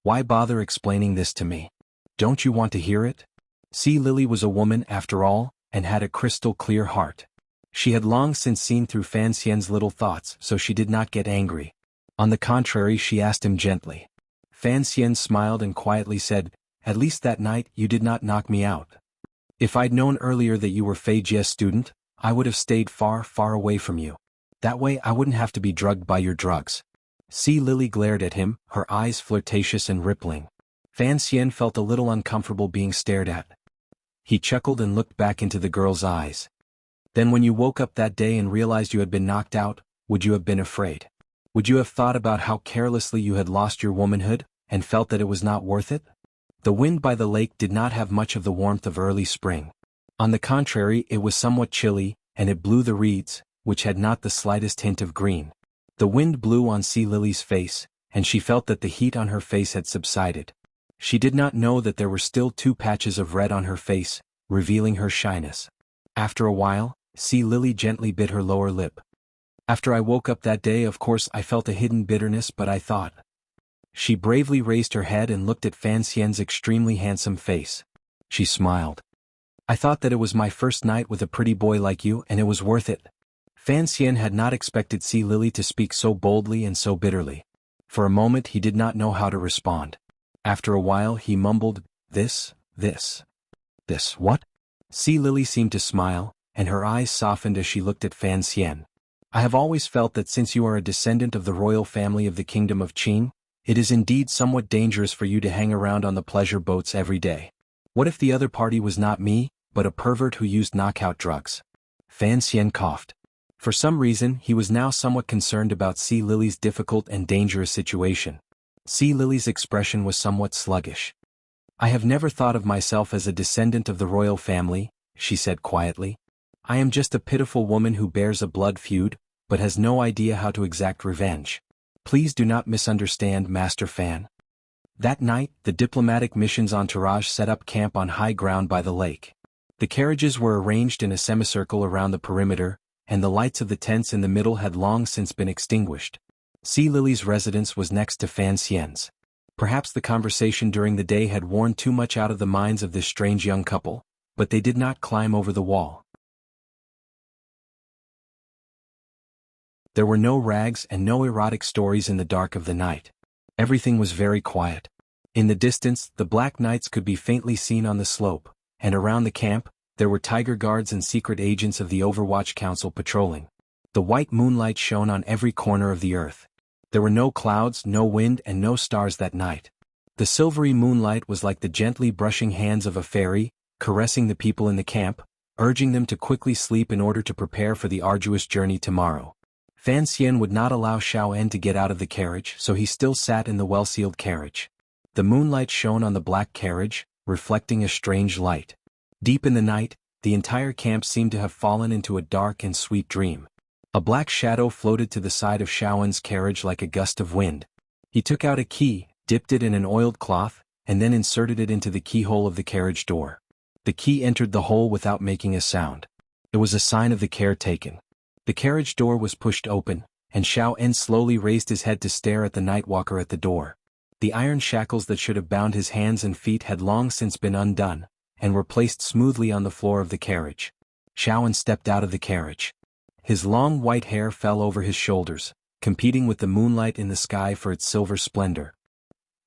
[SPEAKER 1] "Why bother explaining this to me? Don't you want to hear it?" Sea Lily was a woman after all, and had a crystal-clear heart. She had long since seen through Fan Xian's little thoughts, so she did not get angry. On the contrary, she asked him gently. Fan Xian smiled and quietly said, "At least that night you did not knock me out. If I'd known earlier that you were Fei Jie's student, I would have stayed far, far away from you. That way I wouldn't have to be drugged by your drugs." Sea Lily glared at him, her eyes flirtatious and rippling. Fan Xian felt a little uncomfortable being stared at. He chuckled and looked back into the girl's eyes. Then when you woke up that day and realized you had been knocked out, would you have been afraid? Would you have thought about how carelessly you had lost your womanhood, and felt that it was not worth it? The wind by the lake did not have much of the warmth of early spring. On the contrary, it was somewhat chilly, and it blew the reeds, which had not the slightest hint of green. The wind blew on Sea Lily's face, and she felt that the heat on her face had subsided. She did not know that there were still 2 patches of red on her face, revealing her shyness. After a while, Sea Lily gently bit her lower lip. After I woke up that day, of course I felt a hidden bitterness, but I thought. She bravely raised her head and looked at Fan Xian's extremely handsome face. She smiled. I thought that it was my first night with a pretty boy like you, and it was worth it. Fan Xian had not expected Sea Lily to speak so boldly and so bitterly. For a moment he did not know how to respond. After a while he mumbled, This, what? Sea Lily seemed to smile, and her eyes softened as she looked at Fan Xian. I have always felt that since you are a descendant of the royal family of the kingdom of Qing, it is indeed somewhat dangerous for you to hang around on the pleasure boats every day. What if the other party was not me, but a pervert who used knockout drugs? Fan Xian coughed. For some reason he was now somewhat concerned about Sea Lily's difficult and dangerous situation. Sea Lily's expression was somewhat sluggish. I have never thought of myself as a descendant of the royal family, she said quietly. I am just a pitiful woman who bears a blood feud, but has no idea how to exact revenge. Please do not misunderstand, Master Fan. That night, the diplomatic mission's entourage set up camp on high ground by the lake. The carriages were arranged in a semicircle around the perimeter, and the lights of the tents in the middle had long since been extinguished. Sea Lily's residence was next to Fan Xian's. Perhaps the conversation during the day had worn too much out of the minds of this strange young couple, but they did not climb over the wall. There were no rags and no erotic stories in the dark of the night. Everything was very quiet. In the distance, the black knights could be faintly seen on the slope, and around the camp, there were tiger guards and secret agents of the Overwatch Council patrolling. The white moonlight shone on every corner of the earth. There were no clouds, no wind, and no stars that night. The silvery moonlight was like the gently brushing hands of a fairy, caressing the people in the camp, urging them to quickly sleep in order to prepare for the arduous journey tomorrow. Fan Xian would not allow Xiao En to get out of the carriage, so he still sat in the well-sealed carriage. The moonlight shone on the black carriage, reflecting a strange light. Deep in the night, the entire camp seemed to have fallen into a dark and sweet dream. A black shadow floated to the side of Xiao En's carriage like a gust of wind. He took out a key, dipped it in an oiled cloth, and then inserted it into the keyhole of the carriage door. The key entered the hole without making a sound. It was a sign of the care taken. The carriage door was pushed open, and Xiao En slowly raised his head to stare at the nightwalker at the door. The iron shackles that should have bound his hands and feet had long since been undone, and were placed smoothly on the floor of the carriage. Xiao En stepped out of the carriage. His long white hair fell over his shoulders, competing with the moonlight in the sky for its silver splendor.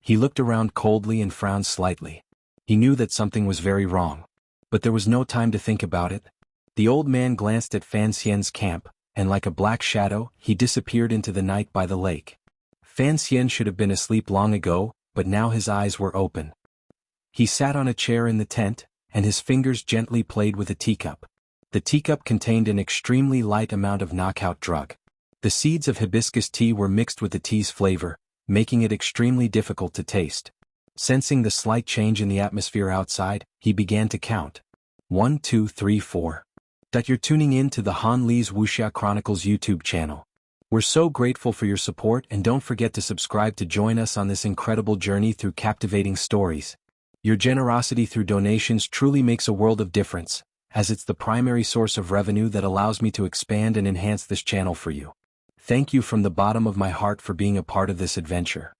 [SPEAKER 1] He looked around coldly and frowned slightly. He knew that something was very wrong. But there was no time to think about it. The old man glanced at Fan Xian's camp, and like a black shadow, he disappeared into the night by the lake. Fan Xian should have been asleep long ago, but now his eyes were open. He sat on a chair in the tent, and his fingers gently played with a teacup. The teacup contained an extremely light amount of knockout drug. The seeds of hibiscus tea were mixed with the tea's flavor, making it extremely difficult to taste. Sensing the slight change in the atmosphere outside, he began to count. 1, 2, 3, 4. You're tuning in to the Han Li's Wuxia Chronicles YouTube channel. We're so grateful for your support, and don't forget to subscribe to join us on this incredible journey through captivating stories. Your generosity through donations truly makes a world of difference, as it's the primary source of revenue that allows me to expand and enhance this channel for you. Thank you from the bottom of my heart for being a part of this adventure.